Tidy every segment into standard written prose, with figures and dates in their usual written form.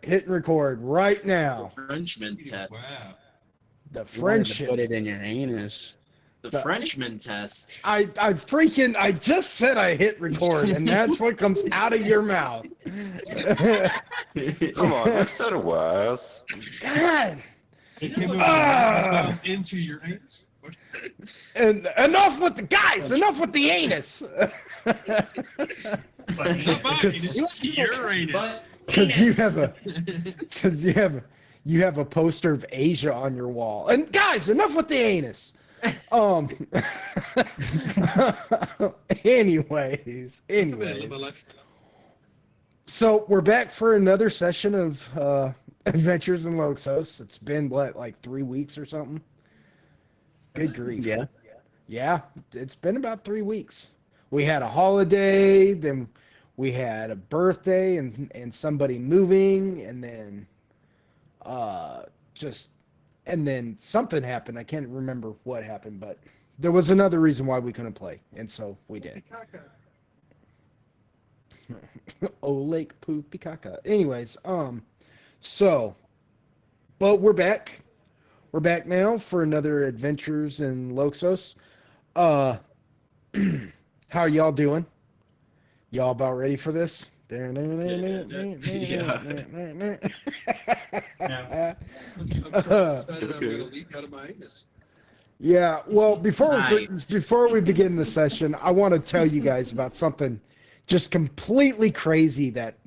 hitting record right now. Frenchman test. Wow. The You wanted to Frenchman. put it in your anus. The Frenchman test. I just said I hit record, and that's what comes out of your mouth. Come on, I said it was. God. It came out into your anus. And enough with the guys. Enough with the anus. But not mine. It's your anus. Because you have a poster of Asia on your wall. And guys, enough with the anus. Anyways. So we're back for another session of Adventures in Loxos. It's been like 3 weeks or something. Good grief. Yeah, it's been about 3 weeks. We had a holiday, then we had a birthday and somebody moving, and then and then something happened. I can't remember what happened, but there was another reason why we couldn't play, and so we did. Oh, Lake Poopy Caca. Anyways, but we're back. We're back now for another Adventures in Loxos. How are y'all doing? Y'all about ready for this? I'm so excited I'm going to leak out of my anus. Yeah, well, before we begin the session, I want to tell you guys about something just completely crazy that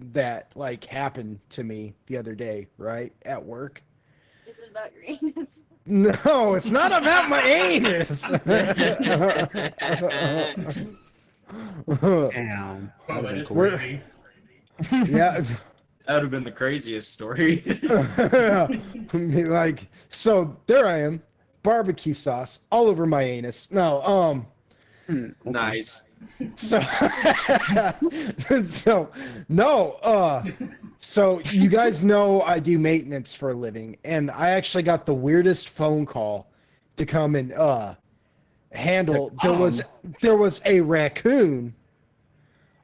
like happened to me the other day, right, at work. Is it about your anus? No, it's not about my anus. Damn. Oh, that is We're- crazy. Yeah. That would have been the craziest story. Like, so there I am, barbecue sauce all over my anus. No, Nice. so so you guys know I do maintenance for a living, and I actually got the weirdest phone call to come and handle. There was a raccoon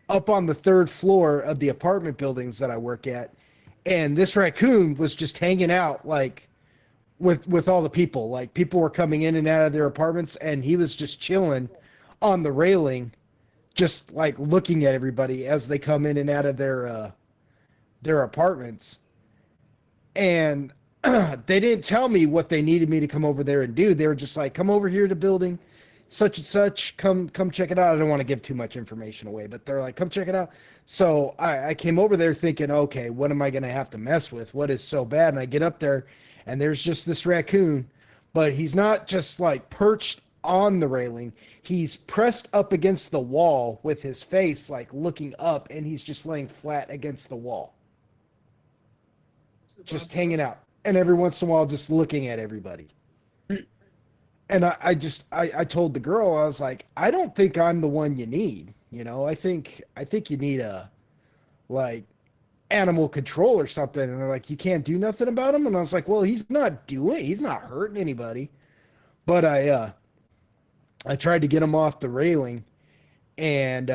up on the third floor of the apartment buildings that I work at, and this raccoon was just hanging out like with all the people. Like, people were coming in and out of their apartments, and he was just chilling on the railing, just like looking at everybody as they come in and out of their apartments. And they didn't tell me what they needed me to come over there and do. They were just like, come over here to building such and such, come check it out. I don't want to give too much information away, but they're like, come check it out. So I came over there thinking, okay, what am I going to have to mess with? What is so bad? And I get up there, and there's just this raccoon, but he's not just like perched on the railing. He's pressed up against the wall with his face like looking up, and he's just laying flat against the wall, just hanging out, and every once in a while just looking at everybody. And I told the girl, I was like, I don't think I'm the one you need. You know, I think you need a like animal control or something. And they're like, you can't do nothing about him. And I was like, well, he's not hurting anybody. But I tried to get him off the railing, and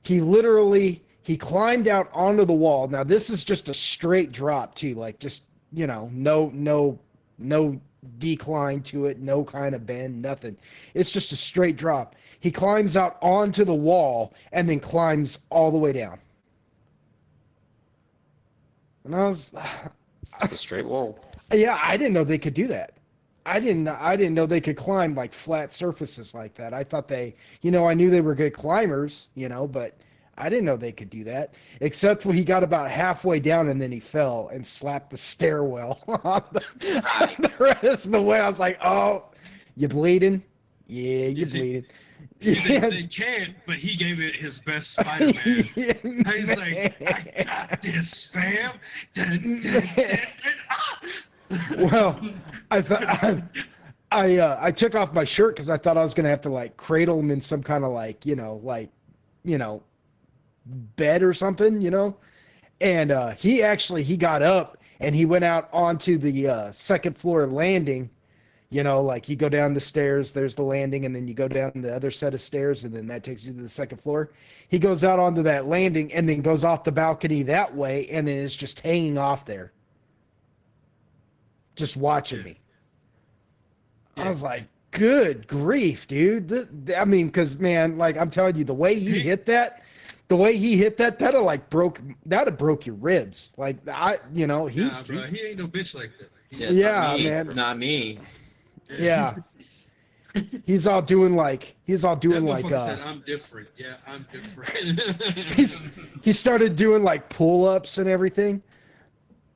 he climbed out onto the wall. Now this is just a straight drop too, like just, you know, no decline to it, no kind of bend, nothing. It's just a straight drop. He climbs out onto the wall and then climbs all the way down. And I was The straight wall. yeah, I didn't know they could do that. I didn't know they could climb like flat surfaces like that. I thought I knew they were good climbers, but I didn't know they could do that, except when he got about halfway down and then he fell and slapped the stairwell on the rest of the way. I was like, oh, you bleeding? Yeah, you bleeding. They can't, but he gave it his best Spider-Man. He's like, I got this, fam. Well, I thought I took off my shirt because I thought I was gonna have to like cradle him in some kind of bed or something, and he got up and he went out onto the second floor landing, You know, like you go down the stairs, there's the landing, and then you go down the other set of stairs, and then that takes you to the second floor. He goes out onto that landing and then goes off the balcony that way, and then is just hanging off there, just watching me. I was like, good grief, dude. I mean, because, man, like, I'm telling you, the way he hit that, that'd have broke your ribs. Like, Nah, bro, he ain't no bitch like that. Yes, Yeah, not me, man. Not me. Yeah. He's all doing like That motherfucker said, I'm different. Yeah, I'm different. he started doing like pull-ups and everything.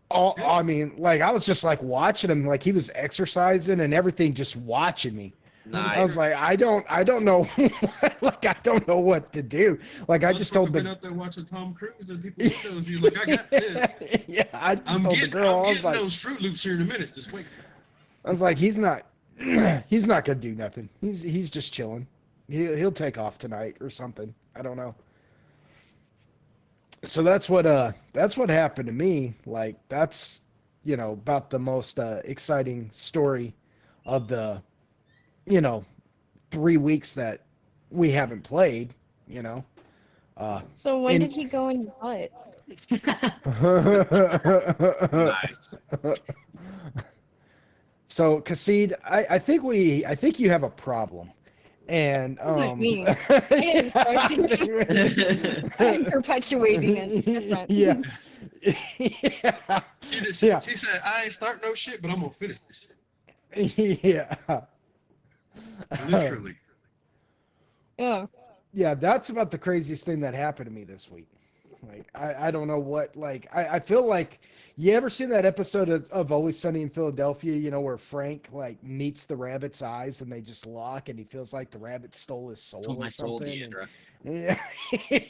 I mean, like, I was just like watching him, like he was exercising and everything, just watching me. I was Nice. like, I don't know, like, I don't know what to do. Like, I just told been the out there watching Tom Cruise and people tells you like, I got this. yeah, I just I'm told the getting, girl, I'm I was getting like, those Fruit Loops here in a minute. Just wait. I was like, he's not gonna do nothing. He's just chilling. He'll take off tonight or something. I don't know. So that's what happened to me. Like, that's, about the most exciting story of the, 3 weeks that we haven't played. So when in- did he go in your butt? Nice. So, Kasid, I think you have a problem, and It's like me. I didn't start this. I'm perpetuating it. It's different. yeah, yeah, She said, I ain't start no shit, but I'm gonna finish this shit. yeah. Literally. Yeah. Yeah, that's about the craziest thing that happened to me this week. Like, I don't know what, like, I feel like, you ever seen that episode of Always Sunny in Philadelphia, where Frank, like, meets the rabbit's eyes and they just lock and he feels like the rabbit stole his soul Stole my or soul, something. Deidre. Yeah.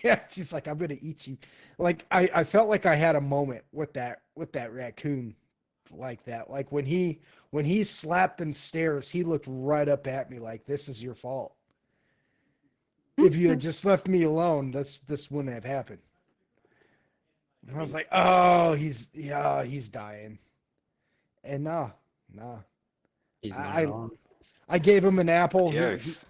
Yeah, she's like, I'm gonna eat you. Like, I felt like I had a moment with that raccoon like that. Like, when he slapped them stairs, he looked right up at me like, this is your fault. If you had just left me alone, this wouldn't have happened. And I was like, oh, he's dying. And nah. He's not I wrong. I gave him an apple. Yes.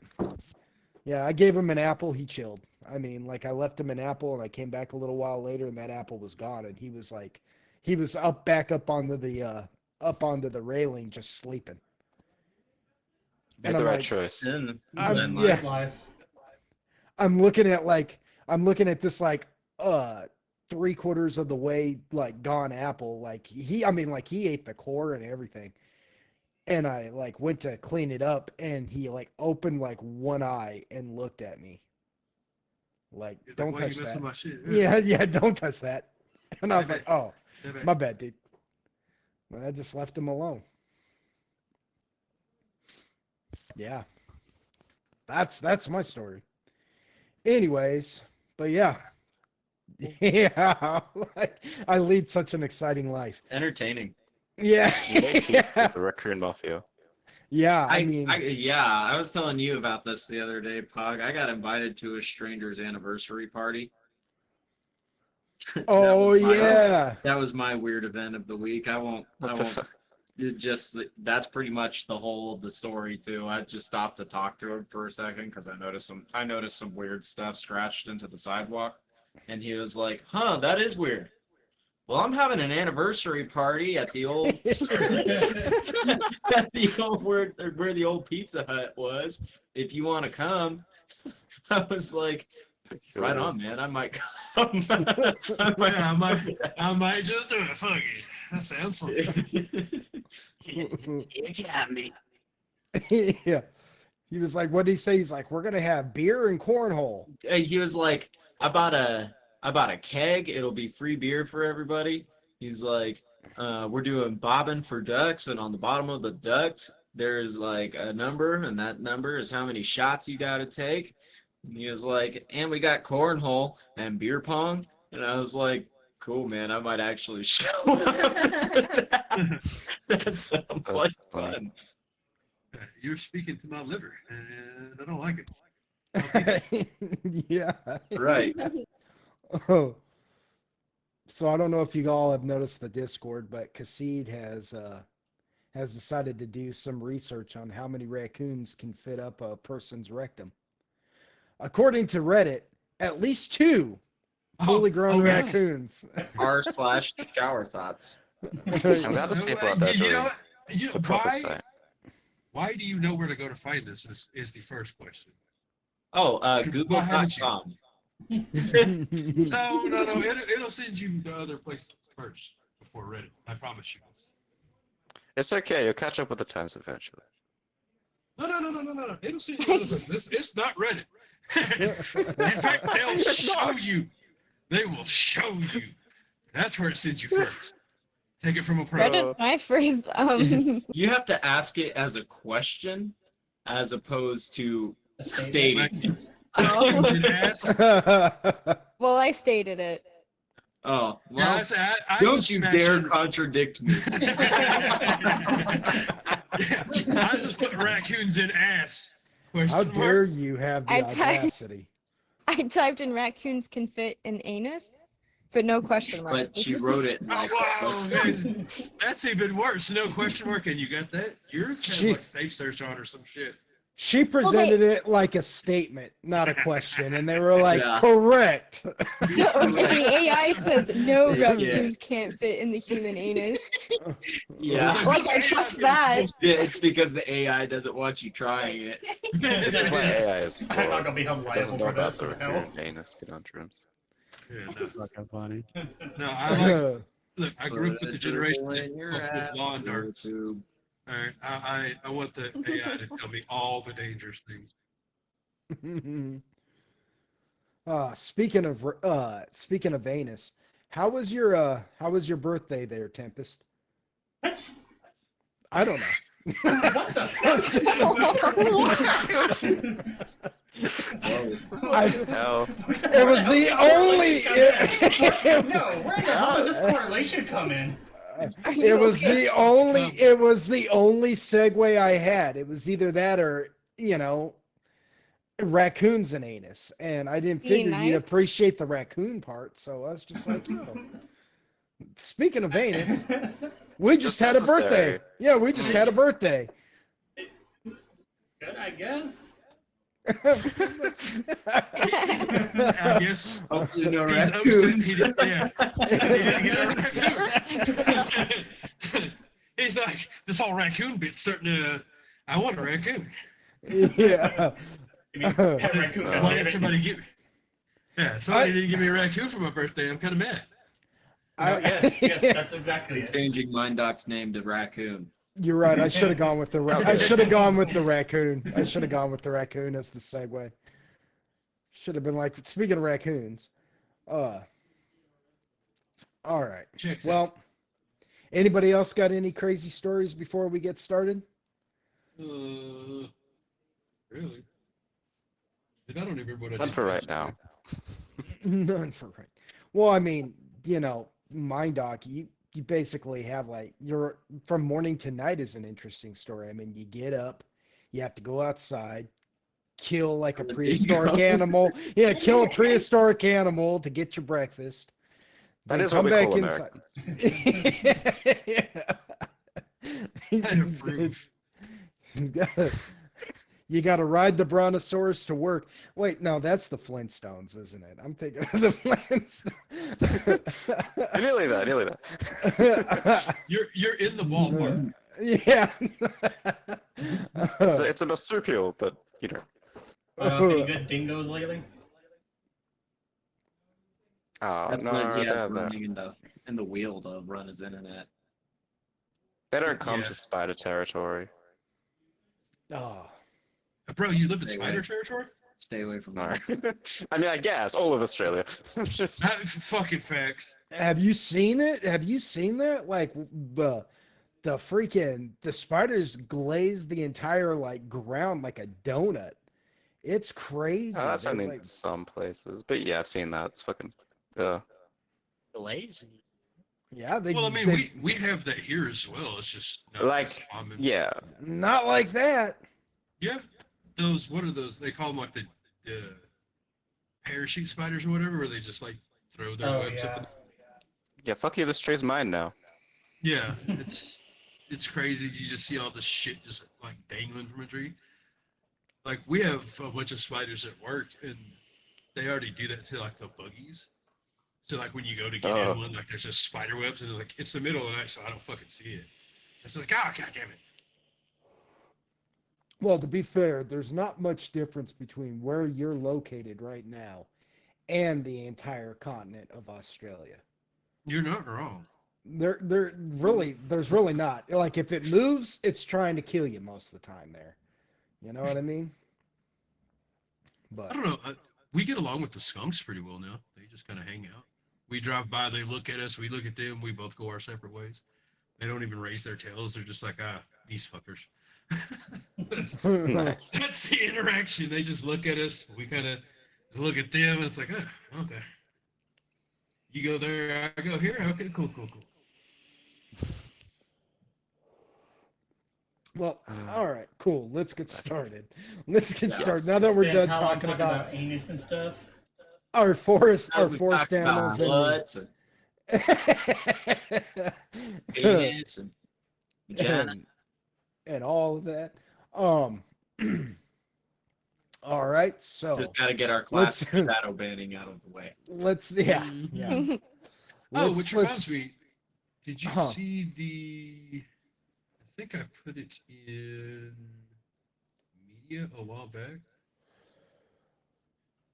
Yeah, I gave him an apple. He chilled. I mean, like, I left him an apple, and I came back a little while later, and that apple was gone, and he was like, back up onto the railing, just sleeping. Made And the I'm right like, choice. yeah. I'm looking at this, like, 3/4 of the way, like, gone apple. Like, he ate the core and everything. And I, like, went to clean it up, and he, like, opened, like, one eye and looked at me. Like, He's don't like, why touch you messing that. my shit? Yeah, don't touch that. And I was like, oh, Yeah, my bad, dude. And I just left him alone. Yeah. That's my story. Anyways, but yeah. Yeah. Like, I lead such an exciting life. Entertaining. Yeah. The Raccoon Mafia. Yeah, I mean, I was telling you about this the other day, Pug. I got invited to a stranger's anniversary party. oh was my- yeah. That was my weird event of the week. I What the won't. fuck? That's pretty much the whole of the story too. I just stopped to talk to him for a second because I noticed some weird stuff scratched into the sidewalk, and he was like, "Huh, that is weird." Well, I'm having an anniversary party at the old where the old Pizza Hut was. If you want to come, I was like, right on, man. I might come. I might just do it. Fuck it. That sounds fun. You got me. Yeah. He was like, what did he say? He's like, we're gonna have beer and cornhole. He was like, I bought a keg. It'll be free beer for everybody. He's like, we're doing bobbing for ducks, and on the bottom of the ducks, there's like a number, and that number is how many shots you got to take. And he was like, and we got cornhole and beer pong. And I was like, cool, man. I might actually show up to that. That sounds like fun. You're speaking to my liver, and I don't like it. Yeah. Right. Oh. So I don't know if you all have noticed the Discord, but Kasid has decided to do some research on how many raccoons can fit up a person's rectum. According to Reddit, at least 2 fully grown yes. raccoons. R/shower thoughts. I'm glad there's people out there You know doing what? You know, the proper site. why do you know where to go to find this? Is the first question. Oh, Why haven't you? Google.com. No. It'll send you to other places first before Reddit. I promise you. It's okay. You'll catch up with the times eventually. No. It'll send you to other places. It's not Reddit. In fact, they'll show you. They will show you. That's where it sends you first. Take it from a pro. That is my first. You have to ask it as a question, as opposed to stating it. Oh. An ass. Well, I stated it. Oh, Yeah, well, I don't just you smashed dare it. contradict me. I just put raccoons in ass. Question How mark. dare you have the I typed- audacity? I typed in raccoons can fit an anus, but no question mark. But she wrote it Oh like wow, guys, that's even worse. No question mark, and you got that? Yours has She- like safe search on or some shit. She presented it like a statement, not a question, and they were like, Yeah. correct. The AI says no Yeah. raccoons can't fit in the human anus. Yeah. Like, I trust that. Yeah, it's because the AI doesn't want you trying it. This is why AI is I'm not flawed. gonna be held It doesn't liable know for about this. the What the hell? raccoon anus conundrums. Yeah, Fucking funny. no, I like. Look, I grew up with the generation in your that ass, with law and order. YouTube. All right, I want the AI to tell me all the dangerous things. Speaking of anus, how was your birthday there, Tempest? What? I don't know. What the fuck? Hell, It was the only. No, where the hell does this correlation come in? Are It you was okay? the only. It was the only segue I had. It was either that or raccoons and anus, and I didn't Being figure you'd nice? appreciate the raccoon part. So I was just like, Speaking of anus, we just had a birthday. necessary. Yeah, we just had a birthday. Good, I guess. I guess Hopefully no he's raccoons. upset. He didn't get a raccoon. He's like, this whole raccoon bit's starting to. I want a raccoon. Yeah. I mean, pet raccoon got Why it. didn't somebody give me? Yeah, somebody didn't give me a raccoon for my birthday. I'm kind of mad. Yes, that's exactly it. Changing Mindoc's name to Raccoon. You're right. I should have gone with the I should have gone with the raccoon. I should have gone with the raccoon as the segue. Should have been like, speaking of raccoons. All right. Checks Well, anybody else got any crazy stories before we get started? Really? I don't even remember what I none did for right yesterday. now. None for right. Well, I mean, Mind Doc, you basically have like you're from morning to night is an interesting story. I mean, you get up, you have to go outside, kill like a There you prehistoric go. animal. Yeah, kill a prehistoric animal to get your breakfast. That then is what we call inside. I approve. You gotta ride the brontosaurus to work. Wait, no, that's the Flintstones, isn't it? I'm thinking of the Flintstones. Nearly that. You're in the ballpark. Yeah. It's a marsupial, but Any good dingoes lately? Oh, That's no, when he has they're there. running in the wheel to run his internet. They don't come Yeah. to spider territory. Oh. Bro, you live in Stay spider away. territory? Stay away from No. that. I mean, I guess all of Australia. Fucking facts. Have you seen it? Have you seen that? Like the spiders glaze the entire like ground like a donut. It's crazy. Oh, that's They, only like- some places, but yeah, I've seen that. It's fucking. Lazy. yeah, they. Well, I mean, they- we have that here as well. It's just not Like, as common. yeah. not like that. Yeah. Those, what are those? They call them like the parachute spiders or whatever, where they just like throw their Oh webs yeah. up. Yeah, fuck you, this tree's mine now. Yeah. It's it's crazy. You just see all this shit just like dangling from a tree. Like we have a bunch of spiders at work, and they already do that to like the buggies. So like when you go to get in Oh, one, like there's just spider webs, and like it's the middle of the night, so I don't fucking see it. It's like, oh god damn it. Well, to be fair, there's not much difference between where you're located right now and the entire continent of Australia. You're not wrong. There's really not. Like if it moves, it's trying to kill you most of the time there. You know what I mean? I But don't know. We get along with the skunks pretty well now. They just kind of hang out. We drive by, they look at us, we look at them, we both go our separate ways. They don't even raise their tails. They're just like, ah, these fuckers. that's, nice. that's the interaction. They just look at us. We kind of look at them, and it's like, ah, okay. You go there, I go here. Okay, cool, cool, cool. well, all right, cool. Let's get started. Let's get Yeah. started. Now that we're Spends done how long talking about anus and stuff. our forest We animals talked about and butts and penis and vagina. and all of that. Um all right, so Just got to get our let's- classic shadow banning out of the way. yeah. Oh, Let's- which reminds let's- me, did you Uh-huh. see the? I think I put it in media a while back.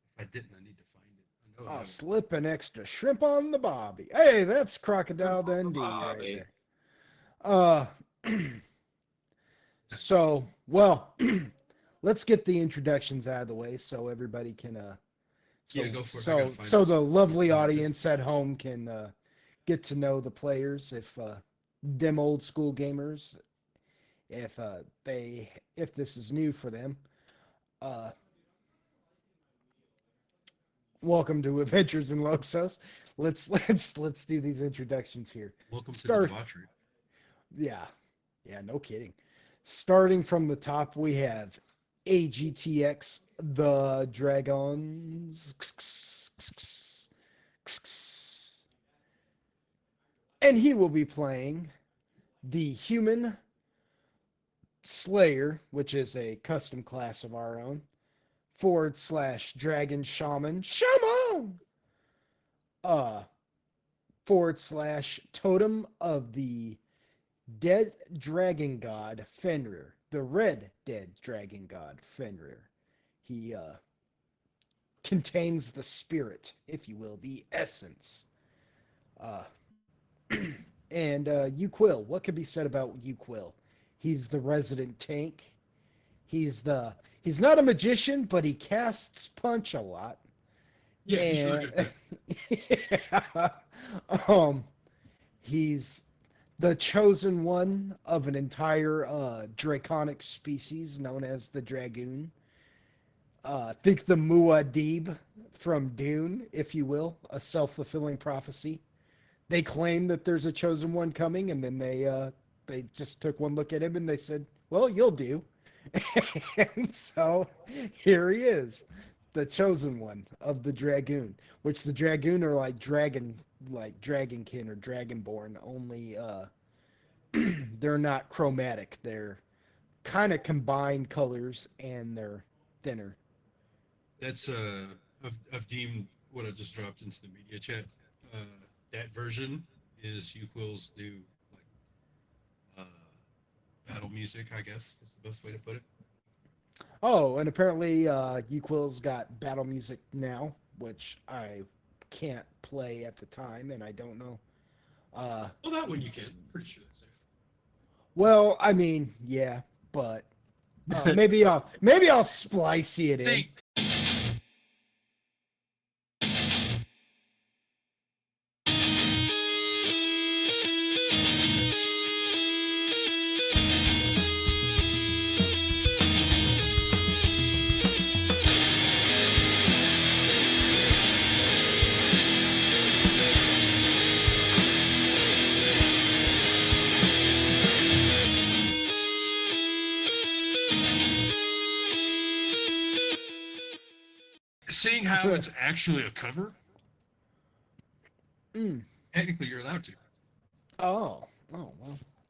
If I didn't, I need to find it. I know I I'll have it. slip an extra shrimp on the bobby. Hey, that's Crocodile Shrimp on the Dundee right bobby. there. So, well, let's get the introductions out of the way so everybody can Yeah, go for it. I So gotta find so this. the lovely Yeah, audience at home can get to know the players if them old school gamers if if this is new for them. Uh Welcome to Adventures in Loxos. Let's do these introductions here. Welcome to the Start- debauchery. Yeah. Yeah, no kidding. Starting from the top, we have AGTX, the Dragons. And he will be playing the Human Slayer, which is a custom class of our own, / Dragon Shaman. Shaman! / Totem of the Dead Dragon God Fenrir, the Red Dead Dragon God Fenrir. He contains the spirit, if you will, the essence. And Uquill, what could be said about Uquill? He's the resident tank. He's not a magician, but he casts punch a lot. Yeah, he's really good at that. Yeah. He's the chosen one of an entire draconic species known as the Dragoon. Think the Muad'Dib from Dune, if you will, a self-fulfilling prophecy. They claim that there's a chosen one coming, and then they just took one look at him and they said, "Well, you'll do." And so here he is, the chosen one of the Dragoon, which the Dragoon are like dragonkin or dragonborn, only they're not chromatic. They're kind of combined colors and they're thinner. That's I've deemed what I just dropped into the media chat. That version is Uquill's new like battle music. I guess is the best way to put it. Oh, and apparently Uquill's got battle music now, which I can't play at the time, and I don't know. Well, that one you can. Pretty sure that's safe. Well, I mean, yeah, but maybe I'll splice it in. See, seeing how it's actually a cover, Mm. technically you're allowed to. Oh, well.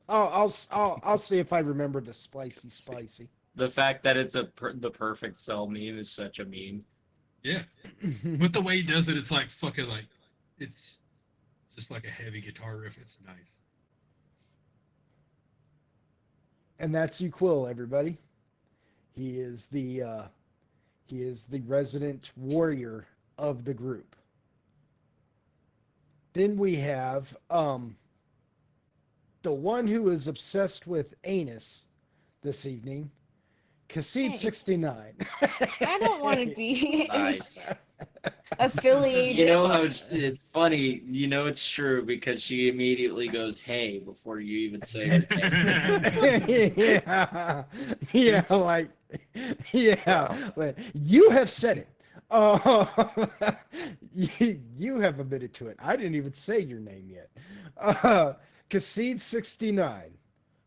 I'll see if I remember the spicy. The fact that it's the perfect cell meme is such a meme. Yeah, but the way he does it, it's like fucking like it's just like a heavy guitar riff. It's nice. And that's Uquill, everybody. He is the resident warrior of the group. Then we have the one who is obsessed with anus this evening, Cassid Hey. 69. I don't want to be Nice. affiliated. You know how it's funny. You know it's true because she immediately goes, "Hey," before you even say her name. Yeah, yeah, like, yeah, like, you have said it. You have admitted to it. I didn't even say your name yet. Cassid 69,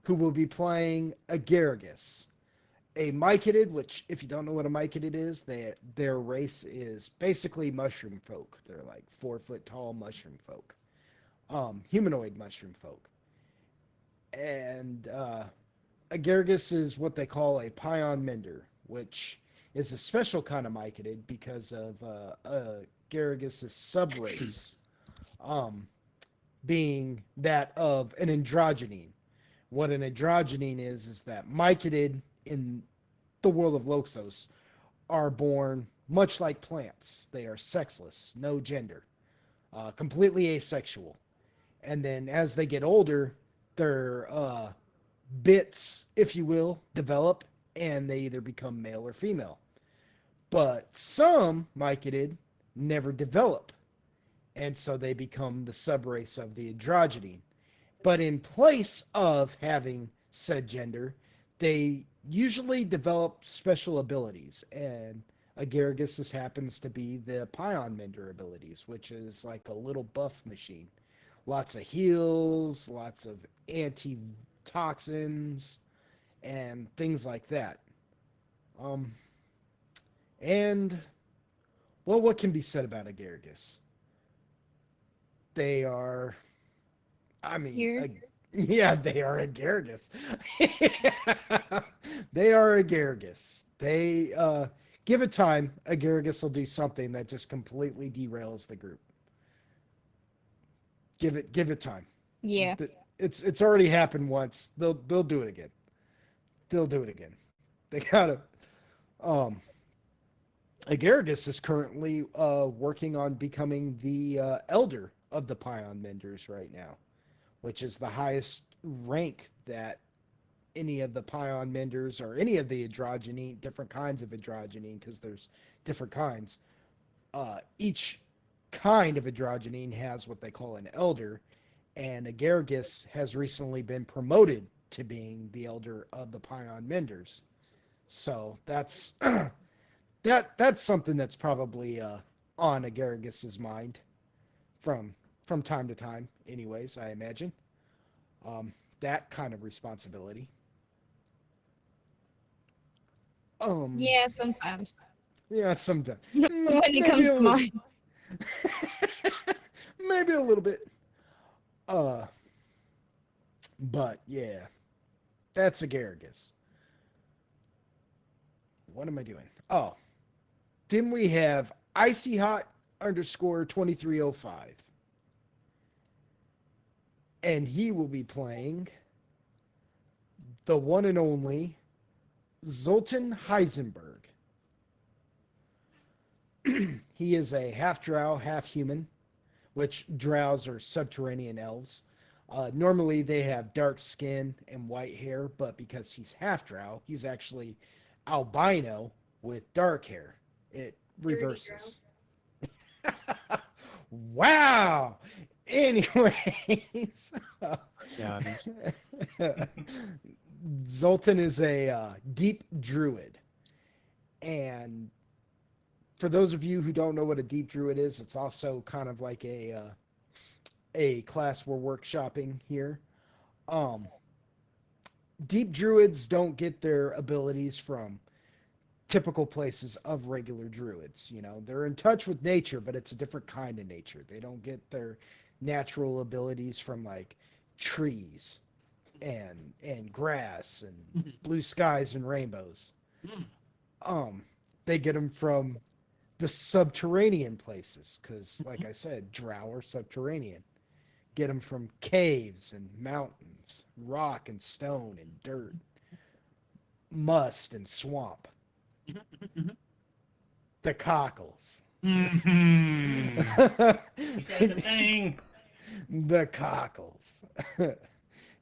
who will be playing Agaragis, a Mycetid, which, if you don't know what a Mycetid is, their race is basically mushroom folk. They're like 4 foot tall mushroom folk, humanoid mushroom folk. And Agaragis is what they call a Pion Mender, which is a special kind of Mycetid because of Agaragis' subrace being that of an androgenine. What an androgenine is that Mycetid in the world of Loxos are born much like plants. They are sexless, no gender, completely asexual. And then as they get older, their bits, if you will, develop and they either become male or female. But some Mycetid never develop, and so they become the subrace of the androgyne. But in place of having said gender, they usually develop special abilities, and Agaragis happens to be the Pion Mender abilities, which is like a little buff machine. Lots of heals, lots of antitoxins, and things like that. Um, and well, what can be said about Agaragis? They are, I mean, Here. yeah, they are Agaragis. They are Agaragis. They give it time. Agaragis will do something that just completely derails the group. Give it time. Yeah. It's already happened once. They'll do it again. They'll do it again. They gotta. Um, Agaragis is currently working on becoming the elder of the Pion Menders right now, which is the highest rank that any of the Pion Menders or any of the androgyne, different kinds of androgyne, because there's different kinds. Each kind of androgyne has what they call an elder, and Agaragis has recently been promoted to being the elder of the Pion Menders. So that's something that's probably on Agaragis's mind from from time to time. Anyways, I imagine that kind of responsibility. Um, Yeah, sometimes. yeah, sometimes When it maybe comes a to little, mine. maybe a little bit. Uh, but yeah, that's Agaragis. What am I doing? Oh, then we have Icy Hot underscore 2305. And he will be playing the one and only Zoltan Heisenberg. He is a half drow, half human, which drows are subterranean elves. Normally they have dark skin and white hair, but because he's half drow, he's actually albino with dark hair. It Dirty drow. reverses. Wow. Anyways, Yes. Zoltan is a deep druid. And for those of you who don't know what a deep druid is, it's also kind of like a class we're workshopping here. Um, Deep druids don't get their abilities from typical places of regular druids. You know, they're in touch with nature, but it's a different kind of nature. They don't get their natural abilities from like trees. and grass and blue skies and rainbows. They get them from the subterranean places because, like I said, drow are subterranean. Get them from caves and mountains, rock and stone and dirt, must and swamp. The cockles. Mhm. He said the thing. The cockles.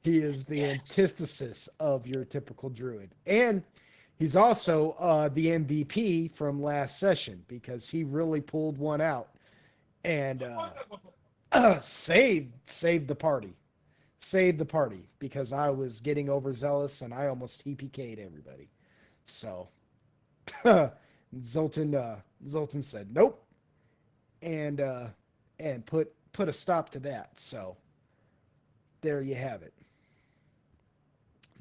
He is the antithesis of your typical druid. And he's also the MVP from last session because he really pulled one out and saved the party. Saved the party because I was getting overzealous and I almost TPK'd everybody. So Zoltan said nope and put a stop to that. So there you have it.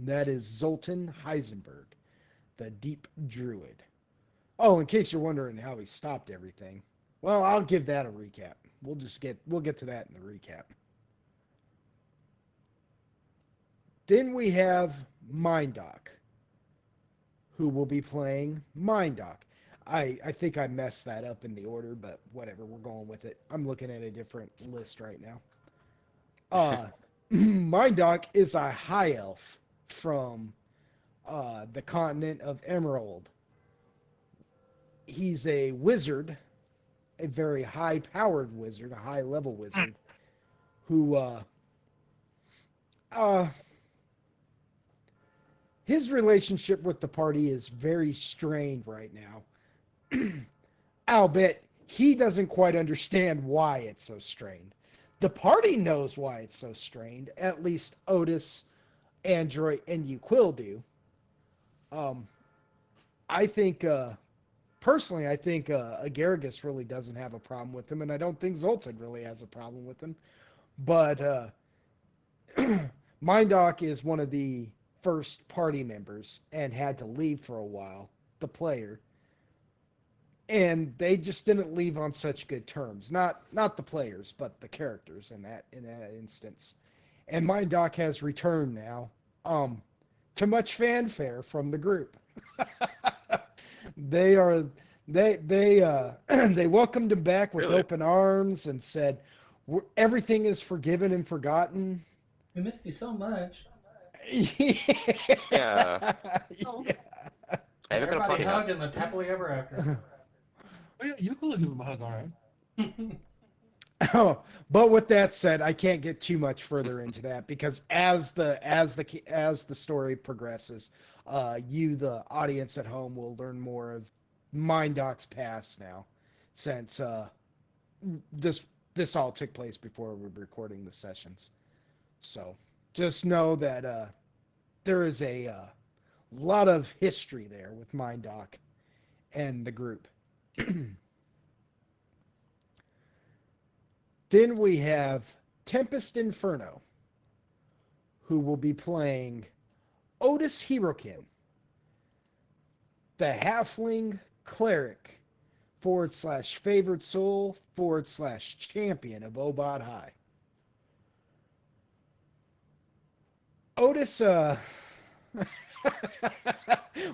That is Zoltan Heisenberg, the Deep Druid. Oh, in case you're wondering how he stopped everything, well, I'll give that a recap. We'll get to that in the recap. Then we have Mindoc, who will be playing Mindoc. I think I messed that up in the order, but whatever, we're going with it. I'm looking at a different list right now. Mindoc is a high elf from the continent of Emerald. He's a wizard, a very high-powered wizard, a high-level wizard, who his relationship with the party is very strained right now. I'll bet he doesn't quite understand why it's so strained. The party knows why it's so strained. At least Otis, Android, and Uquil do. I think, personally, I think Agaragis really doesn't have a problem with him, and I don't think Zoltan really has a problem with him. But Mindoc is one of the first party members and had to leave for a while, the player. And they just didn't leave on such good terms. Not the players, but the characters in that instance. And Mindoc has returned now, to much fanfare from the group. they they welcomed him back with Really? open arms and said everything is forgiven and forgotten. We missed you so much. Yeah. Oh. Yeah. I haven't got a Everybody party hugged hat. and lived happily ever after. Oh, yeah, you could give him a hug, all right. Oh, but with that said, I can't get too much further into that because as the story progresses, you, the audience at home, will learn more of Mindoc's past now, since this all took place before we were recording the sessions. So just know that there is a lot of history there with Mindoc and the group. Then we have Tempest Inferno, who will be playing Otis Hirokin, the halfling cleric / favored soul / champion of Obod High. Otis, well,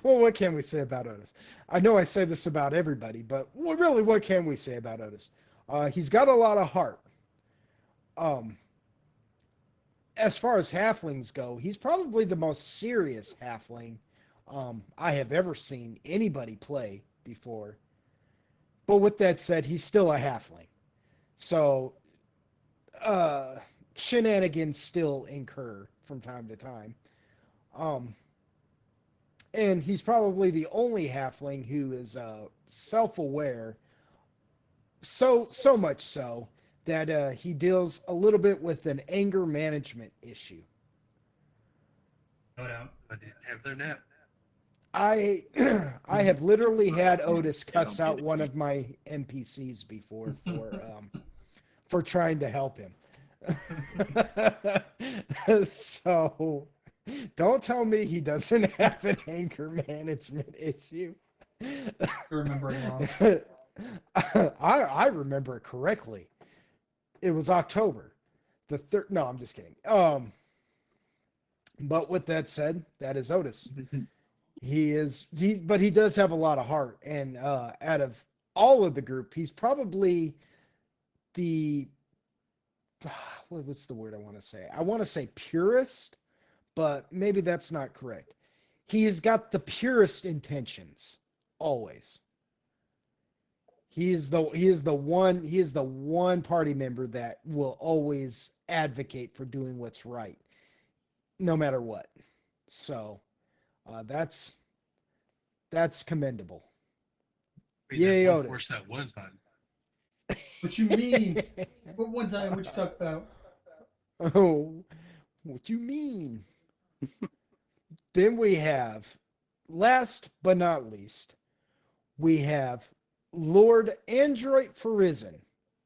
what can we say about Otis? I know I say this about everybody, but really, what can we say about Otis? He's got a lot of heart. As far as halflings go, he's probably the most serious halfling I have ever seen anybody play before. But with that said, he's still a halfling. So, shenanigans still incur from time to time. And he's probably the only halfling who is self-aware, so much so that he deals a little bit with an anger management issue. No doubt. I didn't have their nap. I I have literally had Otis cuss out one of my NPCs before for trying to help him. So don't tell me he doesn't have an anger management issue. Remembering wrong. I remember it correctly. It was October the third. No, I'm just kidding. But with that said, that is Otis. But he does have a lot of heart, and out of all of the group, he's probably the what's the word I want to say? I want to say purest, but maybe that's not correct. He has got the purest intentions always. He is the one party member that will always advocate for doing what's right, no matter what. So that's commendable. Yay, That Otis. force that one time. What you mean? What one time? What you talk about? Oh, what you mean? Then we have, last but not least, we have Lord Android Farisen,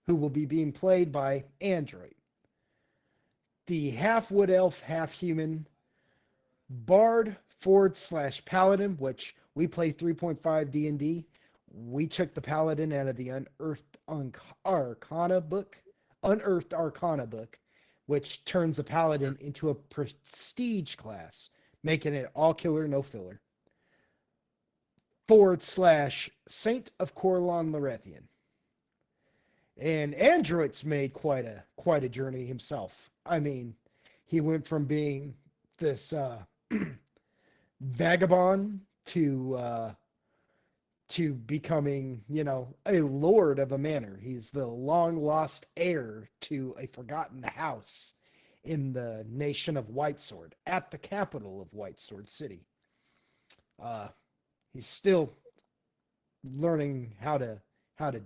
who will be being played by Android, the half wood elf, half human bard / paladin, which we play 3.5 D&D. We took the paladin out of the Unearthed Arcana book, which turns a paladin into a prestige class, making it all killer, no filler. / Saint of Corlon Lorethian. And Android's made quite a journey himself. I mean, he went from being this vagabond to becoming, a lord of a manor. He's the long lost heir to a forgotten house in the nation of Whitesword, at the capital of Whitesword City. He's still learning how to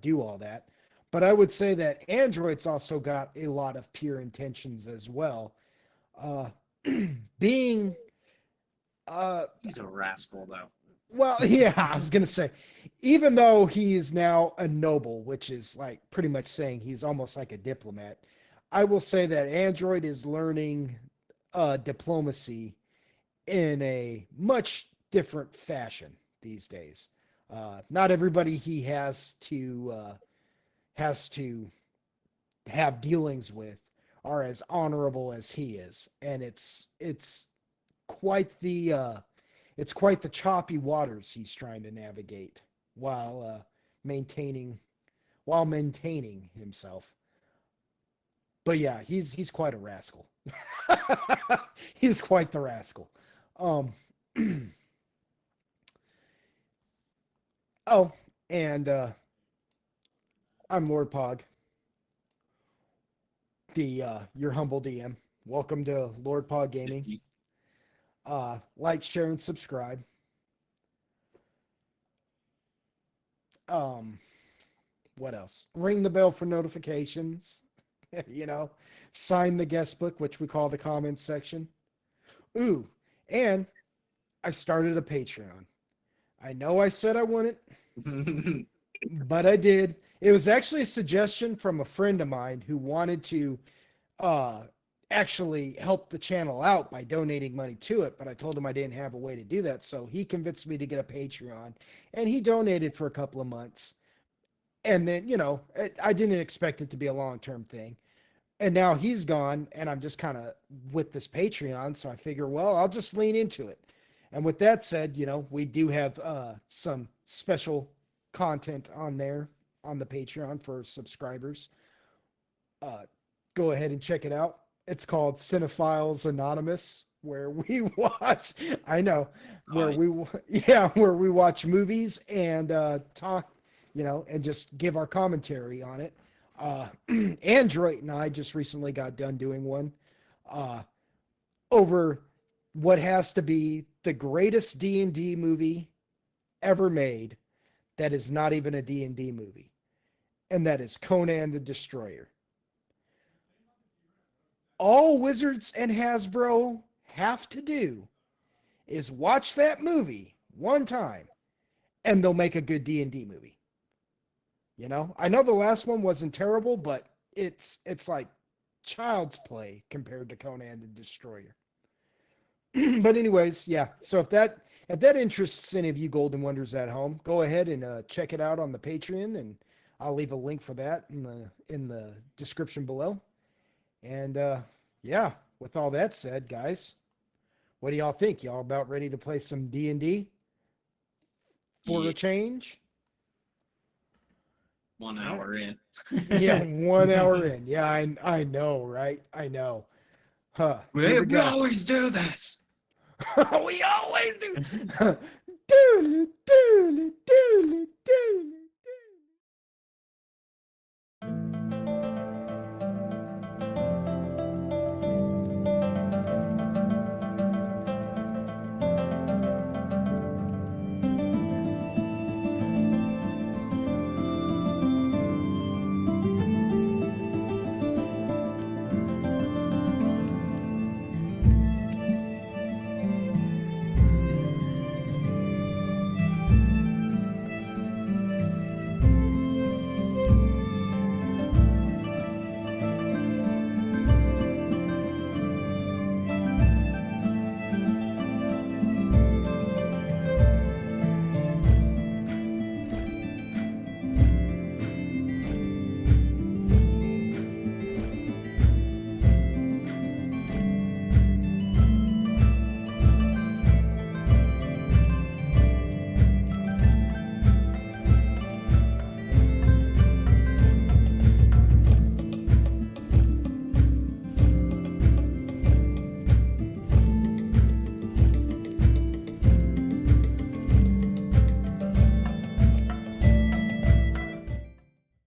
do all that. But I would say that Android's also got a lot of pure intentions as well. Uh, being He's a rascal, though. well, yeah, I was gonna say, even though he's now a noble, which is like pretty much saying he's almost like a diplomat, I will say that Android is learning diplomacy in a much different fashion these days. Not everybody he has to have dealings with are as honorable as he is, and quite the it's quite the choppy waters he's trying to navigate while maintaining himself. But yeah, he's quite a rascal. He's quite the rascal. Um, oh, and I'm Lord Pog, the your humble DM. Welcome to Lord Pog Gaming. Like, share, and subscribe. Um, what else? Ring the bell for notifications. you know, Sign the guest book, which we call the comments section. Ooh, and I started a Patreon. I know I said I wouldn't, but I did. It was actually a suggestion from a friend of mine who wanted to uh, actually help the channel out by donating money to it, but I told him I didn't have a way to do that, so he convinced me to get a Patreon, and he donated for a couple of months. And then, I didn't expect it to be a long-term thing. And now he's gone, and I'm just kind of with this Patreon, so I figure, well, I'll just lean into it. And with that said, we do have some special content on there on the Patreon for subscribers. Go ahead and check it out. It's called Cinephiles Anonymous, where we watch. I know where where we watch movies and talk, and just give our commentary on it. Android and I just recently got done doing one over what has to be the greatest D&D movie ever made that is not even a D&D movie, and that is Conan the Destroyer. All Wizards and Hasbro have to do is watch that movie one time, and they'll make a good D&D movie. I know the last one wasn't terrible, but it's like child's play compared to Conan the Destroyer. But anyways, yeah. So if that interests any of you Golden Wonders at home, go ahead and check it out on the Patreon, and I'll leave a link for that in the description below. And yeah, with all that said, guys, What do y'all think? Y'all about ready to play some D&D for Yeah, a change? 1 hour in. Yeah, 1 hour in. Yeah, I know, right? I know. Huh. Here we We go. always do this. We always do. Doodly, doodly, doodly, doodly.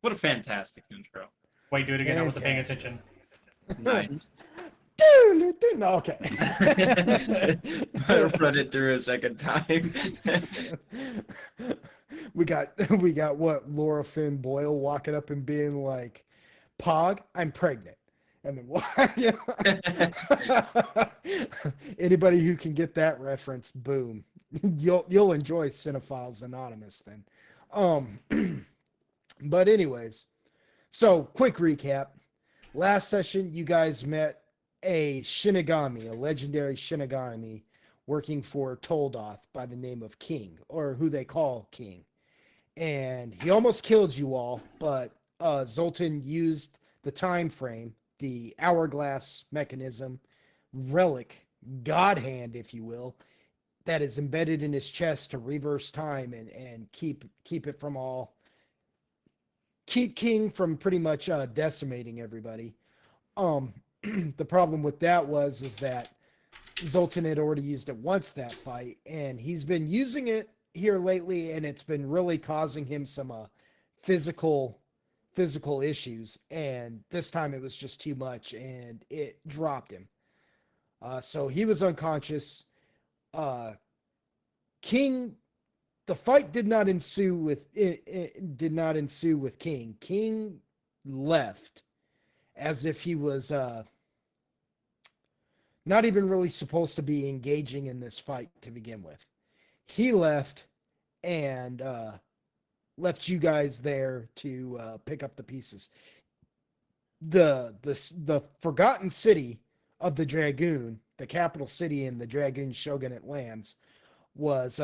What a fantastic intro. Wait, do it again. I wasn't paying Fantastic. attention. Nice. Doodly, doodly. No, okay. Run it through a second time. we got what, Laura Finn Boyle walking up and being like, Pog, I'm pregnant. And then what? Anybody who can get that reference, boom. You'll enjoy Cinephiles Anonymous then. Um but anyways, so quick recap. Last session you guys met a Shinigami, a legendary Shinigami working for Toldoth by the name of King, or who they call King. And he almost killed you all, but Zoltan used the time frame, the hourglass mechanism, relic, god hand, if you will, that is embedded in his chest to reverse time and keep it from all, keep King from pretty much decimating everybody. Um, the problem with that is that Zoltan had already used it once that fight, and he's been using it here lately, and it's been really causing him some physical physical issues. And this time it was just too much, and it dropped him. So he was unconscious. Uh, King, the fight did not ensue with it did not ensue with King. King left as if he was not even really supposed to be engaging in this fight to begin with. He left and left you guys there to pick up the pieces. The forgotten city of the Dragoon, the capital city in the Dragoon Shogunate lands, was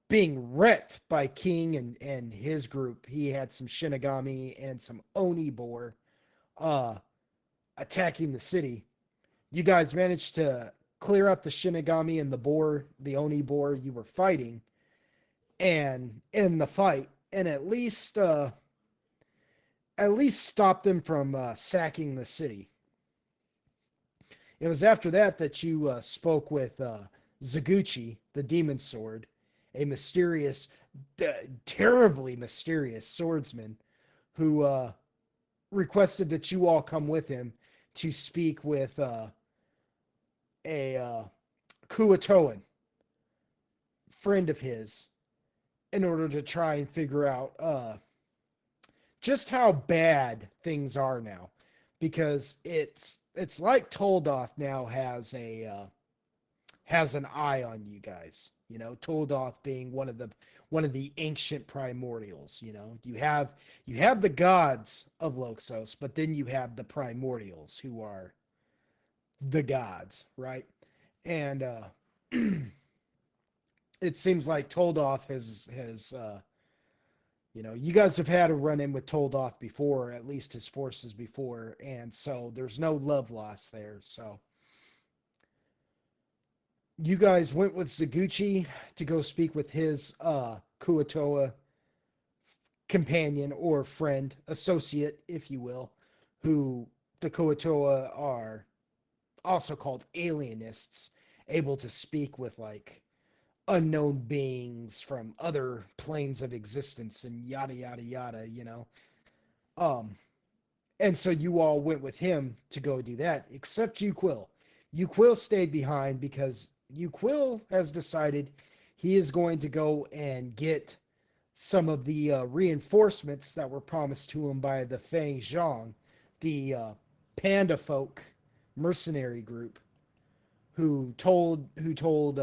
being wrecked by King and his group. He had some Shinigami and some Oni boar attacking the city. You guys managed to clear out the Shinigami and the boar, the Oni boar you were fighting, and in the fight, and at least stop them from sacking the city. It was after that that you spoke with Zaguchi, the demon sword, a mysterious, terribly mysterious swordsman who requested that you all come with him to speak with a Kuatoan friend of his in order to try and figure out just how bad things are now, because it's like Toldoth now has an eye on you guys. You know, Toldoth being one of the ancient primordials. You know, you have the gods of Loxos, but then you have the primordials who are the gods, right? And it seems like Toldoth has you know, you guys have had a run in with Toldoth before, at least his forces before, and so there's no love lost there. So you guys went with Zaguchi to go speak with his Kuatoa companion or friend, associate, if you will, who the Kuatoa are also called alienists, able to speak with like unknown beings from other planes of existence and yada yada yada, you know. Um, and so you all went with him to go do that, except Uquill. Uquill stayed behind because Uquill has decided he is going to go and get some of the reinforcements that were promised to him by the Fang Zhang, the Panda Folk mercenary group, who told Uquill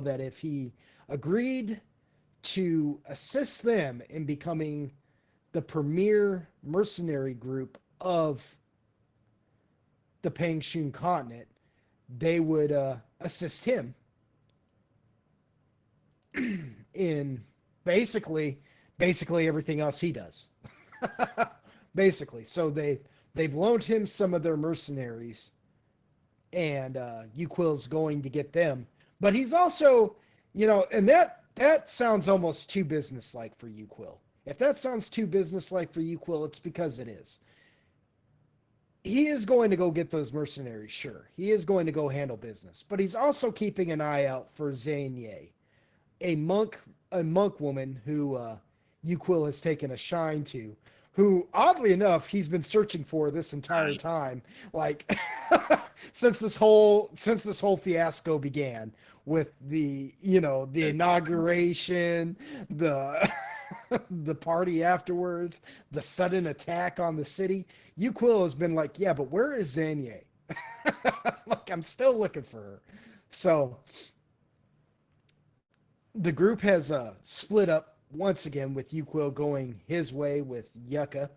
that if he agreed to assist them in becoming the premier mercenary group of the Pangshun continent, they would assist him in basically everything else he does. Basically, so they've loaned him some of their mercenaries, and Uquill's going to get them. But he's also, you know, and that sounds almost too businesslike for Uquill. If that sounds too businesslike for Uquill, it's because it is. He is going to go get those mercenaries, sure. He is going to go handle business, but he's also keeping an eye out for Zanye, a monk woman who Uquill has taken a shine to, who oddly enough he's been searching for this entire time, like since this whole fiasco began with the inauguration, the the party afterwards, the sudden attack on the city. Uquill has been like, yeah, but where is Zanye? Like, I'm still looking for her. So the group has split up once again, with Uquill going his way with Yucca,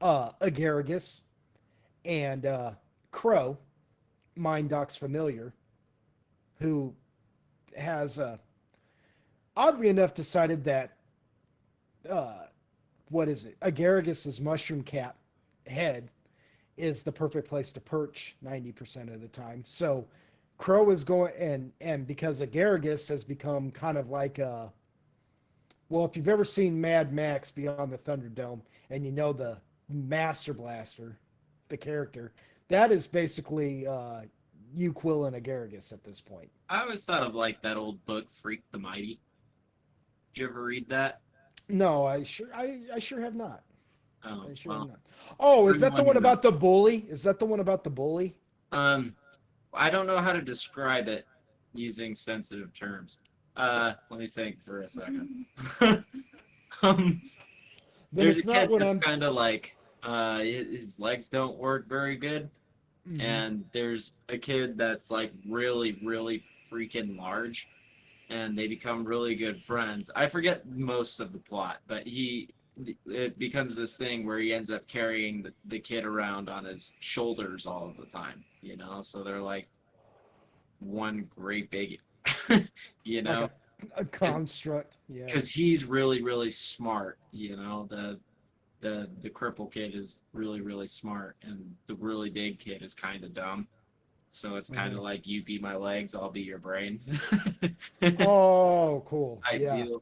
Agaragis, and Crow, Mindoc's familiar, who has oddly enough decided that what is it? Agaragus's mushroom cap head is the perfect place to perch 90% of the time. So Crow is going, and because Agaragus has become kind of like a, well, if you've ever seen Mad Max Beyond the Thunderdome and you know the Master Blaster, the character, that is basically Uquill and Agaragus at this point. I always thought of like that old book, Freak the Mighty. Did you ever read that? No, I sure have not. Oh, I sure well, have not. Oh, is that the one Everyone about the bully? Is that the one about the bully? I don't know how to describe it using sensitive terms. Let me think for a second. Then There's a it's not kid what that's I'm. kind of like, his legs don't work very good, Mhm. and there's a kid that's like really, really freaking large, and they become really good friends. I forget most of the plot, but it becomes this thing where he ends up carrying the kid around on his shoulders all of the time, you know? So they're like one great big, you know? Like a construct. Yeah. Because he's really, really smart, you know? The cripple kid is really, really smart, and the really big kid is kind of dumb. So it's kind of Mhm. like, you be my legs, I'll be your brain. Oh, cool. Yeah. Ideal.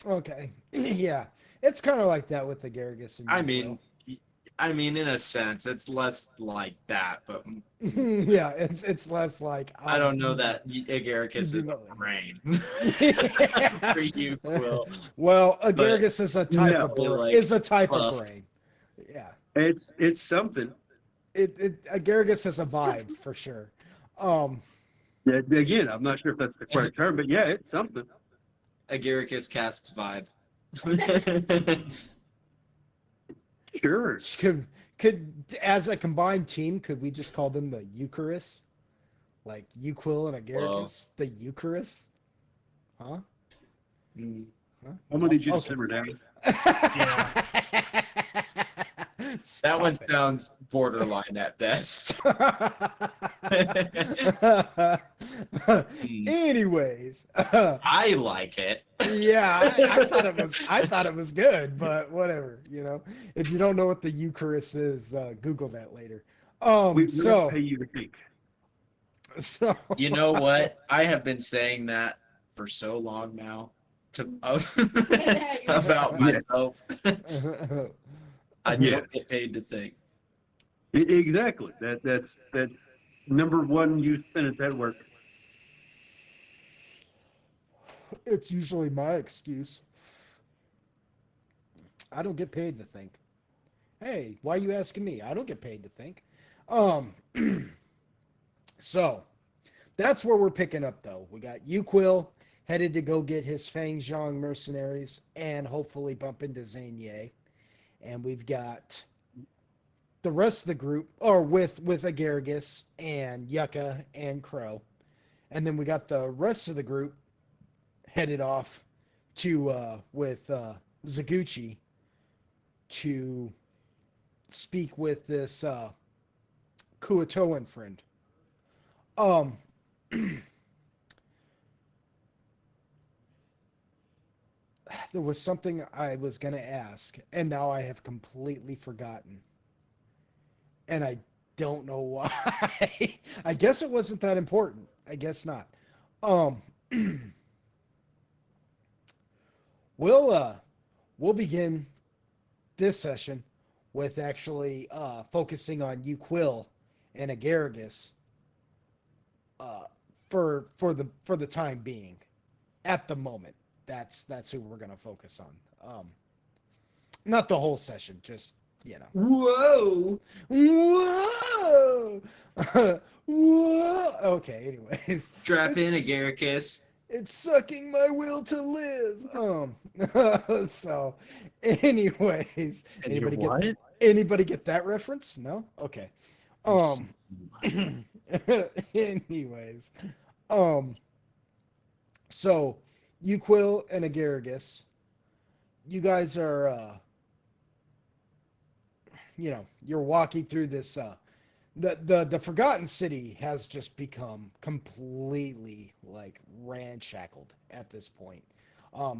Okay. Yeah. It's kind of like that with the Garrigus and I Uquill. mean, in a sense, it's less like that, but Yeah, it's less like I don't know that Agaricus you is do a nothing. brain for you, Quill. Well, But Agaricus is a type No. of brain. Like, Is a type buffed. of brain. Yeah. It's something. Agaricus has a vibe for sure. Yeah, again, I'm not sure if that's the correct term, but yeah, it's something. Agaricus casts vibe. Sure. Could as a combined team, could we just call them the Eucharist? Like Uquill and Agaricus? The Eucharist? Huh? Mm. Huh? I'm gonna need you to Okay. simmer down. That one Stop it. sounds borderline at best. Anyways, I like it. yeah, I thought it was good, but whatever, you know. If you don't know what the Eucharist is, Google that later. We So pay you to think. So You know what? I have been saying that for so long now to about myself. I Yeah. don't get paid to think. Exactly. That's number one use sentence at work. it's usually my excuse. I don't get paid to think. Hey, why are you asking me? I don't get paid to think. Um, so that's where we're picking up, though. We got Uquil headed to go get his Fang Zhang mercenaries and hopefully bump into Zhang Ye. And we've got the rest of the group, or with Agaragis and Yucca and Crow. And then we got the rest of the group headed off to with Zaguchi to speak with this Kuatoan friend. Um, there was something I was gonna ask, and now I have completely forgotten, and I don't know why. I guess it wasn't that important. I guess not. Um, we'll we'll begin this session with actually focusing on Uquil and Agaragis uh, for the time being. At the moment, that's who we're gonna focus on. Not the whole session, just you know. Whoa! Whoa! Whoa! Okay. Anyways, Strap in, it's Agaricus. it's sucking my will to live. So, anyways, anybody get that reference? No. Okay. Um. anyways, um. So, Uquil and Agaragis, you guys are, you're walking through this. The Forgotten City has just become completely like ramshackled at this point.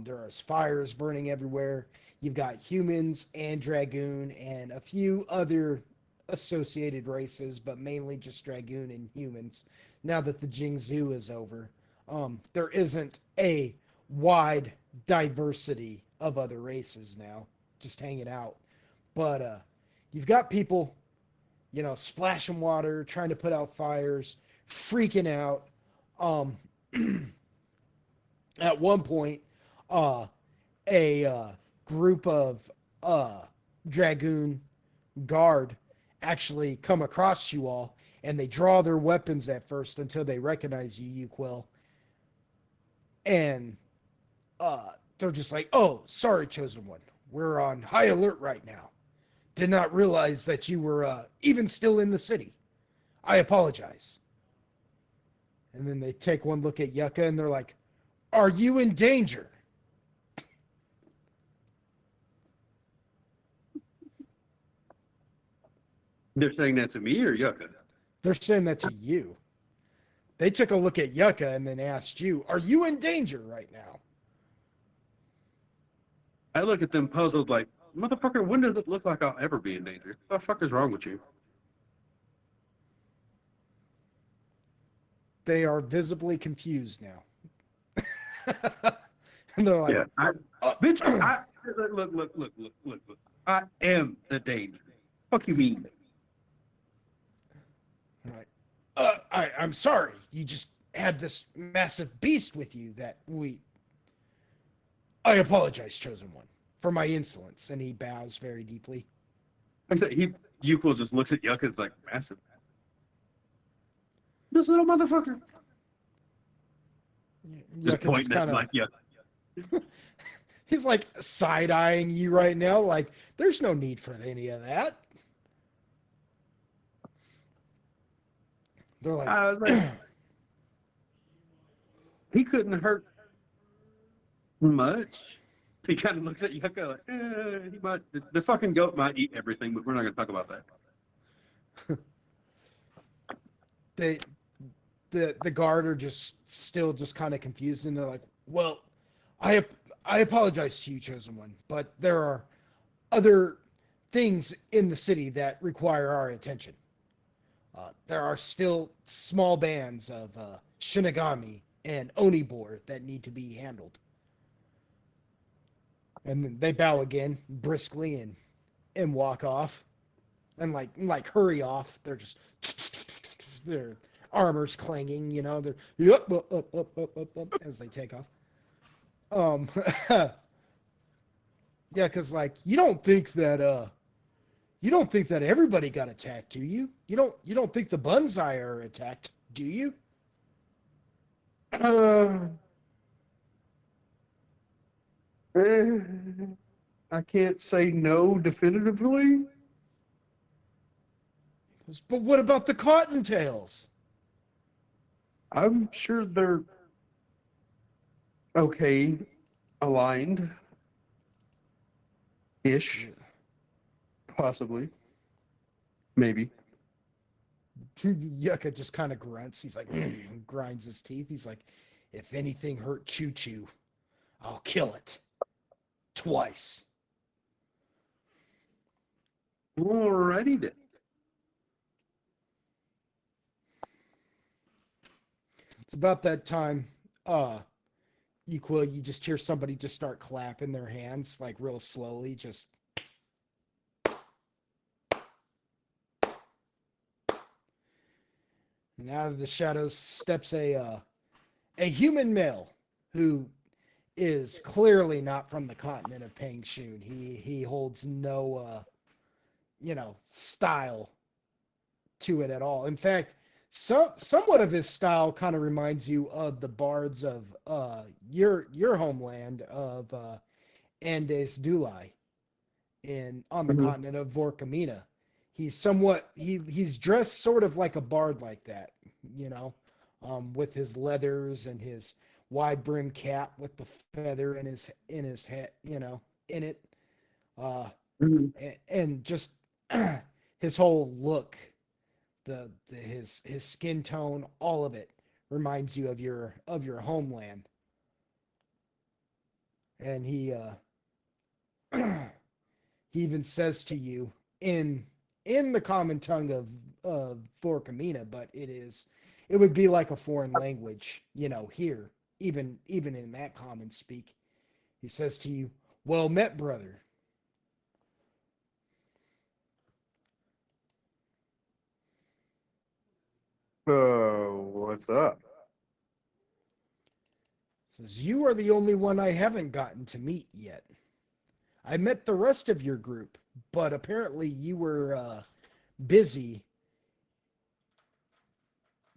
There are fires burning everywhere. You've got humans and Dragoon and a few other associated races, but mainly just Dragoon and humans. Now that the Jingzhou is over, there isn't a wide diversity of other races now, just hanging out. But you've got people, splashing water, trying to put out fires, freaking out. Um, at one point, uh, a group of uh, Dragoon guard actually come across you all, and they draw their weapons at first until they recognize you, Uquil. And they're just like, "Oh, sorry, Chosen One. We're on high alert right now. Did not realize that you were even still in the city. I apologize." And then they take one look at Yucca and they're like, "Are you in danger?" They're saying that to me or Yucca? They're saying that to you. They took a look at Yucca and then asked you, "Are you in danger right now?" I look at them puzzled like, motherfucker, when does it look like I'll ever be in danger? What the fuck is wrong with you? They are visibly confused now. And they're like, Yeah. Bitch, look. I am the danger. Fuck you mean? like I'm sorry. You just had this massive beast with you that I apologize, Chosen One, for my insolence. And he bows very deeply. Like I said, Yuko just looks at Yucca and is like, massive. This little motherfucker. Just Yucca pointing at kinda, him like, yeah. he's like side-eyeing you right now. Like, there's no need for any of that. They're like, I was like, he couldn't hurt much. He kind of looks at Yucca like, he might. The fucking goat might eat everything, but we're not going to talk about that. the guard are just still just kind of confused, and they're like, "Well, I apologize to you, Chosen One, but there are other things in the city that require our attention. There are still small bands of Shinigami and Onibor that need to be handled. And then they bow again briskly and walk off and like hurry off. They're just their armor's clanging, you know. They're up as they take off. Um, yeah, because like you don't think that everybody got attacked, do you? You don't think the Bunzai are attacked, do you? Uh, eh, I can't say no definitively. But what about the Cottontails? I'm sure they're okay, aligned ish, possibly, maybe. Yucca just kind of grunts. He's like, grinds his teeth. He's like, if anything hurt Choo Choo, I'll kill it. Twice. Alrighty then. It's about that time. You just hear somebody just start clapping their hands, like real slowly, just. And out of the shadows steps a human male who is clearly not from the continent of Pangshun. He holds no style to it at all. In fact, somewhat of his style kind of reminds you of the bards of your homeland of Andes Dulai on the continent of Vorkamina. He's dressed sort of like a bard like that, you know, with his leathers and his wide brim cap with the feather in his head, you know, in it, and just his whole look, his skin tone, all of it reminds you of your homeland. And he he even says to you in the common tongue of Vorkamina, but it would be like a foreign language, you know, here, even in that common speak. He says to you, "Well met, brother." What's up? Says, "You are the only one I haven't gotten to meet yet. I met the rest of your group, but apparently you were busy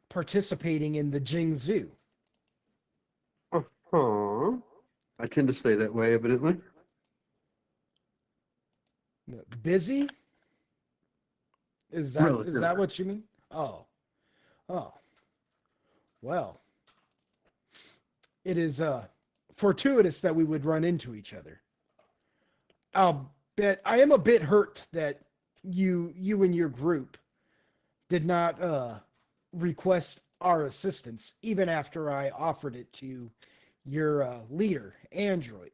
participating in the Jingzhou." Uh-huh. I tend to stay that way, evidently. Busy? Is Relatively. that what you mean? Oh. Oh. Well, it is fortuitous that we would run into each other. I'll bet I am a bit hurt that you and your group did not request our assistance even after I offered it to your leader, Android.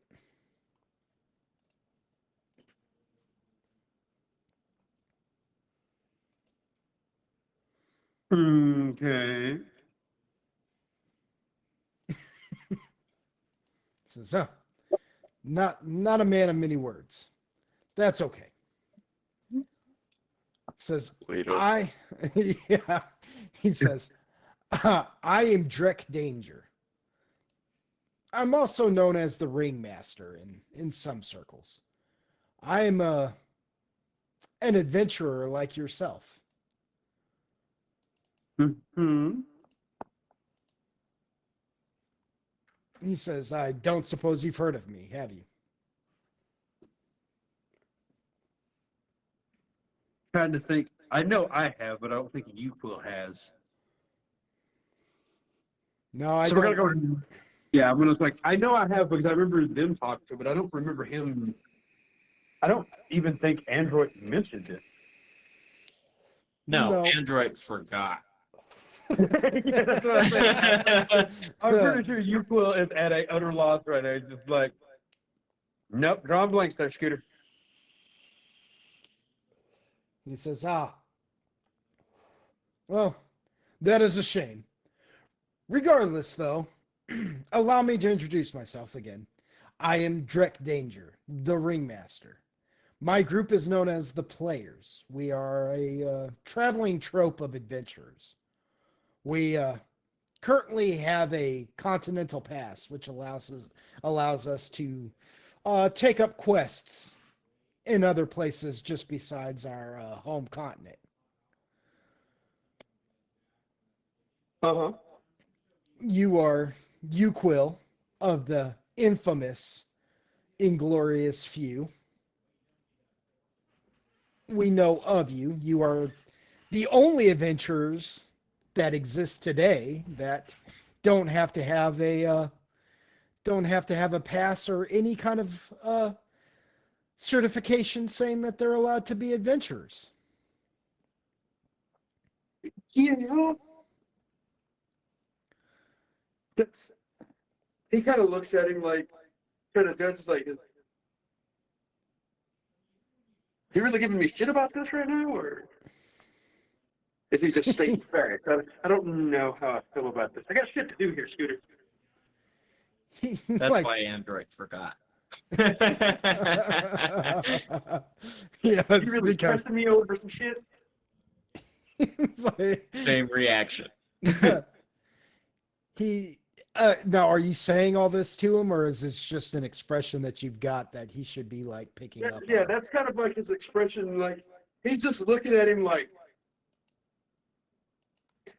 Okay. Says, huh, not a man of many words. That's okay. Says, Wait up. yeah, he says, I am Drek Danger. I'm also known as the Ringmaster in some circles. I am an adventurer like yourself. Hmm. He says, I don't suppose you've heard of me, have you? Trying to think. I know I have, but I don't think Euclid has. No, I So don't. we're gonna go. Yeah, I'm gonna like. I know I have because I remember them talking to, but I don't remember him. I don't even think Android mentioned it. No, No. Android forgot. Yeah, that's what I'm saying. I'm pretty sure Euclid is at a utter loss right now. He's just like, nope, drawing blanks there, Scooter. He says, Well, that is a shame. Regardless, though, allow me to introduce myself again. I am Drek Danger, the Ringmaster. My group is known as the Players. We are a traveling trope of adventurers. We currently have a continental pass, which allows us to take up quests in other places just besides our home continent. Uh-huh. You are Uquill of the infamous Inglorious Few. We know of you. You are the only adventurers that exist today that don't have to have a pass or any kind of certification saying that they're allowed to be adventurers. Yeah. That's, he kind of looks at him like, kind of judges like, is he really giving me shit about this right now, or is he just stating facts? I don't know how I feel about this. I got shit to do here, Scooter. That's Like, why Android forgot. yeah, You it's really because pressing me over some shit? it's like, Same reaction. he now, are you saying all this to him, or is this just an expression that you've got that he should be like picking Yeah, up yeah, on? that's kind of like his expression. Like he's just looking at him like,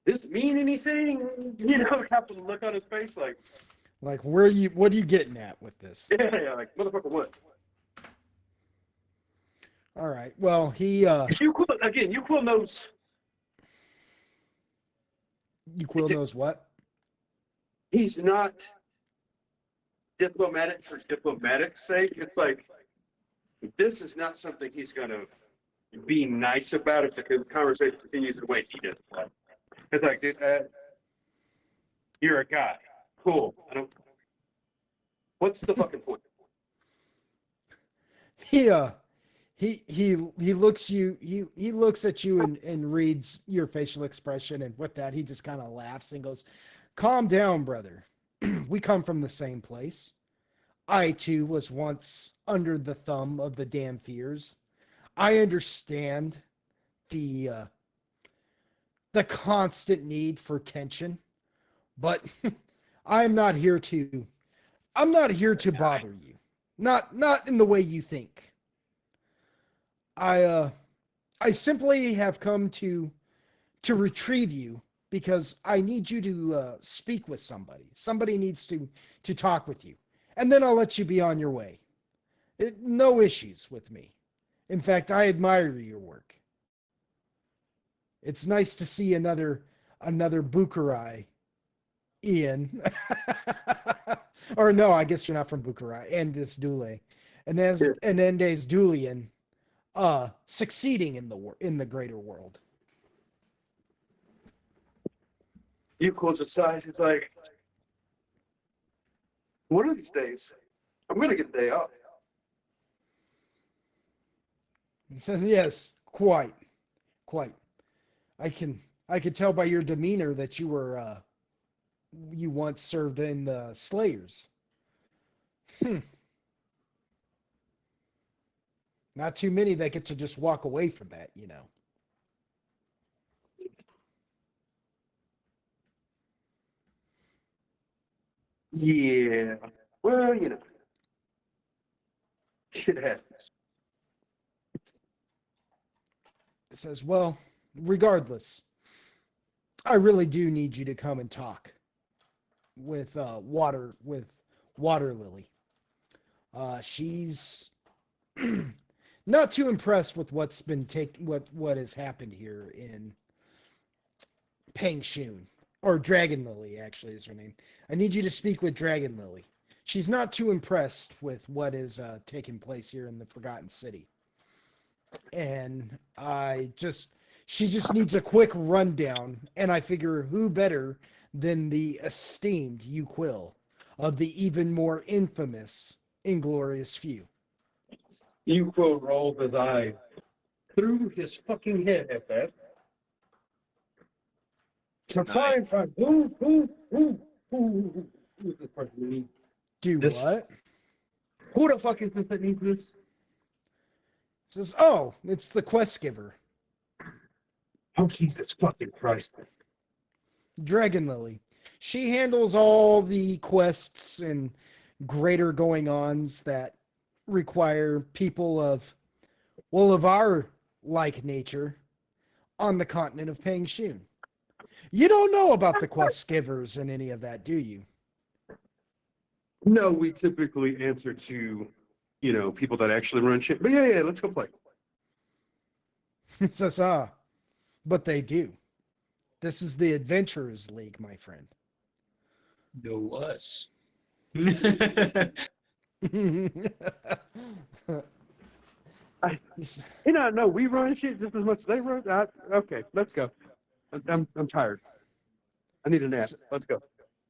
"Does this mean anything?" You know, have to look on his face like, Like, what are you getting at with this? yeah, like motherfucker, what? All right. Well, Uquill knows. Uquill knows what? He's not diplomatic for diplomatic's sake. It's like this is not something he's gonna be nice about if the conversation continues the way he does. It's like, dude, you're a guy. Cool. I don't. What's the fucking point? He he looks at you and reads your facial expression, and with that he just kind of laughs and goes, "Calm down, brother. We come from the same place. I too was once under the thumb of the damn fears. I understand the constant need for tension, but I'm not here to bother you. Not in the way you think. I simply have come to retrieve you because I need you to speak with somebody. Somebody needs to talk with you, and then I'll let you be on your way. No issues with me. In fact, I admire your work. It's nice to see another Bukarai, Ian. Or no, I guess you're not from Bukarai. Endis Dule, and as Yeah. an Endes Dulian, succeeding in the greater world. Uquill's a size. It's like, one of these days, I'm gonna get a day off. He says, "Yes, quite. I can tell by your demeanor that you once served in the Slayers. Not too many that get to just walk away from that, you know." Yeah. Well, shit happens. It says, "Well, regardless, I really do need you to come and talk with Water Lily. She's not too impressed with what has happened here in Pangshun, or Dragon Lily actually is her name. I need you to speak with Dragon Lily. She's not too impressed with what is taking place here in the Forgotten City, and she just needs a quick rundown. And I figure who better than the esteemed Uquill of the even more infamous Inglorious Few." Uquill rolls his eyes through his fucking head at that. So try and find who is this person we need? Do This- what? Who the fuck is this that needs this? Says, oh, it's the quest giver, Oh Jesus fucking Christ! Dragon Lily. She handles all the quests and greater going-ons that require people of, well, of our like nature on the continent of Pengshun. You don't know about the quest givers and any of that, do you? No, we typically answer to, people that actually run shit. But yeah, let's go play. He says, but they do. This is the Adventurers League, my friend. No us. No, we run shit just as much as they run. Okay, let's go. I'm tired. I need a nap. Let's go.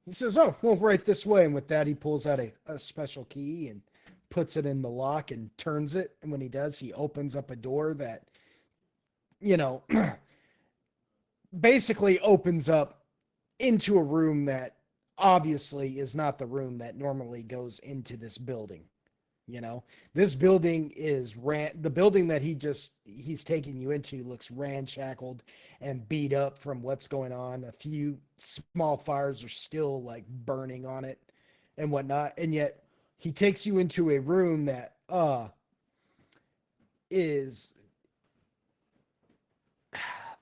He says, oh, well, right this way. And with that, he pulls out a special key and puts it in the lock and turns it. And when he does, he opens up a door that, basically opens up into a room that obviously is not the room that normally goes into this building. This building is the building that he's taking you into looks ramshackled and beat up from what's going on. A few small fires are still like burning on it and whatnot. And yet he takes you into a room that is,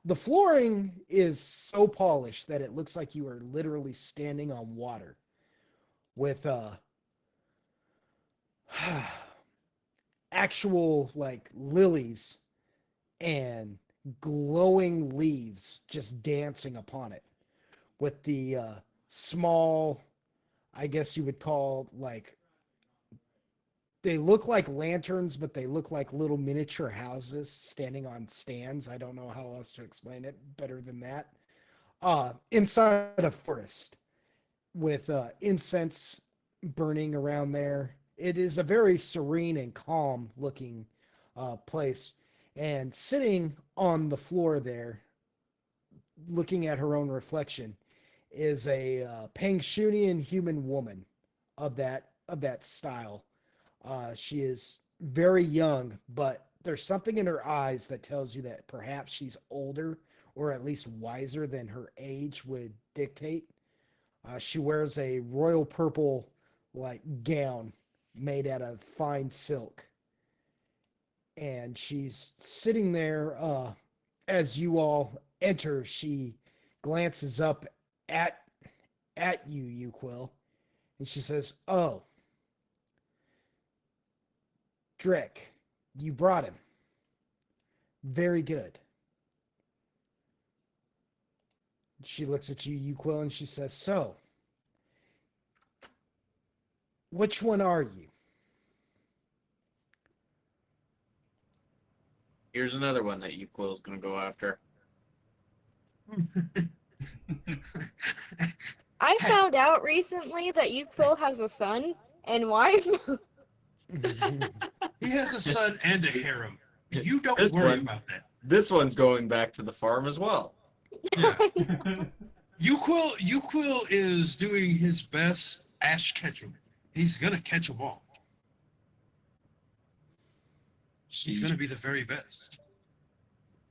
the flooring is so polished that it looks like you are literally standing on water with actual like lilies and glowing leaves just dancing upon it with the small, I guess you would call, like, they look like lanterns, but they look like little miniature houses standing on stands. I don't know how else to explain it better than that. Inside a forest with incense burning around there. It is a very serene and calm looking place. And sitting on the floor there, looking at her own reflection, is a Pangshunian human woman of that style. She is very young, but there's something in her eyes that tells you that perhaps she's older or at least wiser than her age would dictate. She wears a royal purple like gown made out of fine silk. And she's sitting there as you all enter. She glances up at you, Quill, and she says, "Oh, Drek, you brought him. Very good." She looks at you, Quill, and she says, "So, which one are you?" Here's another one that Quill's gonna go after. I found out recently that Quill has a son and wife. He has a son and a harem. You don't This worry one- about that. This one's going back to the farm as well. Yeah. Uquill is doing his best Ash Ketchum. He's gonna catch them all. He's gonna be the very best.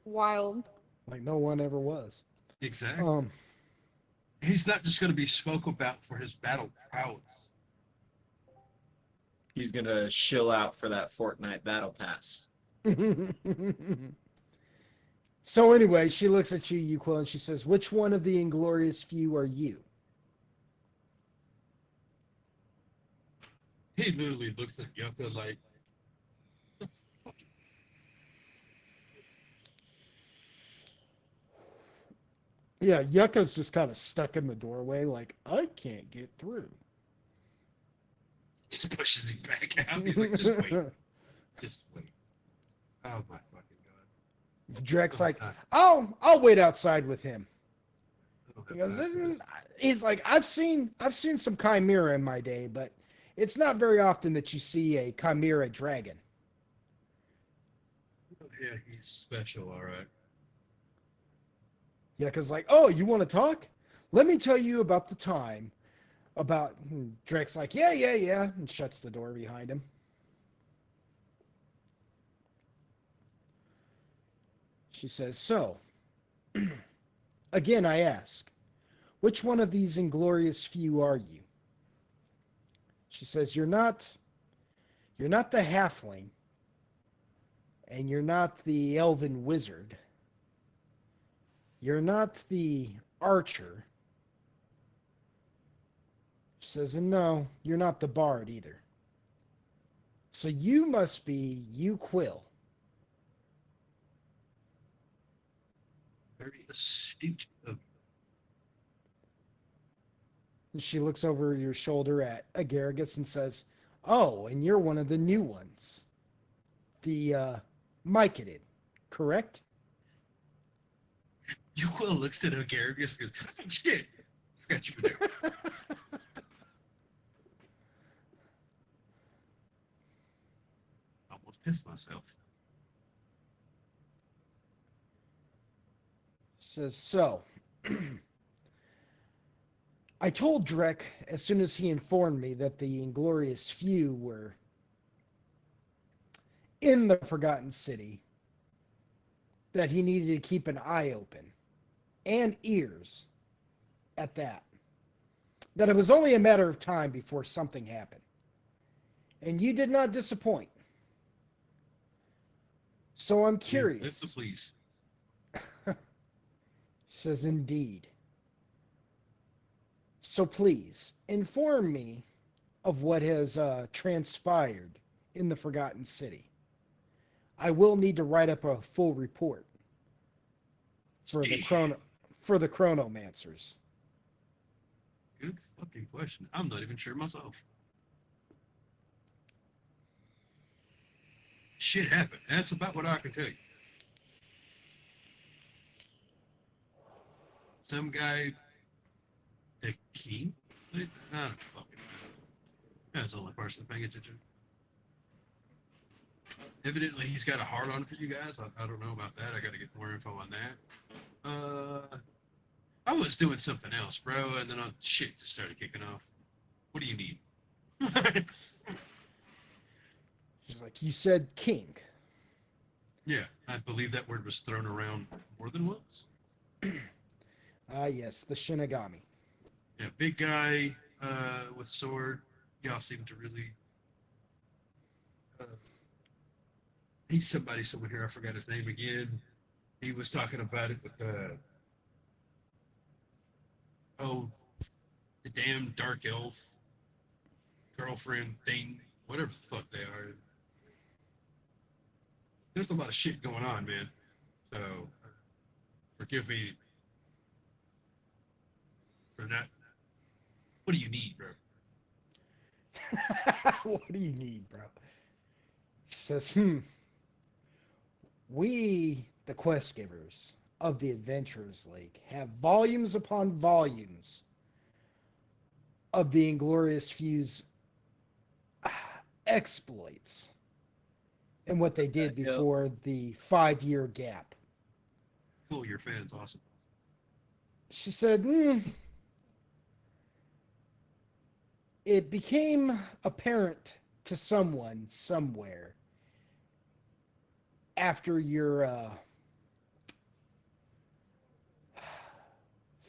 Wild. Like no one ever was. Exactly. He's not just gonna be spoke about for his battle prowess. He's gonna shill out for that Fortnite battle pass. So anyway, she looks at you, Quill, and she says, "Which one of the inglorious few are you?" He literally looks at Yucca like, Yeah, Yucca's just kind of stuck in the doorway, like, I can't get through. just pushes him back out. He's like, just wait. Just wait. Oh my fucking god. Drek's like, God. I'll wait outside with him. I don't He have goes, time for this. he's like, I've seen some chimera in my day, but it's not very often that you see a chimera dragon. Yeah, he's special, all right. Yeah, because like, oh, you want to talk? Let me tell you about the time about Drake's like, yeah, yeah, yeah, and shuts the door behind him. She says, so, again I ask, which one of these inglorious few are you? She says, you're not the halfling, and you're not the elven wizard. You're not the archer. She says, and no, you're not the bard either. So you must be you Quill. Very astute of And she looks over your shoulder at Agaragis and says, oh, and you're one of the new ones. The Mycadid, correct? you. Will looks at Agaragis and goes, oh, shit. Forgot you were there. Almost pissed myself. Says, so, I told Drek as soon as he informed me that the Inglorious Few were in the Forgotten City that he needed to keep an eye open and ears at that. That it was only a matter of time before something happened. And you did not disappoint. So I'm curious. That's the please. She says, indeed. So please, inform me of what has transpired in the Forgotten City. I will need to write up a full report for the chronomancers. Good fucking question. I'm not even sure myself. Shit happened. That's about what I can tell you. Some guy, the king? I don't fucking know. That's the only person paying attention. Evidently, he's got a hard on for you guys. I don't know about that. I got to get more info on that. I was doing something else, bro, and then shit just started kicking off. What do you need? She's like, you said king. Yeah, I believe that word was thrown around more than once. Ah, yes, the Shinigami. Yeah, big guy with sword. Y'all seem to really. He's somebody somewhere here. I forgot his name again. He was talking about it with the damn dark elf girlfriend thing, whatever the fuck they are. There's a lot of shit going on, man. So forgive me for that. What do you need, bro? What do you need, bro? She says, we, the quest givers of the Adventurers League, have volumes upon volumes of the Inglorious Few's exploits and what they did before the 5-year gap. Cool, your fan's awesome. She said, it became apparent to someone somewhere after your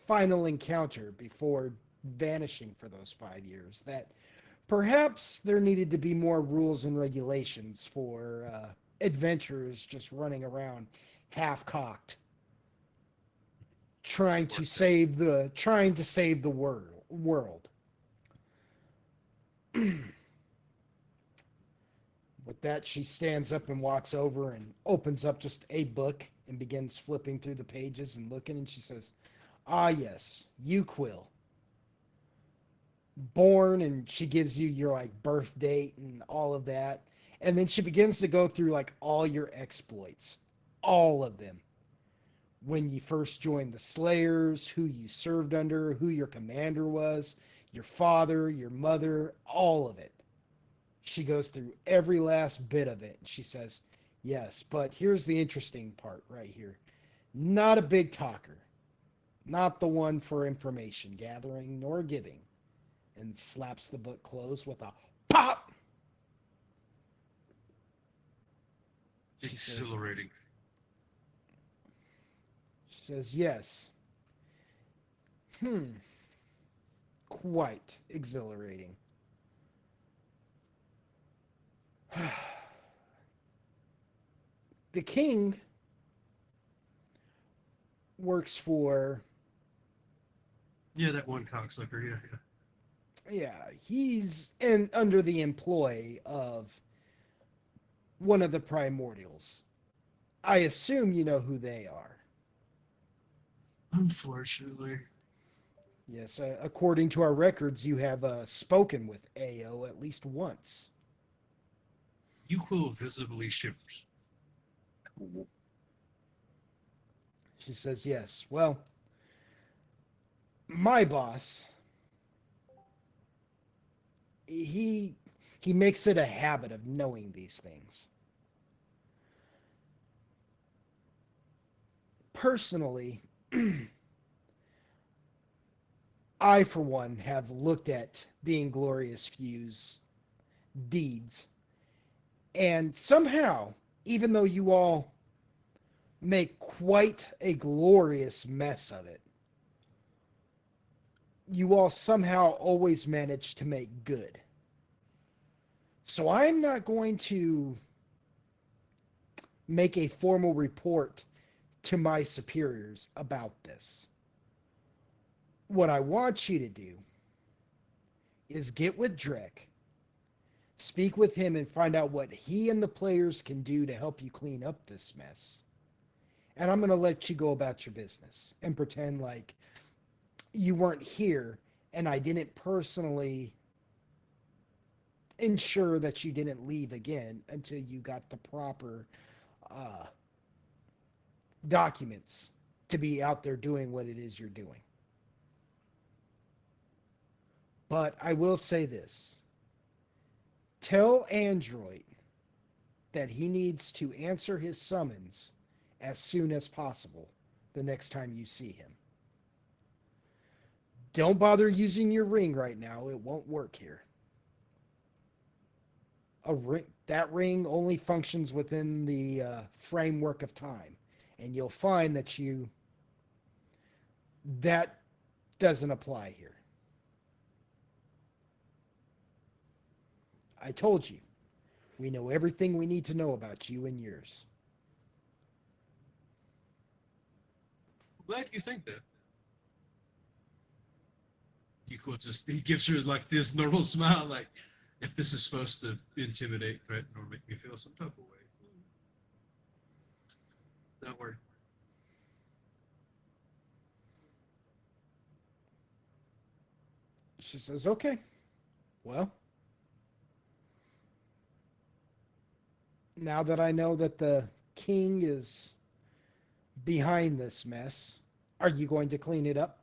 final encounter before vanishing for those 5 years that perhaps there needed to be more rules and regulations for adventurers just running around half-cocked trying to save the world. With that, she stands up and walks over and opens up just a book and begins flipping through the pages and looking, and she says, ah, yes, you Quill. Born, and she gives you your like birth date and all of that. And then she begins to go through like all your exploits, all of them. When you first joined the Slayers, who you served under, who your commander was, your father, your mother, all of it. She goes through every last bit of it. And she says, yes, but here's the interesting part right here. Not a big talker. not the one for information gathering nor giving, and slaps the book closed with a pop. She says, Exhilarating. yes. Quite exhilarating. The king works for, Yeah, that one cocksucker. Yeah. he's under the employ of one of the primordials. I assume you know who they are. Unfortunately. Yes, according to our records, you have spoken with AO at least once. Yuko visibly shivers. She says, yes. Well, my boss, he makes it a habit of knowing these things. Personally, I, for one, have looked at the Inglorious Few's deeds, and somehow, even though you all make quite a glorious mess of it, you all somehow always manage to make good. So I'm not going to make a formal report to my superiors about this. What I want you to do is get with Drek, speak with him, and find out what he and the players can do to help you clean up this mess. And I'm going to let you go about your business and pretend like you weren't here and I didn't personally ensure that you didn't leave again until you got the proper documents to be out there doing what it is you're doing. But I will say this. Tell Android that he needs to answer his summons as soon as possible the next time you see him. Don't bother using your ring right now. It won't work here. That ring only functions within the framework of time. And you'll find that doesn't apply here. I told you, we know everything we need to know about you and yours. Glad you think that. Yuko he gives her like this normal smile, like if this is supposed to intimidate, threaten, or make me feel some type of way. Don't worry. She says, okay, well, now that I know that the king is behind this mess, are you going to clean it up?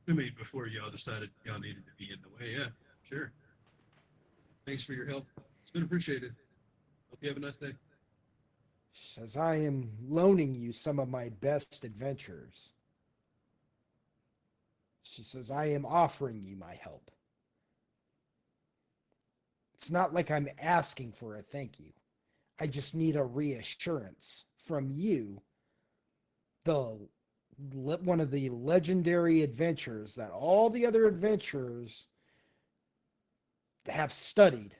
I mean, before y'all decided y'all needed to be in the way, yeah, sure. Thanks for your help. It's been appreciated. Hope you have a nice day. She says, I am loaning you some of my best adventurers. She says, I am offering you my help. It's not like I'm asking for a thank you. I just need a reassurance from you, one of the legendary adventurers that all the other adventurers have studied.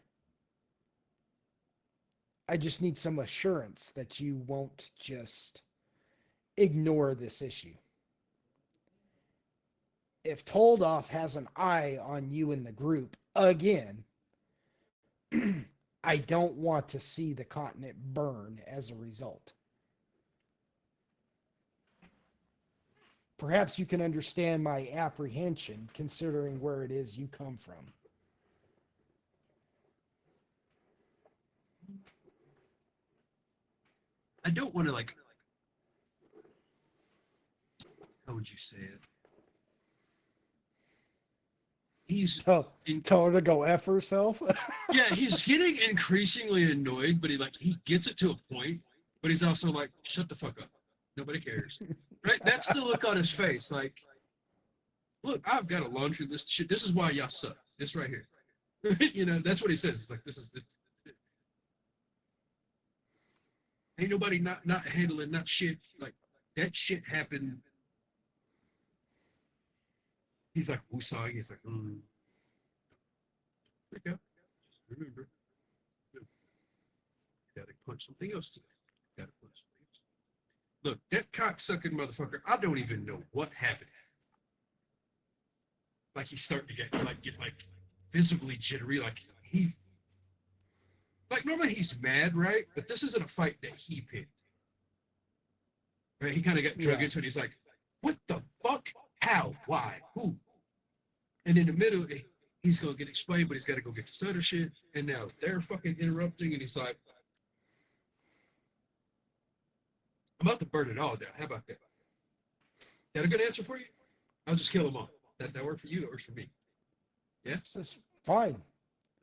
I just need some assurance that you won't just ignore this issue. If Toldoff has an eye on you in the group again, I don't want to see the continent burn as a result. Perhaps you can understand my apprehension considering where it is you come from. I don't want to like. How would you say it? he's Tell her to go F herself. yeah, he's getting increasingly annoyed, but he gets it to a point, but he's also like, shut the fuck up. Nobody cares. Right? That's the look on his face. Like, look, I've got a laundry list of shit. This is why y'all suck. This right here. That's what he says. It's like ain't nobody not handling not shit. Like that shit happened. He's like, we saw it. He's like, okay. Remember. Gotta punch something else today. Gotta punch something else. Look, that cocksucking motherfucker, I don't even know what happened. Like he's starting to get visibly jittery, normally he's mad, right? But this isn't a fight that he picked. Right? He kind of got drug into it. He's like, what the fuck? How? Why? Who? And in the middle, he's gonna get explained, but he's gotta go get this other shit. And now they're fucking interrupting, and he's like, I'm about to burn it all down. How about that? Is that a good answer for you? I'll just kill them all. That work for you, that works for me. Yeah? It's fine.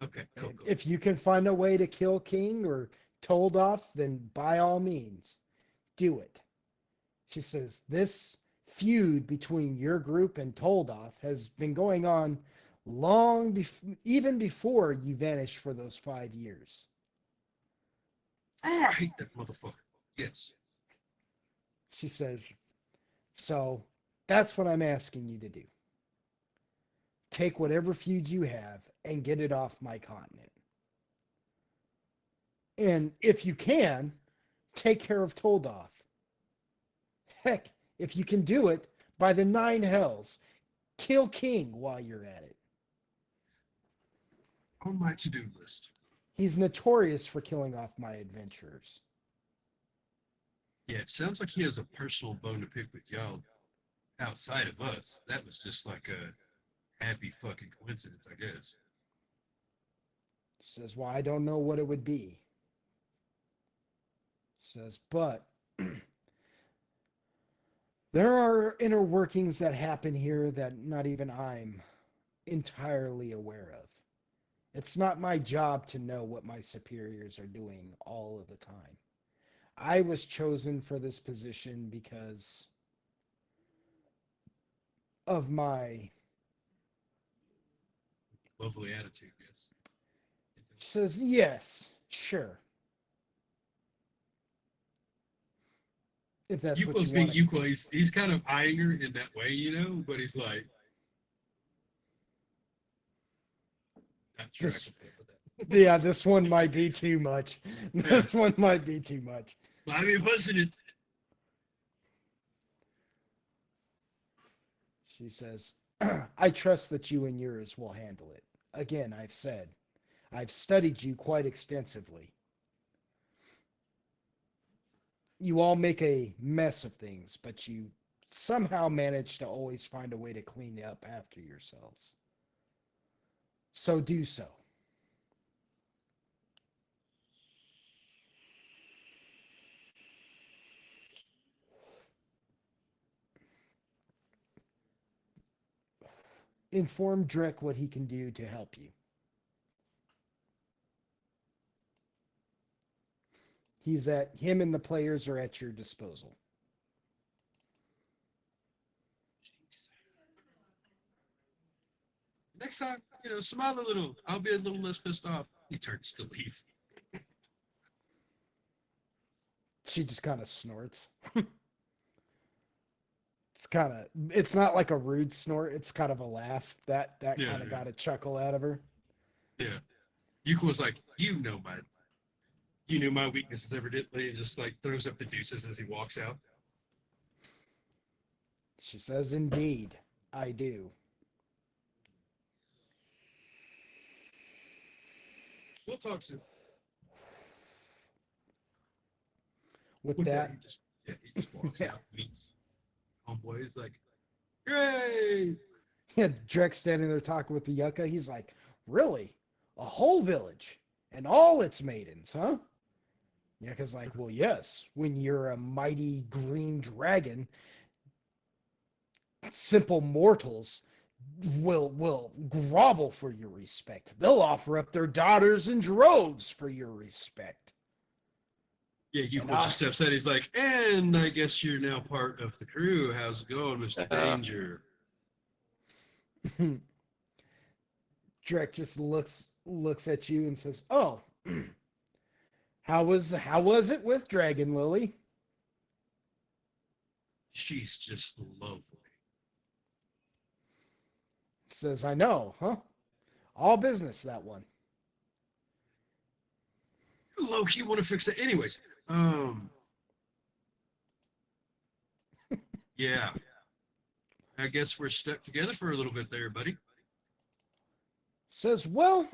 Okay, cool. If you can find a way to kill King or Toldoth, then by all means, do it. She says, this feud between your group and Toldoth has been going on even before you vanished for those 5 years. Oh, I hate that motherfucker. Yes. She says, so that's what I'm asking you to do. Take whatever feud you have and get it off my continent. And if you can, take care of Toldoth. Heck, if you can do it, by the 9 hells, kill King while you're at it. On my to-do list. He's notorious for killing off my adventurers. Yeah, it sounds like he has a personal bone to pick with y'all outside of us. That was just like a happy fucking coincidence, I guess. Says, well, I don't know what it would be. Says, but there are inner workings that happen here that not even I'm entirely aware of. It's not my job to know what my superiors are doing all of the time. I was chosen for this position because of my lovely attitude, yes. Says, yes, sure. If that's what Yuko's you being want. Yuko, he's kind of eyeing her in that way, but he's like, not sure I This- can pay for that. Yeah, this one might be too much. This one might be too much. I mean, wasn't it? She says, I trust that you and yours will handle it. Again, I've studied you quite extensively. You all make a mess of things, but you somehow manage to always find a way to clean up after yourselves. So do so. Inform Drek what he can do to help you. Him and the players are at your disposal. Next time, smile a little. I'll be a little less pissed off. He turns to leave. She just kind of snorts. It's not like a rude snort. It's kind of a laugh. That kind of got a chuckle out of her. Yeah. Yuko was like, you knew my weaknesses evidently, and just like throws up the deuces as he walks out. She says, indeed, I do. We'll talk soon. With that, he just walks out, meets homeboy. He's like, "Yay!" yeah, Drek's standing there talking with the yucca. He's like, really? A whole village and all its maidens, huh? Yucca's like, well, yes. When you're a mighty green dragon, simple mortals will grovel for your respect. They'll offer up their daughters in droves for your respect. Yeah, And Yuko just steps out. He's like, and I guess you're now part of the crew. How's it going, Mr. Danger? Drek just looks at you and says, "Oh, how was it with Dragon Lily?" She's just lovely. Says, "I know, huh? All business, that one." Low key want to fix that. Anyways, yeah. I guess we're stuck together for a little bit there, buddy. Says, "Well,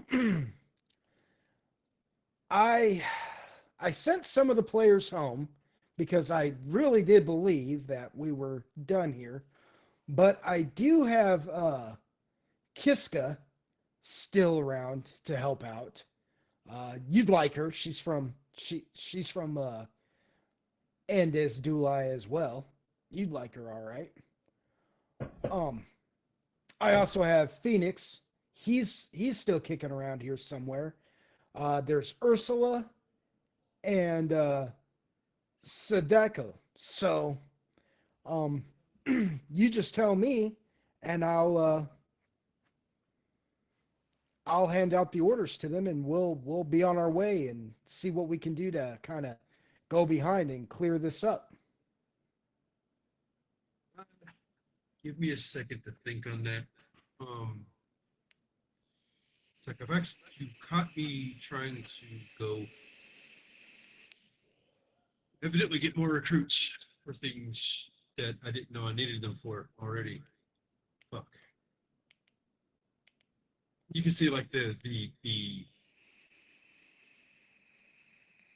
I sent some of the players home because I really did believe that we were done here, but I do have Kiska still around to help out. You'd like her. She's from Andes Dulai as well. You'd like her, all right. Um, I also have Phoenix. He's still kicking around here somewhere. There's Ursula and Sadeko. So, um, you just tell me, and I'll hand out the orders to them, and we'll be on our way and see what we can do to kind of go behind and clear this up." Give me a second to think on that. It's like I've actually you caught me trying to go evidently get more recruits for things that I didn't know I needed them for already. Fuck. You can see like the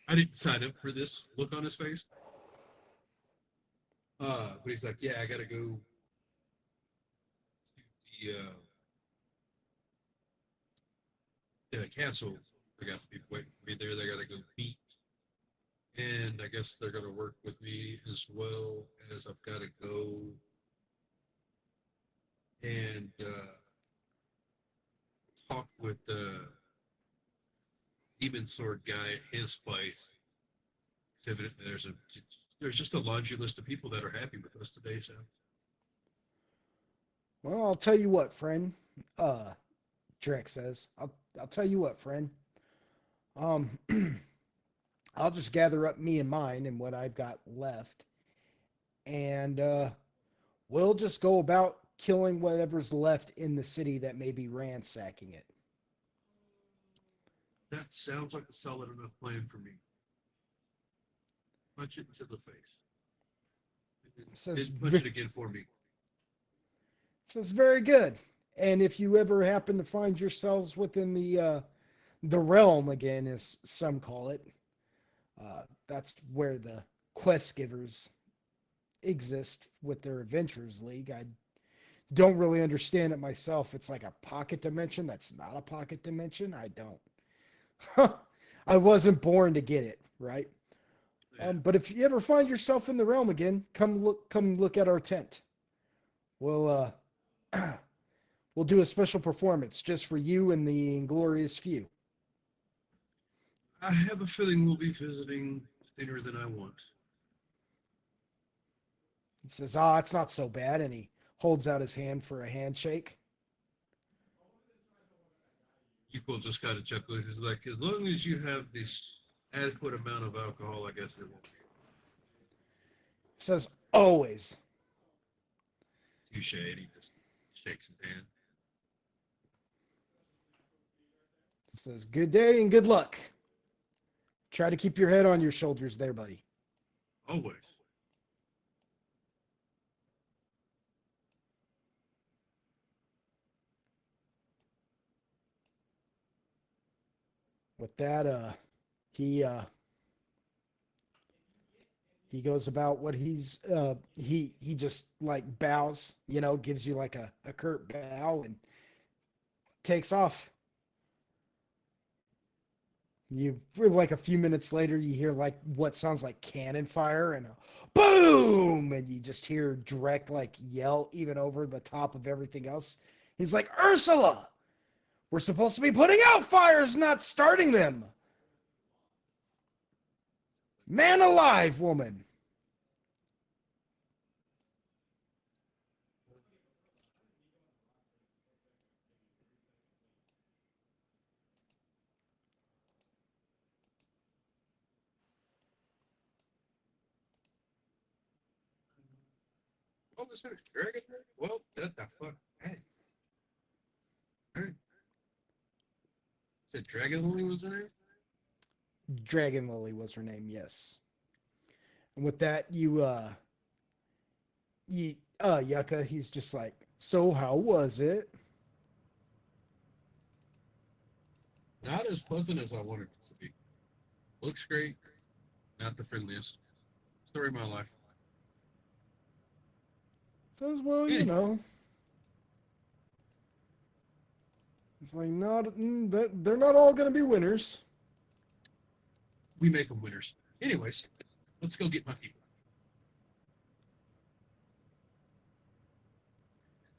I didn't sign up for this look on his face. But he's like, yeah, I gotta go to the castle. I got some people waiting for me there. They gotta go meet. And I guess they're gonna work with me as well as I've gotta go and talk with the demon sword guy at his place. Evidently, there's just a laundry list of people that are happy with us today. So, "Well, I'll tell you what, friend." Drek says, "I'll tell you what, friend. Um, I'll just gather up me and mine and what I've got left, and we'll just go about killing whatever's left in the city that may be ransacking it." that sounds like a solid enough plan for me. Punch it into the face. Says, Then punch it again for me. says, "Very good. And if you ever happen to find yourselves within the realm again, as some call it, that's where the quest givers exist with their Adventurers League. I don't really understand it myself. It's like a pocket dimension that's not a pocket dimension. I don't. I wasn't born to get it, right? Yeah. But if you ever find yourself in the realm again, come look at our tent. We'll we'll do a special performance just for you and the inglorious few." I have a feeling we'll be visiting sooner than I want. He says, "Ah, it's not so bad," and he holds out his hand for a handshake. Equal just kind of chuckles. He's like, as long as you have this adequate amount of alcohol, I guess there won't be. He says, "Always." Touche. And he just shakes his hand. He says, "Good day and good luck. Try to keep your head on your shoulders there, buddy." Always. With that, he goes about what he just like bows, gives you like a curt bow and takes off. You like a few minutes later, you hear like what sounds like cannon fire and a boom, and you just hear Drek like yell even over the top of everything else. He's like, Ursula, we're supposed to be putting out fires, not starting them. Man alive, woman. What was her dragon? Well, that the fuck. Hey. Hey. Said Dragon Lily was her name? Dragon Lily was her name, yes. And with that, Yucca, he's just like, so how was it? Not as pleasant as I wanted it to be. Looks great. Not the friendliest. Story of my life. Says, well, it's like they're not all gonna be winners. We make them winners. Anyways, let's go get my people.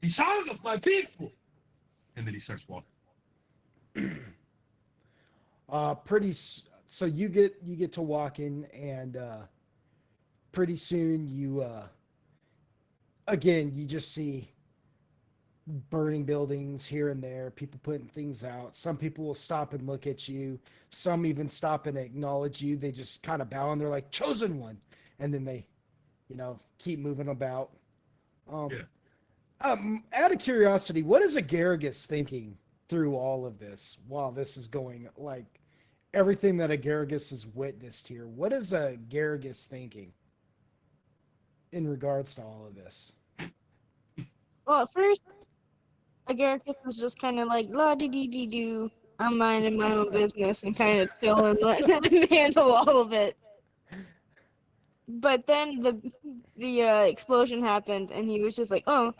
The song of my people! And then he starts walking. So you get to walking, and pretty soon you again you just see burning buildings here and there, people putting things out. Some people will stop and look at you. Some even stop and acknowledge you. They just kind of bow and they're like, chosen one. And then they, keep moving about. Yeah. Out of curiosity, what is Agaragis thinking through all of this while this is going, like everything that Agaragis has witnessed here? What is Agaragis thinking in regards to all of this? Well, at first, Agaricus was just kind of like, la dee dee dee doo. I'm minding my own business and kind of chill and letting him handle all of it. But then the explosion happened, and he was just like, oh.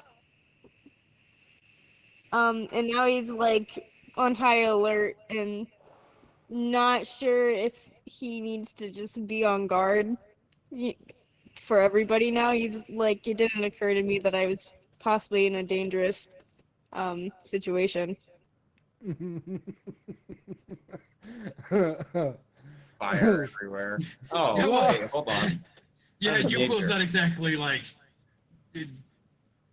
And now he's like on high alert and not sure if he needs to just be on guard for everybody now. He's like, it didn't occur to me that I was possibly in a dangerous situation. Fire everywhere. Oh, Yeah, wait, hold on. Yeah, I'm Yuko's Jaeger. not exactly like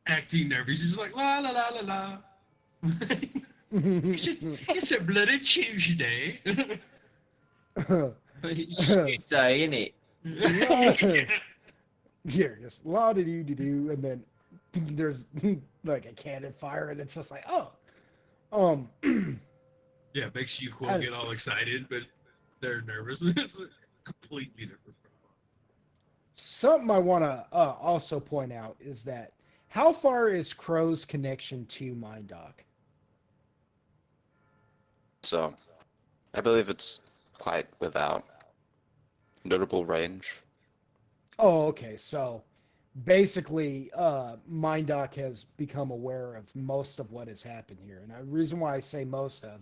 acting nervous. He's just like la la la la la. it's a bloody Tuesday. It's in it. Here, just la de doo do, and then there's like a cannon fire, and it's just like, oh, Yeah, makes Yuko get all excited, but they're nervous. It's a completely different. something I want to also point out is that how far is Crow's connection to Mind Doc? So, I believe it's quite without notable range. Oh, okay. So basically, Mind Doc has become aware of most of what has happened here, and the reason why I say most of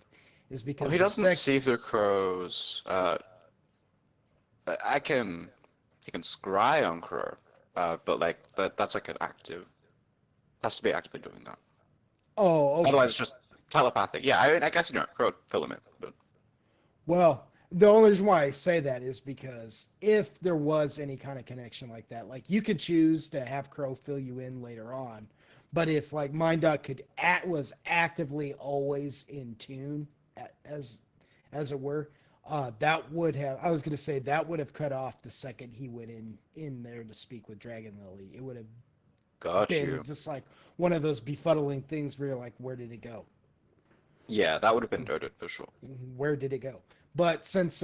is because Well, he doesn't see through crows. I can, he can scry on crow, but like that's like an active. Has to be actively doing that. Oh, okay. Otherwise, it's just telepathic. Yeah, I guess crow filament, but Well, the only reason why I say that is because if there was any kind of connection like that, like you could choose to have Crow fill you in later on, but if like Mind Duck was actively always in tune, as it were, that would have. I was going to say that would have cut off the second he went in there to speak with Dragon Lily. It would have got been you. just like one of those befuddling things where you're like, where did it go? Yeah, that would have been noted for sure. Where did it go? But since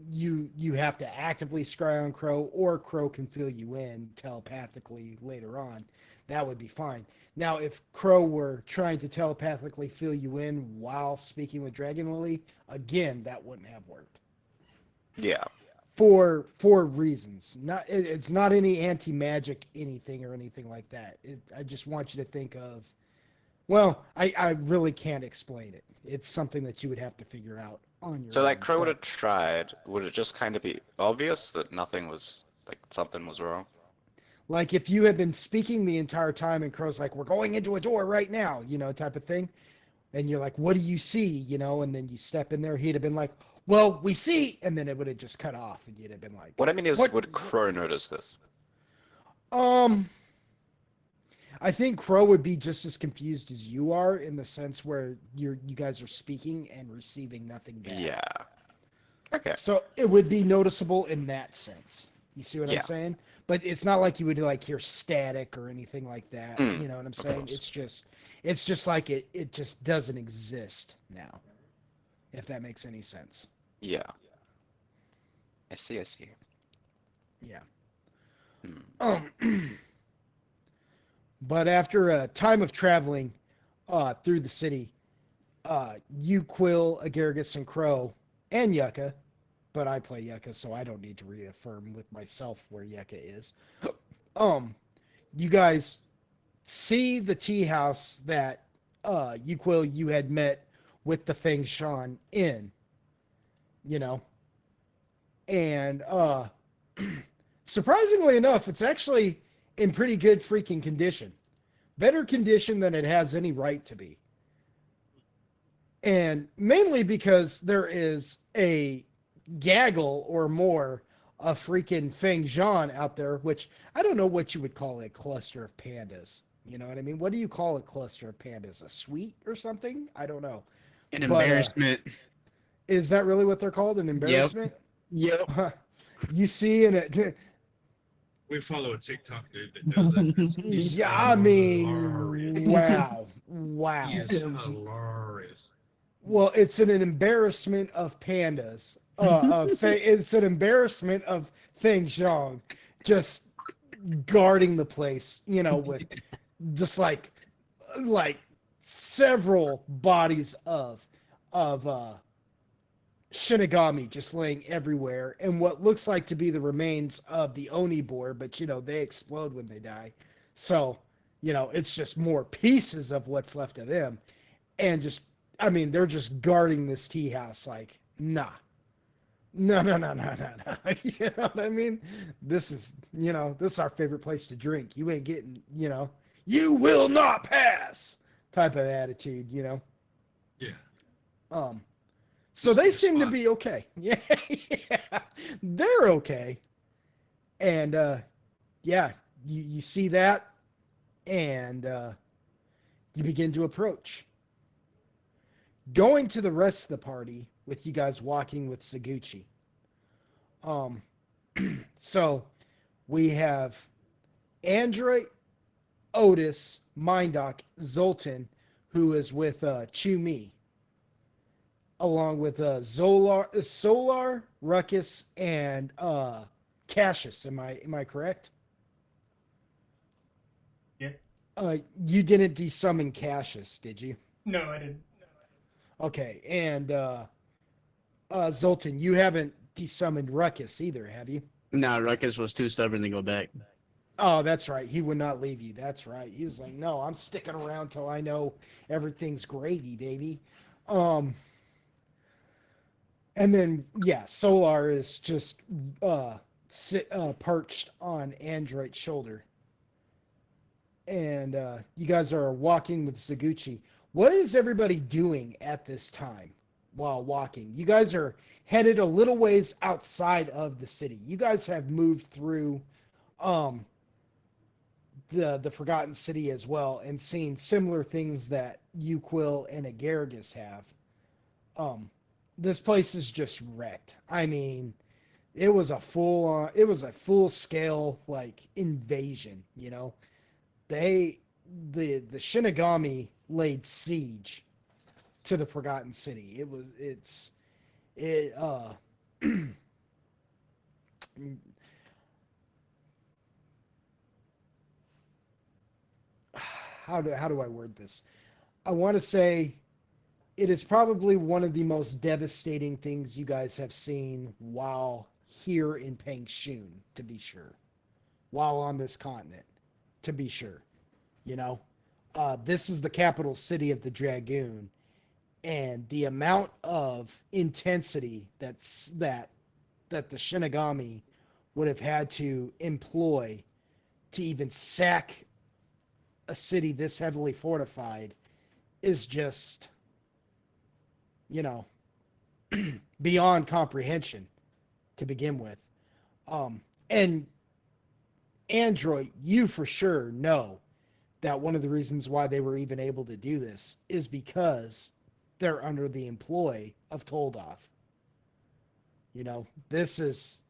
you have to actively scry on Crow, or Crow can fill you in telepathically later on, that would be fine. Now, if Crow were trying to telepathically fill you in while speaking with Dragon Lily, again, that wouldn't have worked. Yeah. For reasons. It's not any anti-magic anything or anything like that. I just want you to think of. Well, I really can't explain it. It's something that you would have to figure out on your So own. like Crow would but- have tried. Would it just kind of be obvious that nothing was like something was wrong? Like if you had been speaking the entire time and Crow's like, we're going into a door right now, type of thing. And you're like, what do you see? And then you step in there, he'd have been like, well, we see, and then it would have just cut off and you'd have been like, What I mean is, what? would Crow notice this? Um, I think Crow would be just as confused as you are in the sense where you guys are speaking and receiving nothing back. Yeah. Okay. So it would be noticeable in that sense. You see what Yeah. I'm saying? But it's not like you would like hear static or anything like that. Mm, You know what I'm of saying? course. It's just like it just doesn't exist now. If that makes any sense. Yeah. I see. Yeah. Hmm. But after a time of traveling through the city, you, Quill, Agargus, and Crow, and Yucca, but I play Yucca, so I don't need to reaffirm with myself where Yucca is. You guys see the tea house that you, Quill, you had met with the Feng Shan in, and surprisingly enough, it's actually in pretty good freaking condition. Better condition than it has any right to be. And mainly because there is a gaggle or more of freaking Feng Zhan out there, which I don't know what you would call a cluster of pandas. You know what I mean? What do you call a cluster of pandas? A suite or something? I don't know. An But, embarrassment. Is that really what they're called? An embarrassment? Yep. You see in it. We follow a TikTok dude that does that. He's Yeah, I mean, hilarious. wow. He is hilarious. Well, it's an embarrassment of pandas. It's an embarrassment of Feng Zhang just guarding the place, with just like several bodies of Shinigami just laying everywhere, and what looks like to be the remains of the Oni boar, but they explode when they die. So, it's just more pieces of what's left of them. And they're just guarding this tea house like, nah. No. You know what I mean? This is our favorite place to drink. You ain't getting, you will not pass type of attitude, Yeah. So It's they a seem to spot. be okay. Yeah, they're okay. And yeah, you see that, and you begin to approach. Going to the rest of the party with you guys walking with Saguchi. So we have Android, Otis, Mindoc, Zoltan, who is with Chumi, along with Solar, Ruckus, and Cassius. Am I correct? Yeah. You didn't desummon Cassius, did you? No, I didn't. Okay, and Zoltan, you haven't desummoned Ruckus either, have you? Nah, Ruckus was too stubborn to go back. Oh, that's right. He would not leave you. That's right. He was like, "No, I'm sticking around till I know everything's gravy, baby." And then yeah, Solar is just perched on Android's shoulder, and you guys are walking with Zaguchi. What is everybody doing at this time while walking? You guys are headed a little ways outside of the city. You guys have moved through the Forgotten City as well and seen similar things that you, Quill, and Agargus have. This place is just wrecked. I mean, it was a full scale like invasion, the Shinigami laid siege to the Forgotten City. How do I word this? I want to say it is probably one of the most devastating things you guys have seen while here in Pangshun, to be sure. While on this continent, to be sure. This is the capital city of the Dragoon, and the amount of intensity that the Shinigami would have had to employ to even sack a city this heavily fortified is just, you know, beyond comprehension to begin with. And Android, you for sure know that one of the reasons why they were even able to do this is because they're under the employ of Toldoth. You know, this is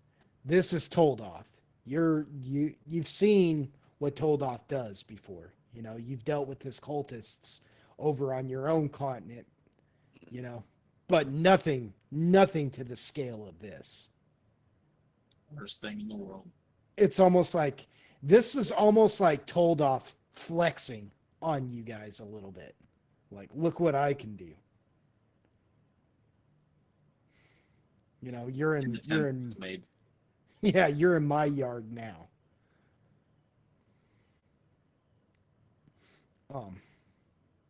Toldoth. You've seen what Toldoth does before. You know, you've dealt with his cultists over on your own continent, you know, but nothing to the scale of this. Worst thing in the world. It's almost like this is almost like Toldoth flexing on you guys a little bit. Like, look what I can do. You know, you're in made. yeah, you're in my yard now.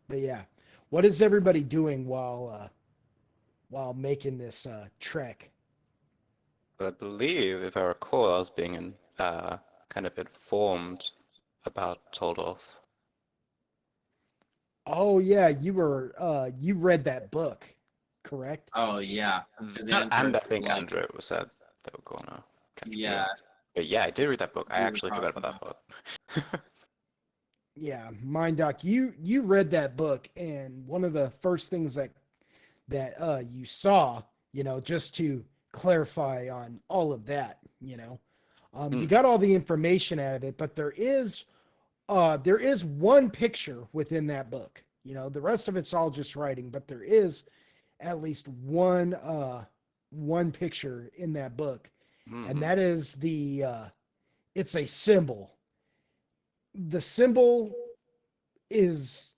But yeah, what is everybody doing while making this trek? I believe, if I recall, I was being kind of informed about Toldoth. Oh yeah, you read that book, correct? Oh yeah. 'Cause And Android I was think like, Andrew said they were gonna catch me yeah, up. But yeah, I did read that book. I you were actually forgot about that talking book. Yeah, Mind Doc, you read that book, and one of the first things that you saw, you know, just to clarify on all of that, you know, you got all the information out of it, but there is one picture within that book. You know, the rest of it's all just writing, but there is at least one picture in that book, and that is it's a symbol. The symbol is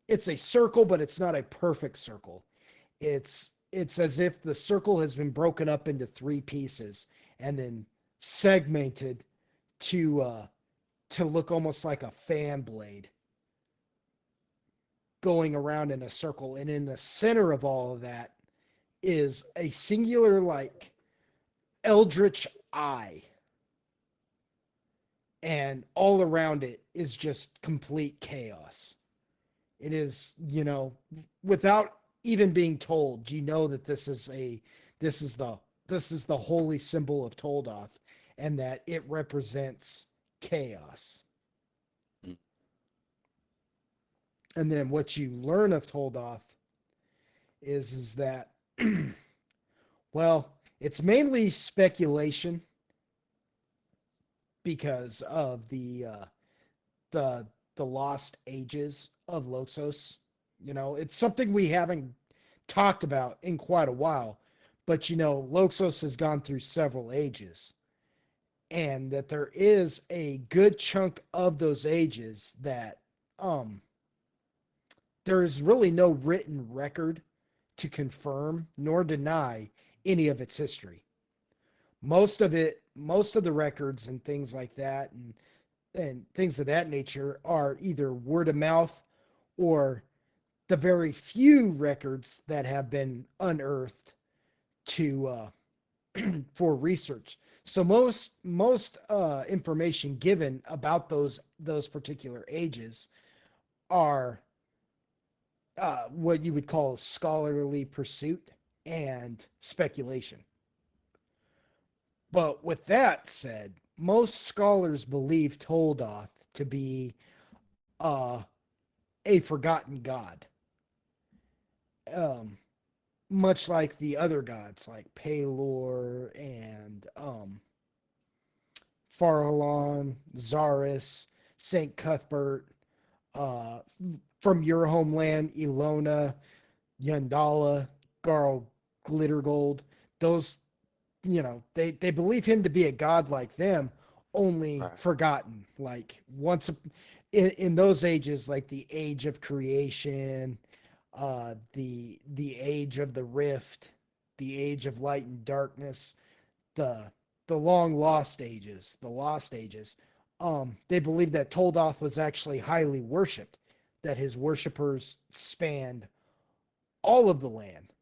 it's a circle, but it's not a perfect circle. It's as if the circle has been broken up into three pieces and then segmented to look almost like a fan blade going around in a circle. And in the center of all of that is a singular, like, eldritch eye. And all around it is just complete chaos. It is, you know, without even being told, you know that this is the this is the holy symbol of Toldoth, and that it represents chaos. Mm. And then what you learn of Toldoth is that well, it's mainly speculation because of the the lost ages of Loxos. You know, it's something we haven't talked about in quite a while, but you know, Loxos has gone through several ages, and that there is a good chunk of those ages that um there is really no written record to confirm nor deny any of its history. Most of the records and things like that and things of that nature are either word of mouth or the very few records that have been unearthed to for research. So most information given about those particular ages are what you would call scholarly pursuit and speculation. But with that said, most scholars believe Toldoth to be uh, a forgotten god, um, much like the other gods like Pelor and Farallon, Zaris, Saint Cuthbert, uh, from your homeland, Ilona, Yandala, Garl Glittergold. Those, you know, they believe him to be a god like them, only Right. forgotten. Like in those ages, like the age of creation, the age of the rift, the age of light and darkness, the the long lost ages, the lost ages. They believe that Toldoth was actually highly worshipped, that his worshippers spanned all of the land,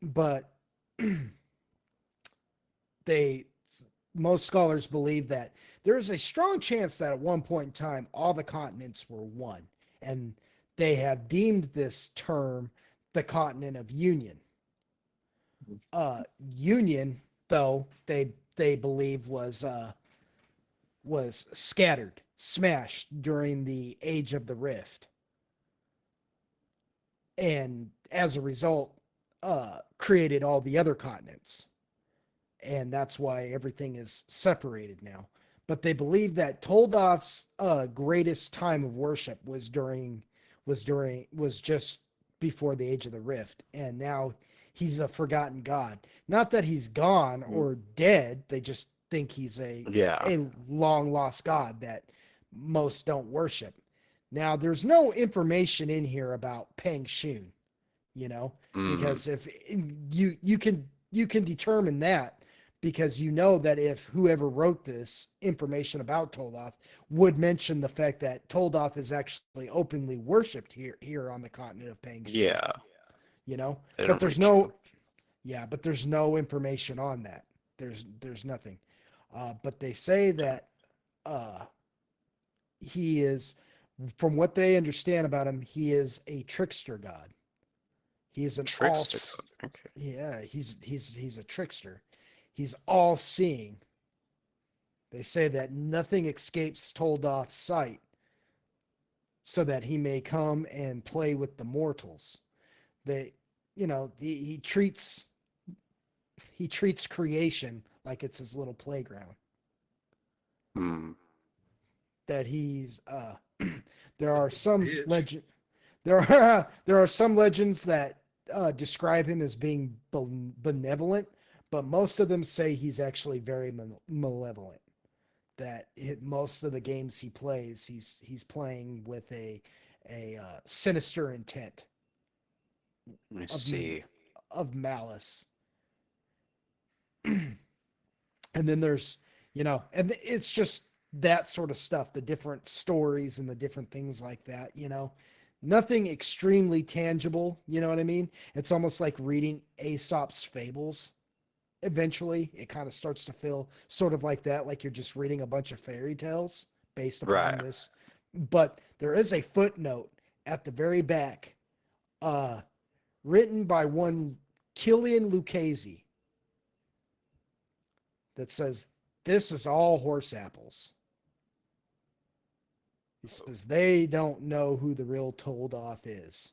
but they most scholars believe that there is a strong chance that at one point in time all the continents were one, and they have deemed this term the continent of union. Union, though, they believe was scattered, smashed during the Age of the Rift, and as a result, created all the other continents, and that's why everything is separated now. But they believe that Toldoth's greatest time of worship was just before the Age of the Rift, and now he's a forgotten god. Not that he's gone or dead; they just think he's Yeah. a long lost god that most don't worship. Now, there's no information in here about Peng Shun, Mm. because if you can determine that because you know that if whoever wrote this information about Toldoth would mention the fact that Toldoth is actually openly worshipped here on the continent of Peng Shun, Yeah. They but don't there's reach him. but there's no information on that. There's nothing. But they say that he is, from what they understand about him, he is a trickster god. He is an Trickster god. Okay. yeah, he's a trickster. He's all seeing. They say that nothing escapes Toldoth's sight, so that he may come and play with the mortals. They, he treats creation like it's his little playground. Hmm. That he's there are some Bitch. there are some legends that describe him as being benevolent, but most of them say he's actually very malevolent. That most of the games he plays, he's playing with a sinister intent Let me of see. of malice. And then there's, and it's just that sort of stuff, the different stories and the different things like that. Nothing extremely tangible, you know what I mean? It's almost like reading Aesop's fables. Eventually, it kind of starts to feel sort of like that, like you're just reading a bunch of fairy tales based upon Right. this. But there is a footnote at the very back, uh, written by one Killian Lucchese, that says, "This is all horse apples." He says they don't know who the real Toldoth is.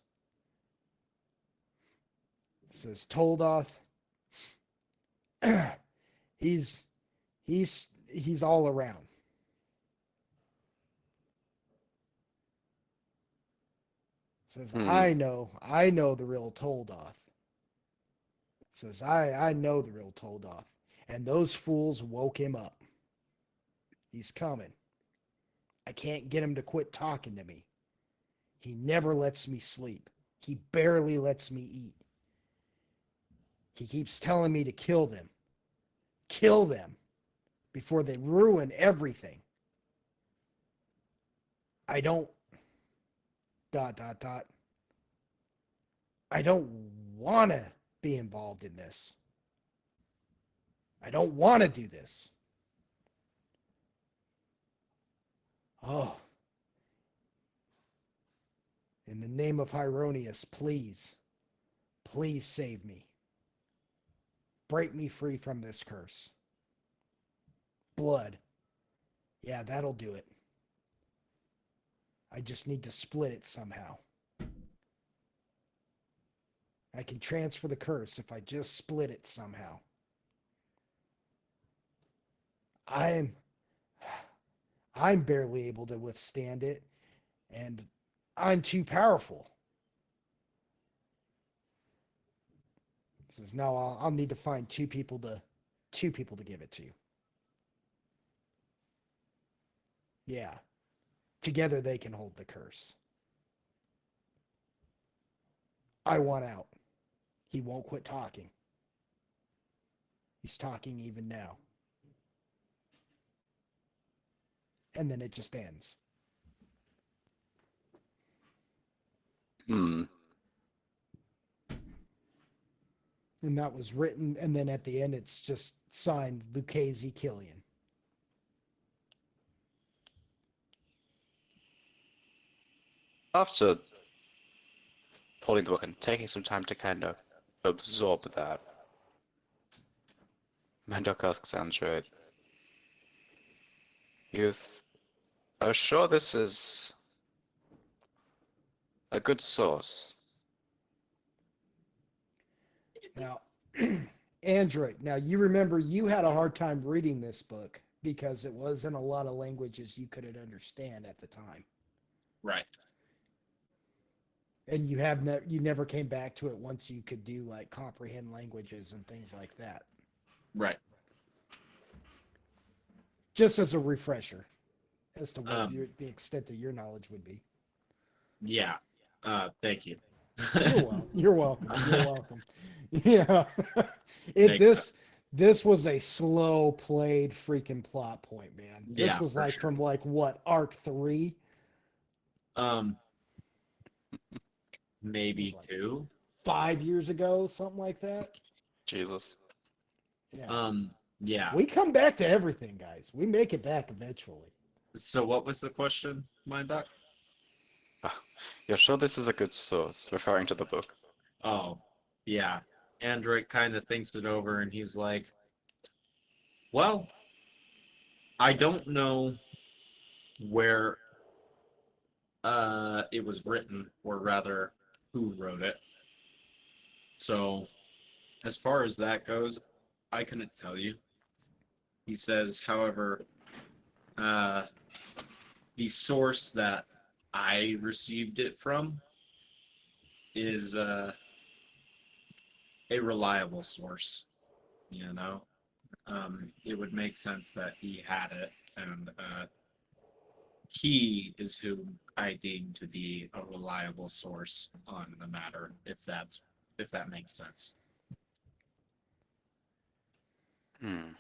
He says Toldoth, he's he's all around. He says Hmm. I know the real Toldoth. He says I know the real Toldoth, and those fools woke him up. He's coming. I can't get him to quit talking to me. He never lets me sleep. He barely lets me eat. He keeps telling me to kill them. Kill them before they ruin everything. I don't dot dot dot. I don't want to be involved in this. I don't want to do this. Oh, in the name of Hieronius, please, please save me. Break me free from this curse. Blood. Yeah, that'll do it. I just need to split it somehow. I can transfer the curse if I just split it somehow. I'm I'm barely able to withstand it, and I'm too powerful. He says, no, I'll need to find two people to give it to. Yeah, together they can hold the curse. I want out. He won't quit talking. He's talking even now. And then it just ends. Hmm. And that was written, and then at the end it's just signed Lucchese Killian. After holding the book and taking some time to kind of absorb that, Mandok asks Android, "Youth, are sure this is a good source?" Now, Android, now you remember you had a hard time reading this book because it was in a lot of languages you couldn't understand at the time. Right. And you never came back to it once you could do like comprehend languages and things like that. Right. Just as a refresher as to what the extent of your knowledge would be. Yeah. Thank you. You're welcome. You're welcome. Yeah. This was a slow played freaking plot point, man. This Yeah, was for like sure. from like what, arc 3? Um, maybe like- 2. 5 years ago, something like that. Jesus. Yeah. Yeah. We come back to everything, guys. We make it back eventually. So what was the question, my doc? You're sure this is a good source, referring to the book? Oh, yeah. Android kind of thinks it over and he's like, well, I don't know where it was written, or rather, who wrote it. So, as far as that goes, I couldn't tell you. He says, however, uh, the source that I received it from is a reliable source. You know, it would make sense that he had it, and he is who I deem to be a reliable source on the matter, if that makes sense. Hmm.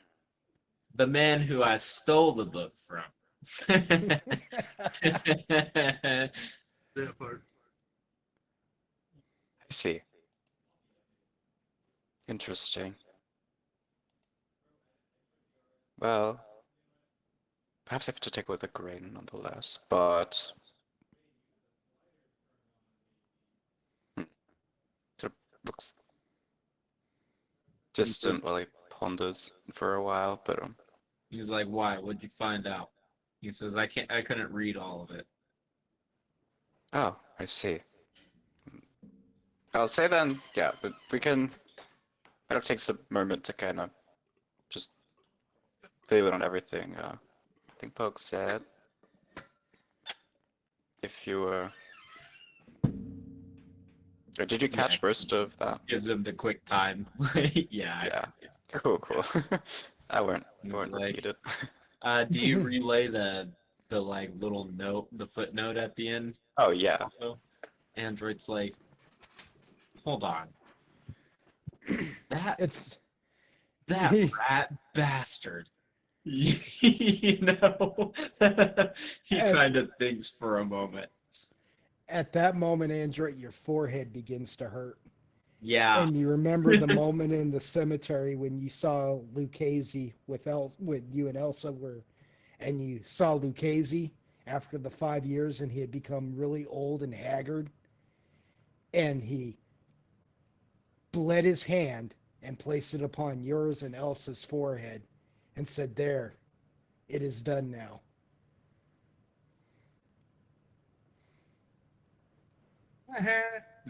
The man who I stole the book from. That part. I see. Interesting. Well, perhaps I have to take it with a grain nonetheless, but sort of looks distant while he ponders for a while, but He's like, "Why? What'd you find out?" He says, I couldn't read all of it." oh, I see. I'll say then, yeah, but we can kind of take a moment to kind of just fill in on everything. I think Poke said if you were. Did you catch Yeah. most of that? Gives him the quick time. Yeah. Yeah. Cool, cool. I weren't He's like, repeated. do you relay the like little note, the footnote at the end? Oh yeah. Also, Android's like, hold on, that It's that rat bastard. You know, he at, kind of thinks for a moment. at that moment, Android, your forehead begins to hurt. Yeah, And you remember the moment in the cemetery when you saw Lucchese when you and Elsa were, and you saw Lucchese after the 5 years, and he had become really old and haggard, and he bled his hand and placed it upon yours and Elsa's forehead, and said, "There, it is done now."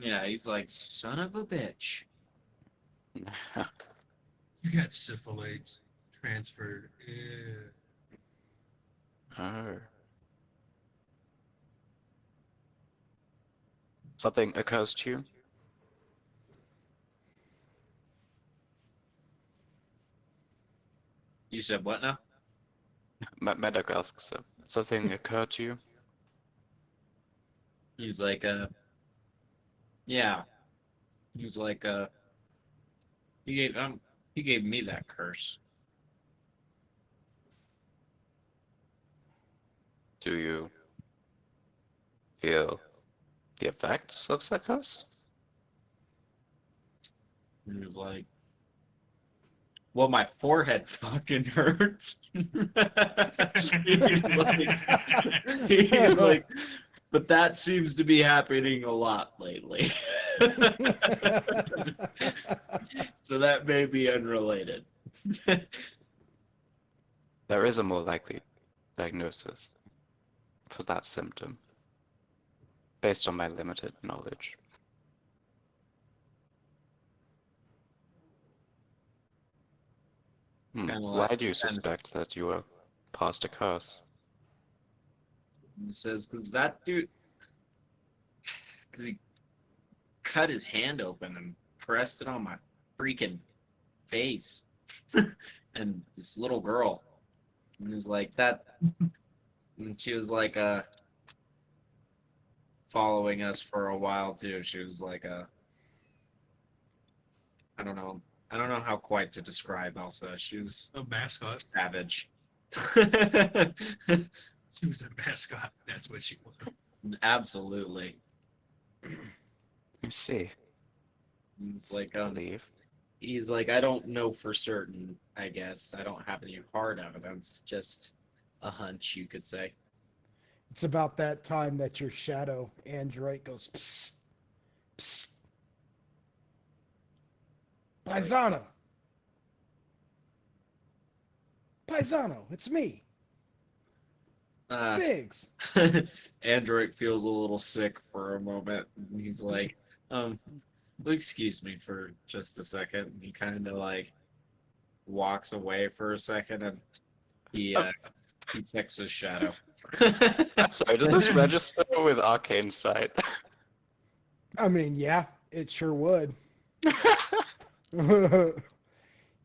yeah. He's like, son of a bitch. You got syphilites transferred. Yeah. Oh. Something occurs to you? You said what now? Medoc asks, something occurred to you? He's like, yeah. He was like, he gave me that curse. Do you feel the effects of that curse? And he was like, well, my forehead fucking hurts. he's like, he's like, but that seems to be happening a lot lately. So that may be unrelated. There is a more likely diagnosis for that symptom, based on my limited knowledge. It's kind of Why like, do you suspect that you were past a curse? he says, because that dude, because he cut his hand open and pressed it on my freaking face. And this little girl, and he's like, that, and she was like, following us for a while too. She was like, I don't know. I don't know how quite to describe Elsa. She was A mascot. savage. She was a mascot. That's what she was. Absolutely. I see. He's like, Believe. he's like, I don't know for certain, I guess. I don't have any hard evidence, just a hunch, you could say. It's about that time that your shadow android goes, psst, psst. It's like, Paisano. Paisano, it's me. It's Biggs. Android feels a little sick for a moment. And he's like, excuse me for just a second. And he kind of like walks away for a second and he checks his shadow. I'm sorry, does this register with Arcane Sight? I mean, yeah, it sure would. You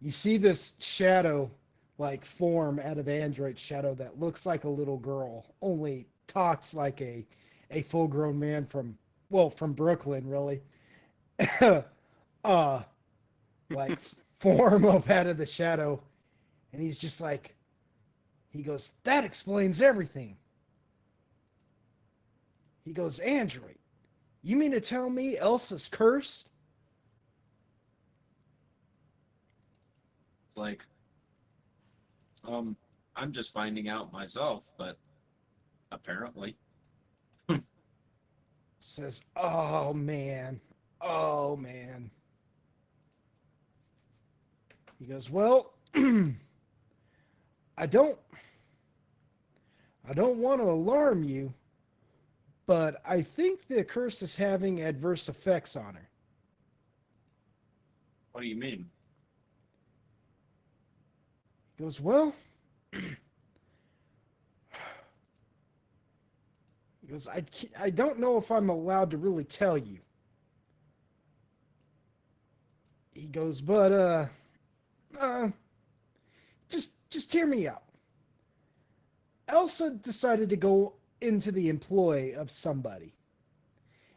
see this shadow like form out of Android shadow that looks like a little girl, only talks like a full grown man from Brooklyn, really. Like form up out of the shadow, and he's just like, he goes, that explains everything. He goes, Android, you mean to tell me Elsa's cursed? It's like, I'm just finding out myself, but apparently. Says, oh man, oh man. He goes, well, I don't want to alarm you, but I think the curse is having adverse effects on her. What do you mean? He goes, well, he goes, I don't know if I'm allowed to really tell you. He goes, but just hear me out. Elsa decided to go into the employ of somebody,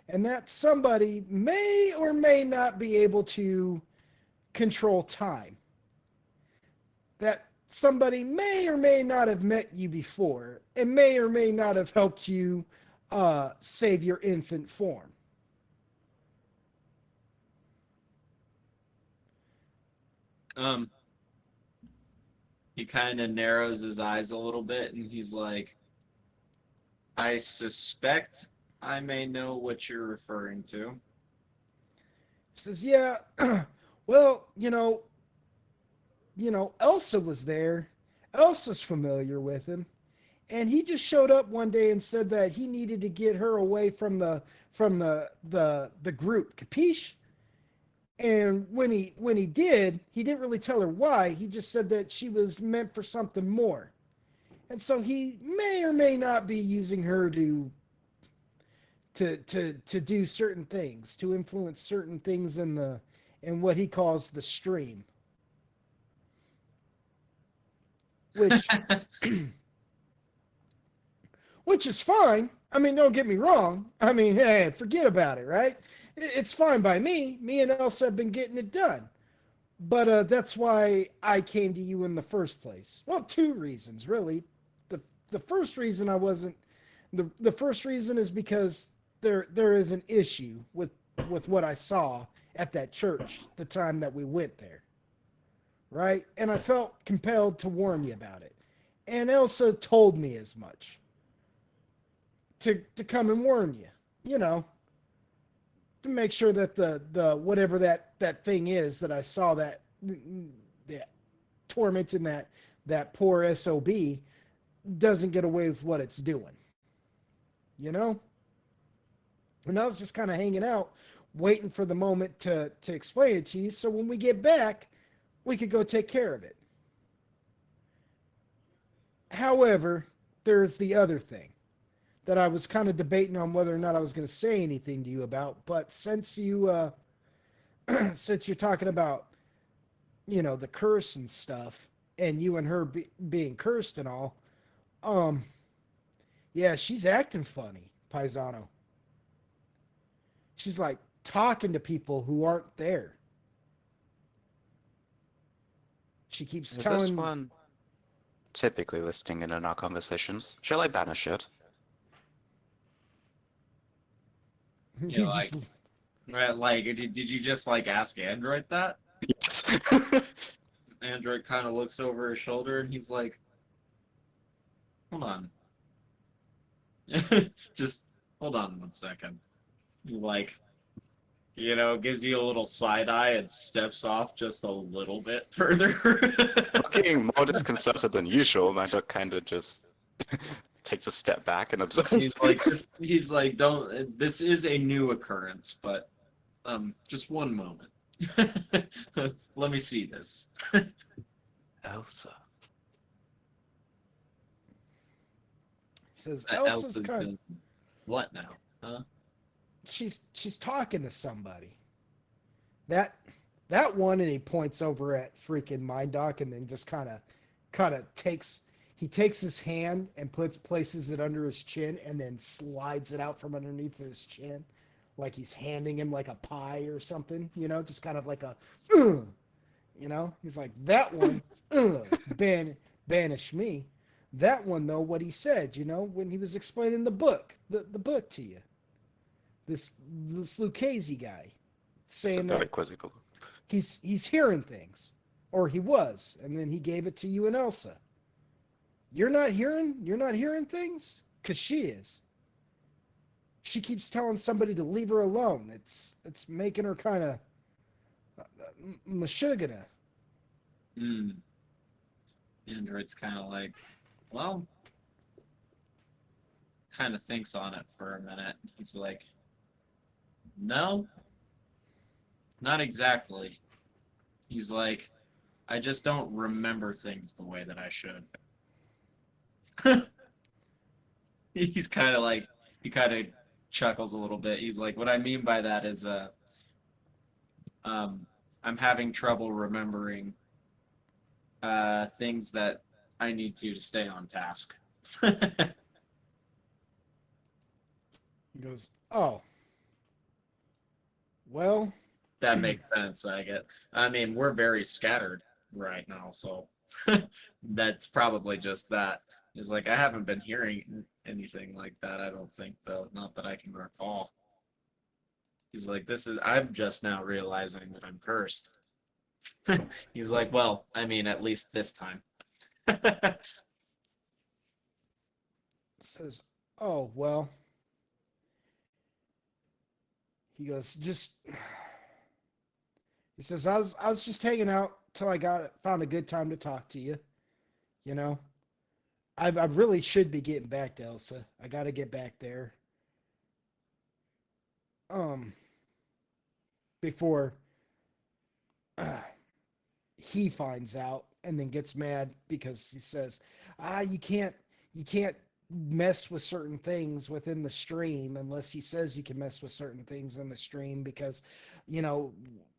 and that somebody may or may not be able to control time. That somebody may or may not have met you before, and may or may not have helped you save your infant form. He kind of narrows his eyes a little bit and he's like, I suspect I may know what you're referring to. He says, yeah, well, Elsa was there. Elsa's familiar with him. And he just showed up one day and said that he needed to get her away from the group. Capiche? And when he did, he didn't really tell her why. He just said that she was meant for something more. And so he may or may not be using her to do certain things, to influence certain things in what he calls the stream. Which is fine. I mean, don't get me wrong. I mean, hey, forget about it, right? It's fine by me. Me and Elsa have been getting it done. But that's why I came to you in the first place. Well, two reasons, really. The first reason I wasn't... The first reason is because there is an issue with with what I saw at that church the time that we went there, right? And I felt compelled to warn you about it. And Elsa told me as much to come and warn you, you know, to make sure that the whatever that thing is that I saw that tormenting that poor SOB doesn't get away with what it's doing. You know? And I was just kind of hanging out, waiting for the moment to explain it to you, so when we get back, we could go take care of it. However, there's the other thing that I was kind of debating on whether or not I was going to say anything to you about. But since since you're talking about, you know, the curse and stuff, and you and her being cursed and all, um, yeah, she's acting funny, Paisano. She's like talking to people who aren't there. She keeps Is this telling. one typically listing in our conversations? Shall I banish it? You know, right, like, did you just like ask Android that? Yes. Android kind of looks over his shoulder and he's like, hold on. Just hold on 1 second. Like, you know, gives you a little side eye and steps off just a little bit further. Looking more disconcerted than usual, Mando kind of just takes a step back and observes. He's like, don't, this is a new occurrence, but just one moment. Let me see this. Elsa. He says Elsa's Elsa's kind. doing what now? Huh? She's talking to somebody. That one, and he points over at freaking Mind Doc, and then just kind of takes his hand and places it under his chin, and then slides it out from underneath his chin, like he's handing him like a pie or something, you know, just kind of like a, you know, he's like that one, banish me. That one though, what he said, you know, when he was explaining the book to you, this Lucchese guy, saying very that quizzical. he's hearing things, or he was, and then he gave it to you and Elsa. You're not hearing things, cause she is. She keeps telling somebody to leave her alone. It's making her kind of mashugana. Hmm. Android's kind of like, well, kind of thinks on it for a minute. He's like, no, not exactly. He's like, I just don't remember things the way that I should. He's kind of like, he kind of chuckles a little bit. He's like, what I mean by that is, um, I'm having trouble remembering things that I need to stay on task. He goes, oh, well, That makes sense, I get. I mean, we're very scattered right now, so that's probably just that. It's like I haven't been hearing anything like that, I don't think, though, not that I can recall. He's like, I'm just now realizing that I'm cursed. He's like, well, I mean, at least this time. says, oh, well. He goes, just. He says, I was just hanging out till I found a good time to talk to you. You know, I really should be getting back to Elsa. I got to get back there. Um, before uh, he finds out and then gets mad because he says, you can't mess with certain things within the stream unless he says you can mess with certain things in the stream because, you know,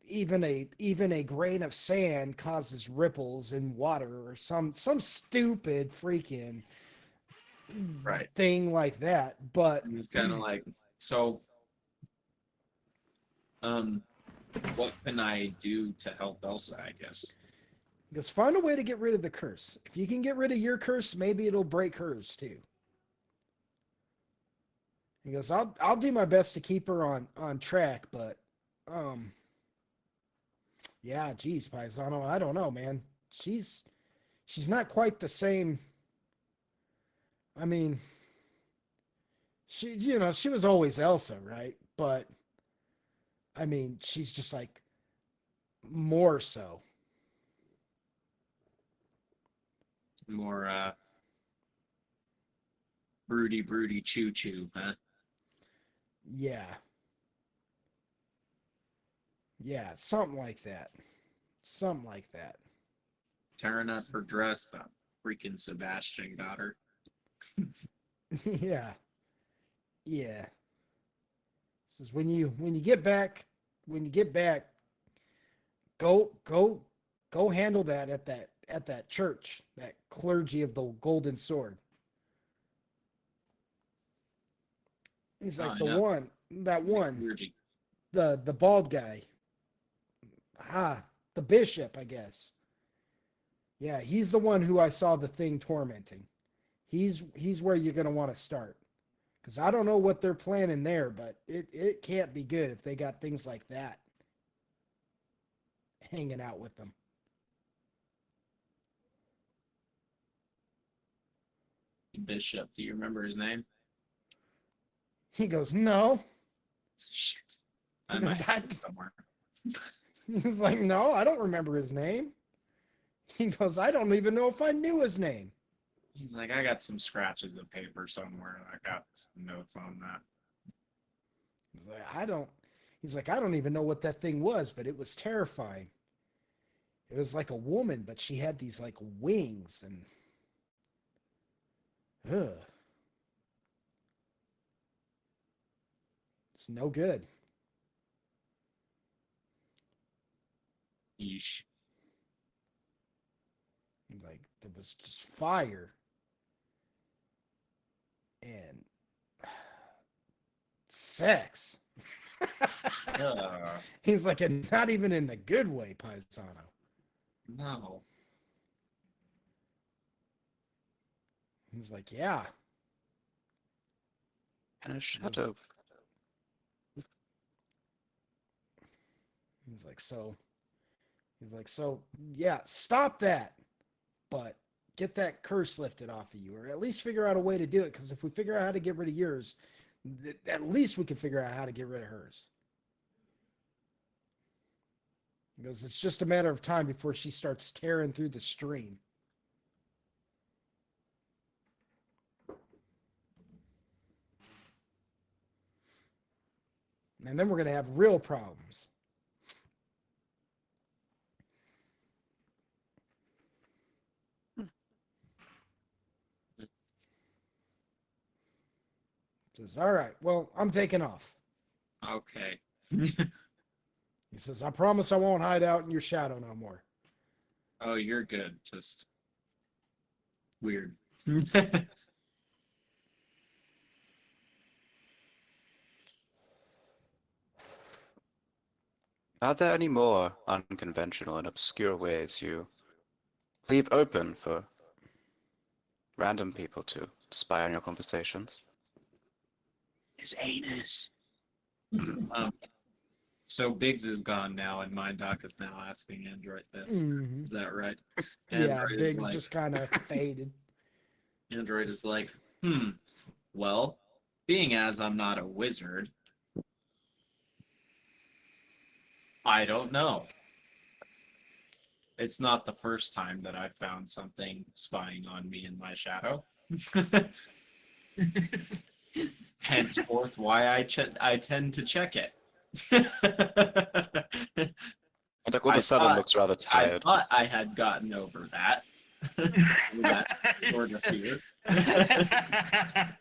even a grain of sand causes ripples in water or some stupid freaking Right. thing like that. But And he's kind of like, so, um, what can I do to help Elsa, I guess? because find a way to get rid of the curse. If you can get rid of your curse, maybe it'll break hers too. He goes, I'll do my best to keep her on track, but yeah, geez, Paisano, I don't know, man. She's not quite the same. I mean, she was always Elsa, right? But I mean, she's just like more so. More broody choo choo, huh? Yeah. Yeah, something like that. Something like that. Tearing up her dress, that freaking Sebastian got her. Yeah. Yeah. This is when you get back, go handle that at that church, that clergy of the Golden Sword. He's Oh, like I the know. one, that one, Clergy. the bald guy. Ah, the bishop, I guess. Yeah, he's the one who I saw the thing tormenting. He's where you're gonna want to start. Because I don't know what they're planning there, but it can't be good if they got things like that hanging out with them. Bishop, do you remember his name? He goes, no. Shit. He I might goes, have it somewhere. he's like, no, I don't remember his name. He goes, I don't even know if I knew his name. He's like, I got some scratches of paper somewhere. I got some notes on that. He's like, I don't even know what that thing was, but it was terrifying. It was like a woman, but she had these like wings and ugh. It's no good. Yeesh. Like there was just fire and sex. He's like, and not even in the good way, Paisano. No. He's like, yeah. And a shadow. He's like, so, yeah, stop that. But get that curse lifted off of you, or at least figure out a way to do it. Because if we figure out how to get rid of yours, at least we can figure out how to get rid of hers. He goes, it's just a matter of time before she starts tearing through the stream. And then we're going to have real problems. Says, all right, well, I'm taking off. Okay. He says, I promise I won't hide out in your shadow no more. Oh, you're good. Just weird. Are there any more unconventional and obscure ways you leave open for random people to spy on your conversations? His anus. So Biggs is gone now, and Mind Doc is now asking Android this. Mm-hmm. Is that right? Yeah, Android is Biggs like, just kind of faded. Android is like, well, being as I'm not a wizard, I don't know. It's not the first time that I've found something spying on me in my shadow. Henceforth, why I tend to check it. And like all of a sudden looks rather I tired. thought I had gotten over that. That sort of fear. I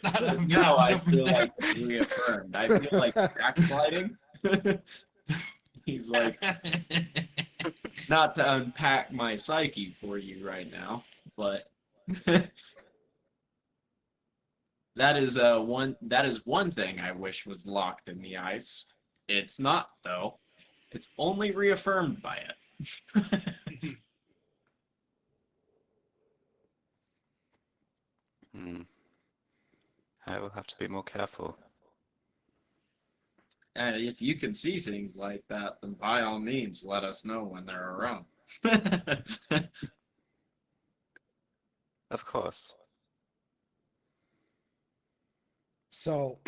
thought I've Now I gotten feel over like it's reaffirmed. I feel like backsliding. He's like, not to unpack my psyche for you right now, but that is one thing I wish was locked in the ice. It's not though. It's only reaffirmed by it. I will have to be more careful. And if you can see things like that, then by all means, let us know when they're around. Of course. So,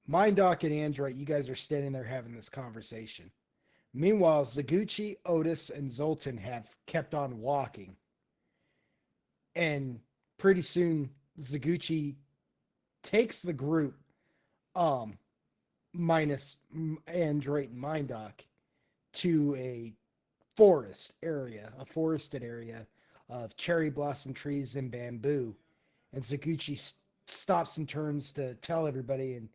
Mindoc and Android, you guys are standing there having this conversation. Meanwhile, Zaguchi, Otis, and Zoltan have kept on walking. And pretty soon, Zaguchi takes the group, um, minus Android and Mindoc, to a forested area of cherry blossom trees and bamboo. And Zaguchi stops and turns to tell everybody, and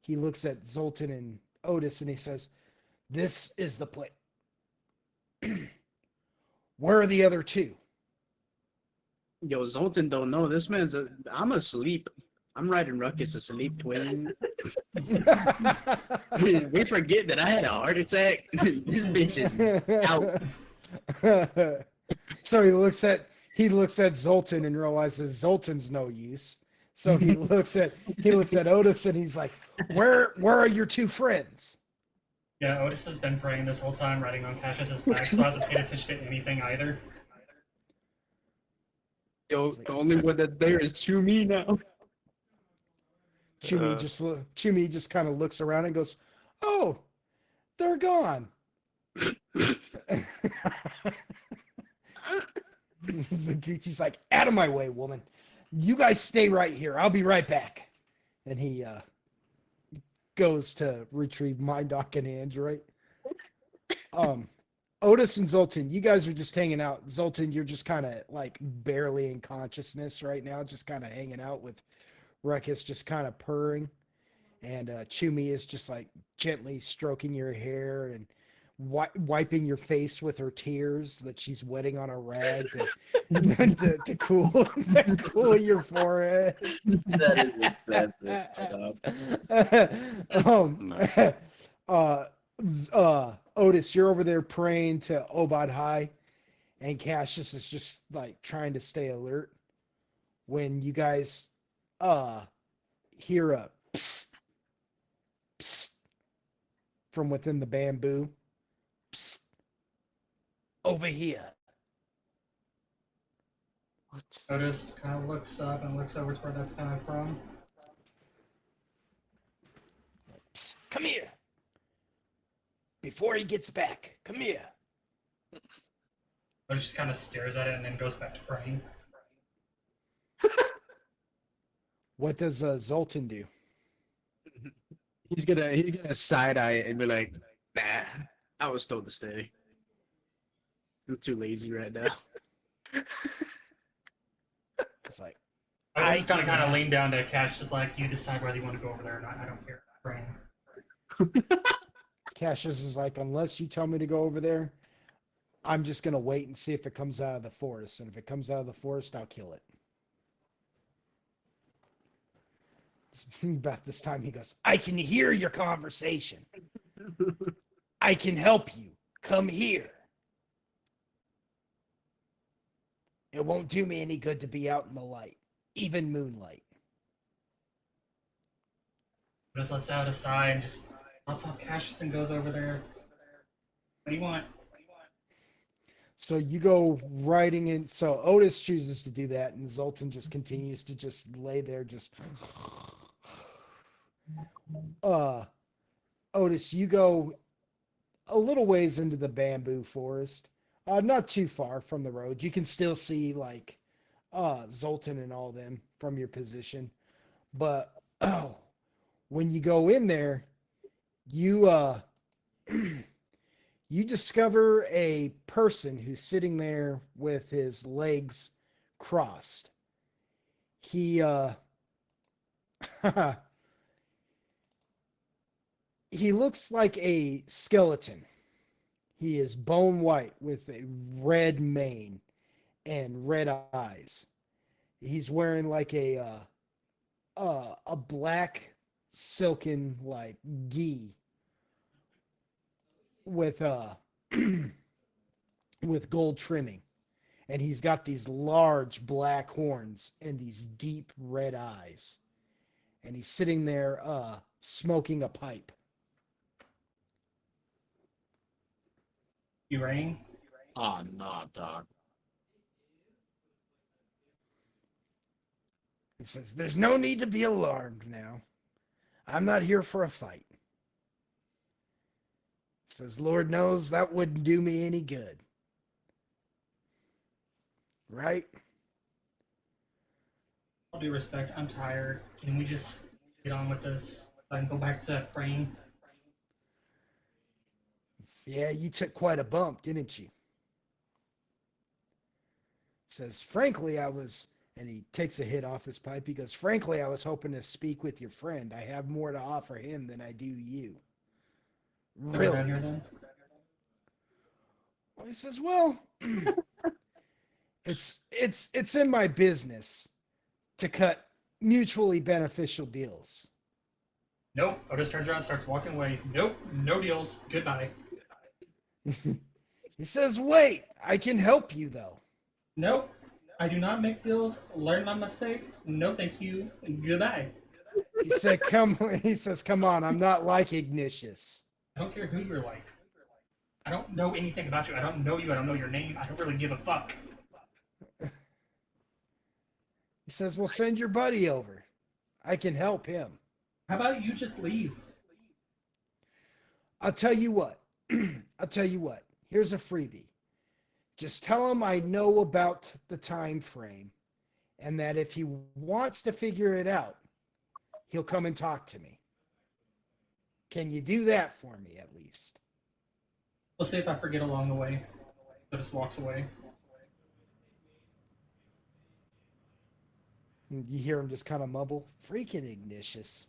he looks at Zoltan and Otis and he says, "This is the place." Where are the other two? Yo, Zoltan don't know. This man's I'm asleep. I'm riding Ruckus asleep, twin. We forget that I had a heart attack. This bitch is out. So he looks at Zoltan and realizes Zoltan's no use. So he looks at Otis and he's like, Where are your two friends?" Yeah, Otis has been praying this whole time, riding on Cassius's back, so hasn't paid attention to anything either. Yo, the only one that's there is Chumi now. Chumi just kind of looks around and goes, "Oh, they're gone." Zaguchi's like, "Out of my way, woman. You guys stay right here. I'll be right back." And he goes to retrieve Mindoc and Android. Otis and Zoltan, you guys are just hanging out. Zoltan, you're just kind of like barely in consciousness right now, just kind of hanging out with Ruckus, just kind of purring. And Chumi is just like gently stroking your hair and wiping your face with her tears that she's wetting on a rag to cool your forehead. That is excessive. Otis, you're over there praying to Obad High, and Cassius is just like trying to stay alert when you guys hear a psst, psst from within the bamboo. Psst, over here. What? Otis kind of looks up and looks over to where that's coming from. Psst, come here. Before he gets back, come here. Otis just kind of stares at it and then goes back to praying. What does Zoltan do? He's gonna side eye it and be like, "Nah, I was told to stay. I'm too lazy right now." It's like, Otis is gonna kind of lean down to Cassius, like, "You decide whether you want to go over there or not. I don't care." Praying. Cassius is like, "Unless you tell me to go over there, I'm just gonna wait and see if it comes out of the forest. And if it comes out of the forest, I'll kill it." About this time, he goes, "I can hear your conversation. I can help you. Come here. It won't do me any good to be out in the light, even moonlight." Otis lets out a sigh and just hops off Cassius and goes over there. What do you want? So you go riding in. So Otis chooses to do that, and Zoltan just continues to just lay there, just. Otis, you go a little ways into the bamboo forest, not too far from the road. You can still see like Zoltan and all them from your position, but when you go in there, you you discover a person who's sitting there with his legs crossed. He he looks like a skeleton. He is bone white with a red mane and red eyes. He's wearing like a black silken like gi with with gold trimming, and he's got these large black horns and these deep red eyes. and he's sitting there smoking a pipe. You rang? Oh, no, dog. He says, "There's no need to be alarmed now. I'm not here for a fight." He says, "Lord knows that wouldn't do me any good. Right?" All due respect, I'm tired. Can we just get on with this? So I can go back to praying. "Yeah, you took quite a bump, didn't you?" He says, "Frankly, I was," and he takes a hit off his pipe. He goes, "Frankly, I was hoping to speak with your friend. I have more to offer him than I do you." So we're done here "Really?" then? Well, he says, "Well, it's in my business to cut mutually beneficial deals." Nope. Otis turns around and starts walking away. Nope. No deals. Goodbye. He says, "Wait, I can help you though." Nope. I do not make deals. Learn my mistake. No, thank you. Goodbye. He said, "Come." He says, "Come on, I'm not like Ignatius." I don't care who you're like. I don't know anything about you. I don't know you. I don't know your name. I don't really give a fuck. He says, "Well, send your buddy over. I can help him." How about you just leave? I'll tell you what. I'll tell you what. Here's a freebie. Just tell him I know about the time frame and that if he wants to figure it out, he'll come and talk to me. Can you do that for me at least? We'll see if I forget along the way. Otis walks away. And you hear him just kind of mumble, "Freaking Ignatius."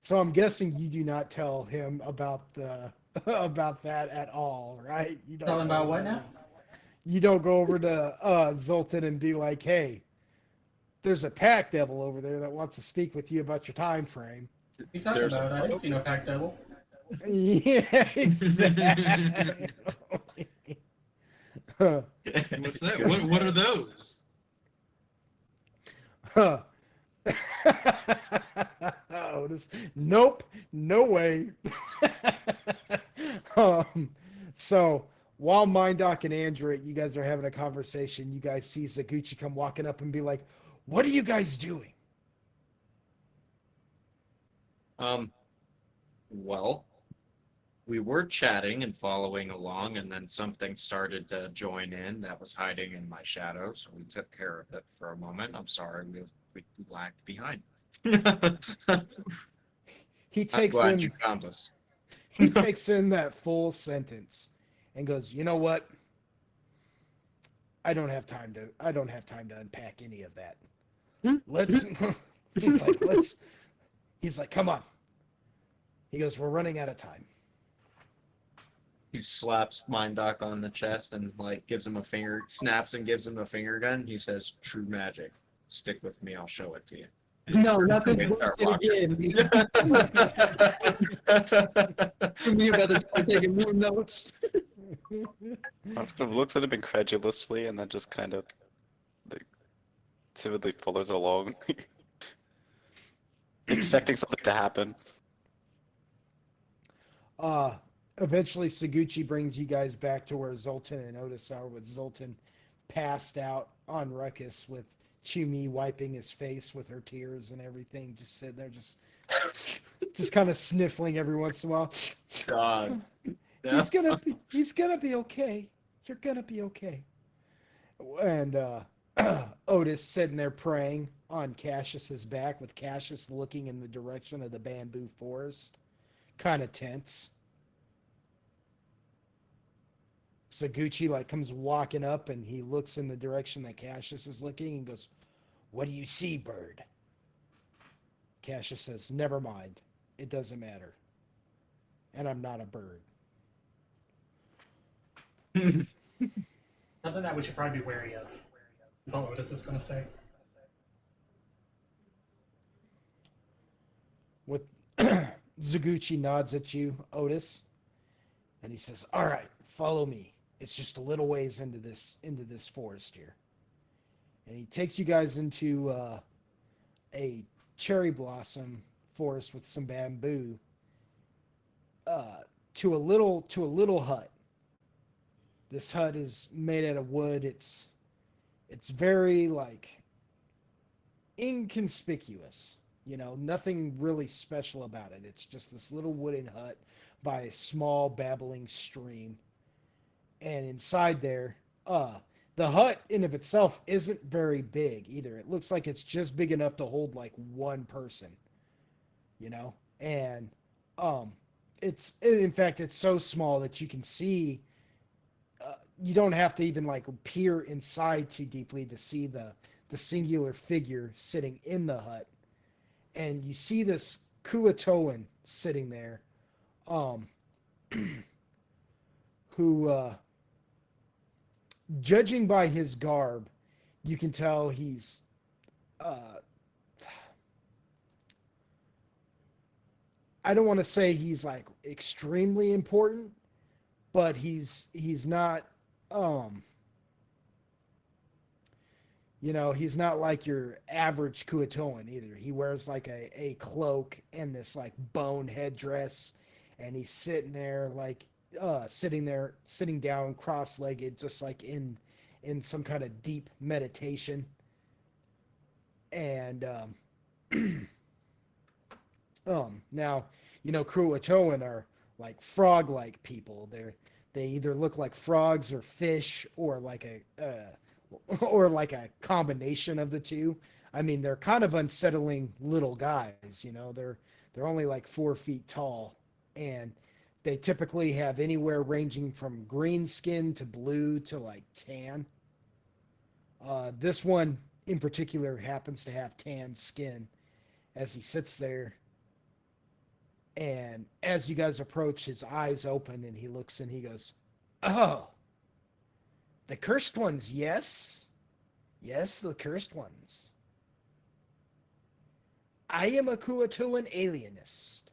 So I'm guessing you do not tell him about the about that at all, right? You don't Tell him go about over what to- now? You don't go over to Zoltan and be like, "Hey, there's a pack devil over there that wants to speak with you about your time frame." What are you talking There's about? I didn't see no pack devil. Yeah, exactly. Huh. What's that? What are those? Huh. Otis, nope, no way. So while Mindoc and Andrew, you guys are having a conversation, you guys see Zaguchi come walking up and be like, "What are you guys doing?" Well, we were chatting and following along, and then something started to join in that was hiding in my shadow, so we took care of it for a moment. I'm sorry, we lagged behind. He I'm takes glad you in found us. he takes in that full sentence and goes, "You know what? I don't have time to unpack any of that. Let's." He's like, "Come on." He goes, "We're running out of time." He slaps Mindoc on the chest and like gives him a finger, snaps and gives him a finger gun. He says, "True magic. Stick with me. I'll show it to you." No, not this They start bullshit walking. again. Me about to start taking more notes. Max kind of looks at him incredulously and then just kind of like, timidly follows along, expecting something to happen. Eventually, Saguchi brings you guys back to where Zoltan and Otis are, with Zoltan passed out on Ruckus, with Chumi wiping his face with her tears and everything, just sitting there, just kind of sniffling every once in a while. God. He's gonna be okay. You're gonna be okay. And Otis sitting there praying on Cassius's back, with Cassius looking in the direction of the bamboo forest, kind of tense. Saguchi like comes walking up and he looks in the direction that Cassius is looking and goes, "What do you see, bird?" Cassius says, "Never mind. It doesn't matter. And I'm not a bird." Something that we should probably be wary of. Is all Otis is going to say. With Zaguchi nods at you, Otis, and he says, "All right, follow me. It's just a little ways into this forest here, and he takes you guys into a cherry blossom forest with some bamboo, uh, to a little hut. This hut is made out of wood. It's very like inconspicuous. Nothing really special about it. It's just this little wooden hut by a small babbling stream. And inside there, the hut in of itself isn't very big either. It looks like it's just big enough to hold like one person, and um, it's in fact it's so small that you can see. You don't have to even like peer inside too deeply to see the singular figure sitting in the hut, and you see this Kuatoan sitting there, um, who, judging by his garb, you can tell he's, uh, I don't want to say he's like extremely important, but he's not, um, he's not like your average Kuatoan either. He wears like a cloak and this like bone headdress, and he's sitting down cross-legged, just like in some kind of deep meditation. And now, Kuatoan are like frog-like people. They either look like frogs or fish, or like a combination of the two. I mean, they're kind of unsettling little guys. They're only like 4 feet tall, and they typically have anywhere ranging from green skin to blue to like tan. This one in particular happens to have tan skin as he sits there. And as you guys approach, his eyes open and he looks and he goes, "Oh, the cursed ones, yes? Yes, the cursed ones. I am a Kuatoan alienist.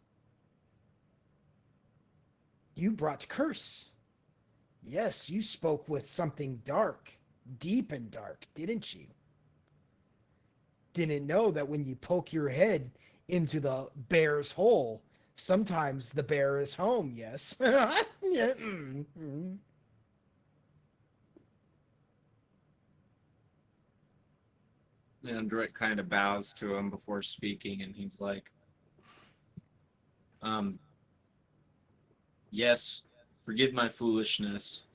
You brought curse. Yes, you spoke with something dark, deep and dark, didn't you? Didn't know that when you poke your head into the bear's hole, sometimes the bear is home, yes?" Yeah, And Drake kind of bows to him before speaking, and he's like, um, yes, forgive my foolishness.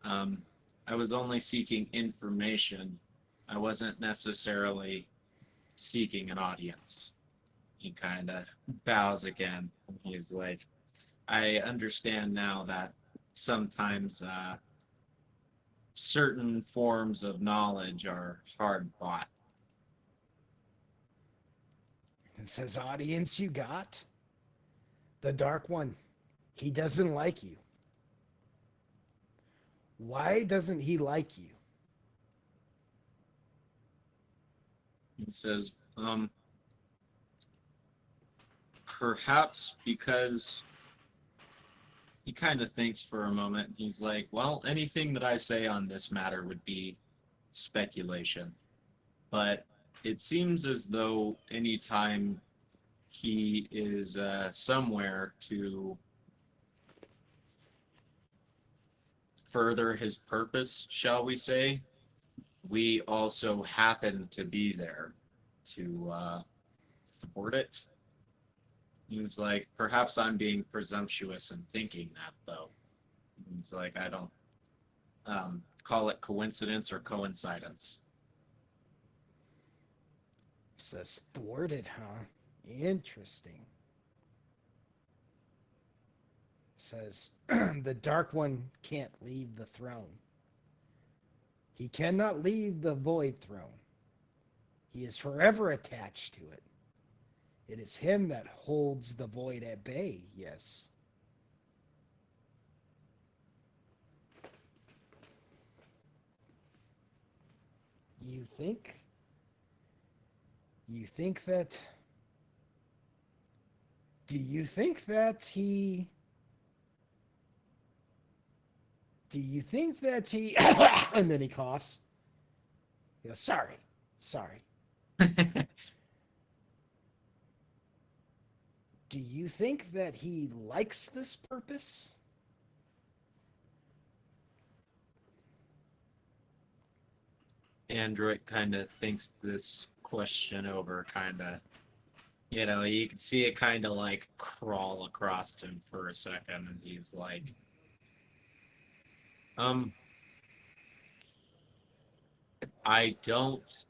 Um, I was only seeking information. I wasn't necessarily seeking an audience. He kind of bows again. He's like, I understand now that sometimes certain forms of knowledge are hard bought. It says, "Audience you got? The Dark One. He doesn't like you. Why doesn't he like you?" He says, perhaps because he kind of thinks for a moment. He's like, well, anything that I say on this matter would be speculation. But it seems as though anytime he is somewhere to further his purpose, shall we say, we also happen to be there to thwart it. He's like, perhaps I'm being presumptuous in thinking that, though. He's like, I don't call it coincidence or coincidence. It says, "Thwarted, huh? Interesting." It says, "The Dark One can't leave the throne. He cannot leave the Void Throne. He is forever attached to it. It is him that holds the Void at bay, yes." You think? You think that... Do you think that he Do you think that he and then he coughs. He goes, sorry. Do you think that he likes this purpose? Android kind of thinks this question over, kind of. You can see it kind of like crawl across him for a second, and he's like, um, I don't,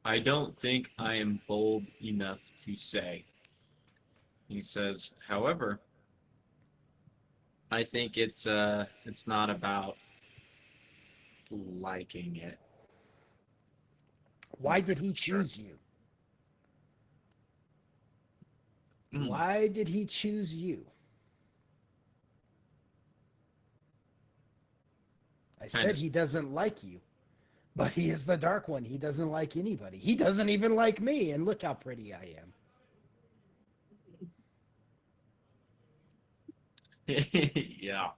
I don't think I am bold enough to say. He says, however, I think it's not about liking it. Why did he Sure. choose you? Mm. Why did he choose you? I Kind said of. he doesn't like you, but he is the Dark One. He doesn't like anybody. He doesn't even like me, and look how pretty I am. Yeah.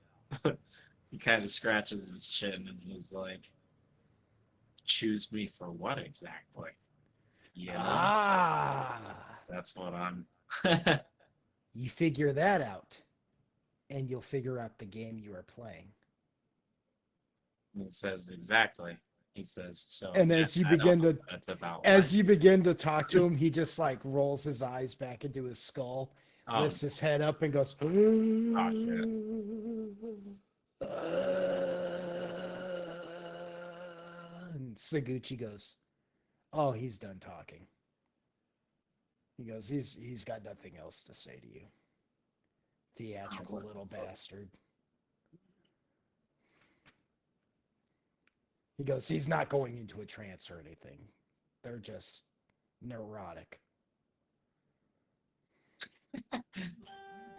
He kind of scratches his chin and he's like, choose me for what exactly? Ah, That's what I'm. you figure that out, and you'll figure out the game you are playing. He says, exactly. He says, so And as you I don't begin know to what it's about. as you begin to talk to him, he just like rolls his eyes back into his skull, Oh, lifts his head up, and goes, oh shit. And Saguchi goes, "Oh, he's done talking." He goes, "He's got nothing else to say to you, theatrical What little the fuck? bastard." He goes, "He's not going into a trance or anything. They're just neurotic."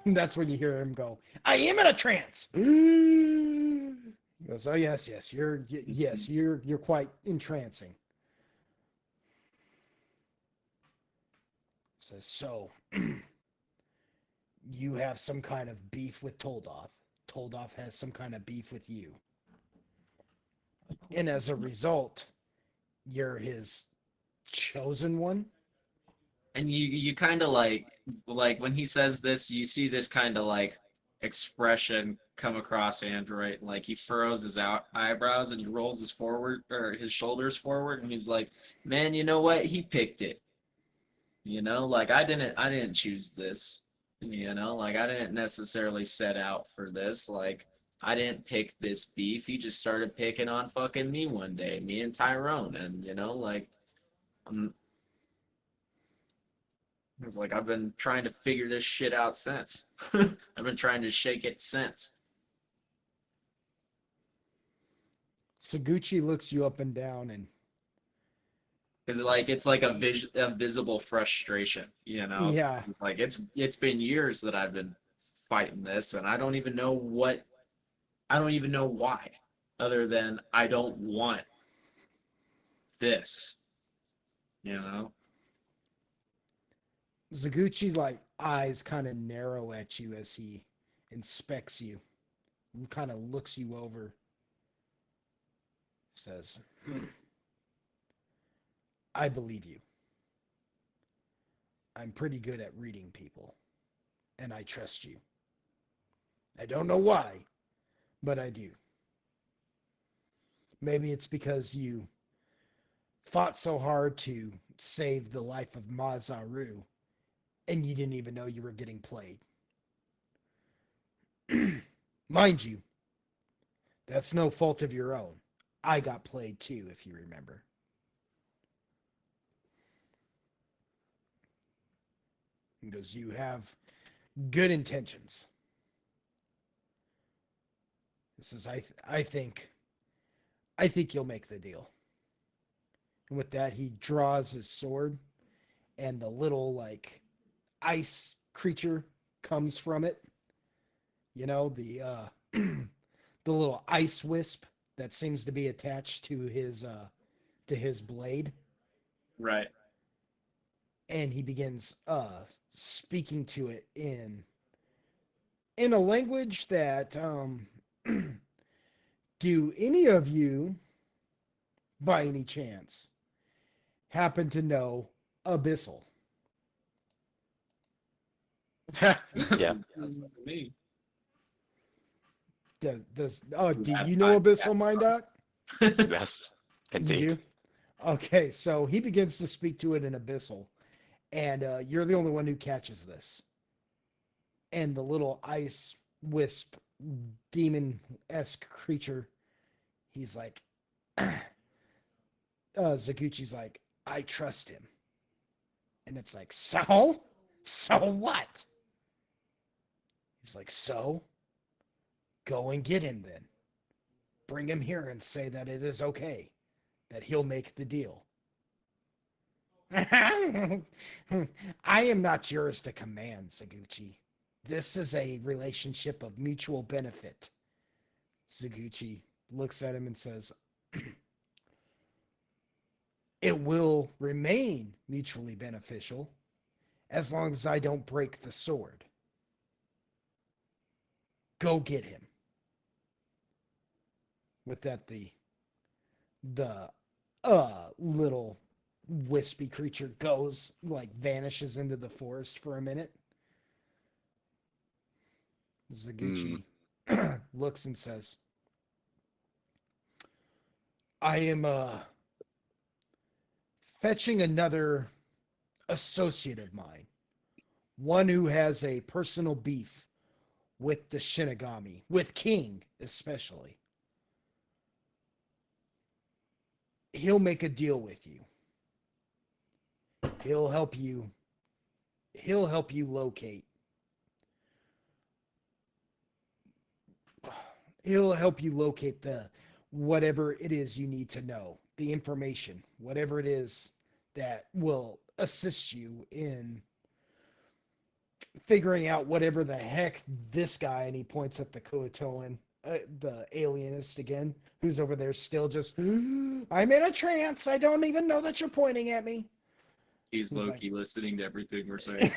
And that's when you hear him go, "I am in a trance." He goes, "Oh yes, you're quite entrancing." Says, "So you have some kind of beef with Toldoff. Toldoff has some kind of beef with you. And as a result, you're his chosen one." And you kind of like when he says this, you see this kind of like expression come across Android. Like he furrows his eyebrows and he rolls his forward or his shoulders forward, and he's like, "Man, you know what? He picked it. Like I didn't choose this. Like I didn't necessarily set out for this. Like I didn't pick this beef. He just started picking on fucking me one day, me and Tyrone, and like." I'm, It's like I've been trying to figure this shit out since. I've been trying to shake it since. Saguchi looks you up and down and Because it's like a visible frustration. yeah, It's like it's been years that I've been fighting this, and I don't even know why, other than I don't want this. You know. Zaguchi like eyes kind of narrow at you as he inspects you, kind of looks you over, says, "I believe you. I'm pretty good at reading people, and I trust you. I don't know why, but I do. Maybe it's because you fought so hard to save the life of Mazaru, and you didn't even know you were getting played. Mind you, that's no fault of your own. I got played too, if you remember." He goes, "You have good intentions." He says, I think you'll make the deal." And with that, he draws his sword, and the little like ice creature comes from it. You know, the little ice wisp that seems to be attached to his blade. Right. And he begins speaking to it in a language that Do any of you, by any chance, happen to know Abyssal? Yeah. That's me. Do Have you know five Abyssal, cats. Mind Doc? Yes, You indeed. do? Okay, so he begins to speak to it in Abyssal, and you're the only one who catches this. And the little ice wisp demon esque creature, he's like, Zaguchi's like, I trust him. And it's like, so? So what? He's like, so? Go and get him then. Bring him here and say that it is okay, that he'll make the deal. I am not yours to command, Zaguchi. This is a relationship of mutual benefit. Zaguchi looks at him and says, it will remain mutually beneficial as long as I don't break the sword. Go get him. With that, the little wispy creature goes, like, vanishes into the forest for a minute. Zaguchi looks and says, I am fetching another associate of mine, one who has a personal beef with the Shinigami, with King especially. He'll make a deal with you. He'll help you locate. He'll help you locate the whatever it is you need to know, the information, whatever it is that will assist you in figuring out whatever the heck this guy, and he points at the Kuatoan, the alienist again, who's over there still just, I'm in a trance. I don't even know that you're pointing at me. He's He's low-key listening to everything we're saying.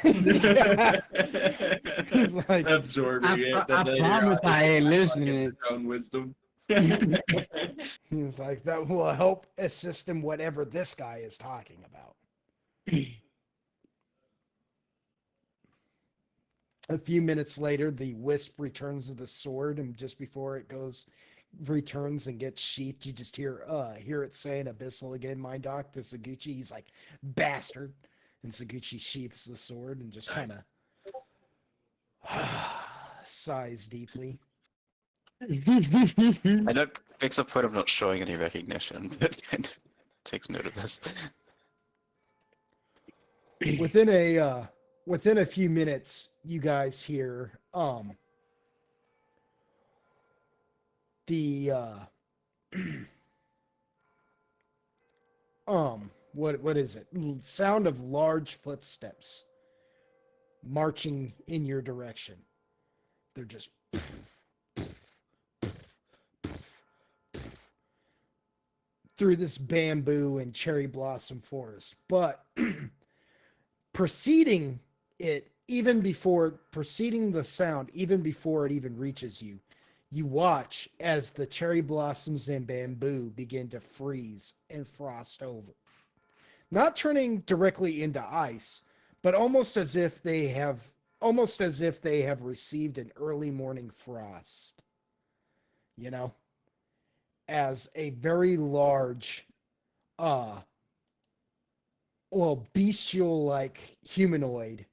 He's like, Absorbing it. I promise I ain't listening. His own wisdom. he's like, that will help assist in whatever this guy is talking about. A few minutes later, the wisp returns to the sword, and just before it returns and gets sheathed, you just hear it saying Abyssal again, Mind Doc to Zaguchi. He's like, bastard. And Zaguchi sheaths the sword and just kind of sighs deeply. I know it makes a point of not showing any recognition, but kind of takes note of this. Within a few minutes, you guys hear the what is it? Sound of large footsteps marching in your direction. They're just through this bamboo and cherry blossom forest. But preceding the sound, even before it even reaches you, you watch as the cherry blossoms and bamboo begin to freeze and frost over. Not turning directly into ice, but almost as if they have received an early morning frost. You know? As a very large bestial like humanoid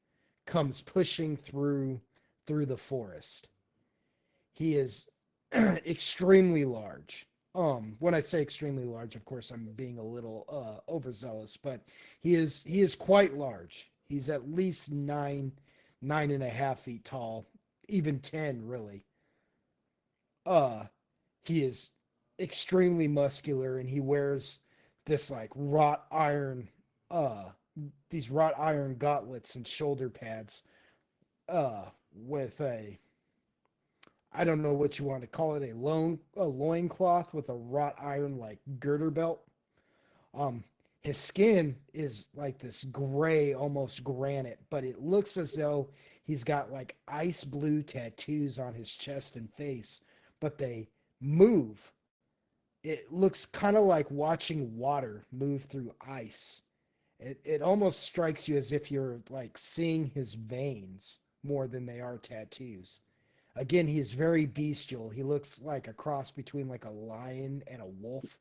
comes pushing through the forest. He is extremely large. When I say extremely large, of course I'm being a little overzealous, but he is quite large. He's at least 9.5 feet tall, even 10 really. He is extremely muscular, and he wears this like these wrought iron gauntlets and shoulder pads with a, I don't know what you want to call it, a loincloth with a wrought iron like girder belt. His skin is like this gray, almost granite, but it looks as though he's got like ice blue tattoos on his chest and face, but they move. It looks kind of like watching water move through ice. It almost strikes you as if you're like seeing his veins more than they are tattoos. Again, he's very bestial. He looks like a cross between like a lion and a wolf,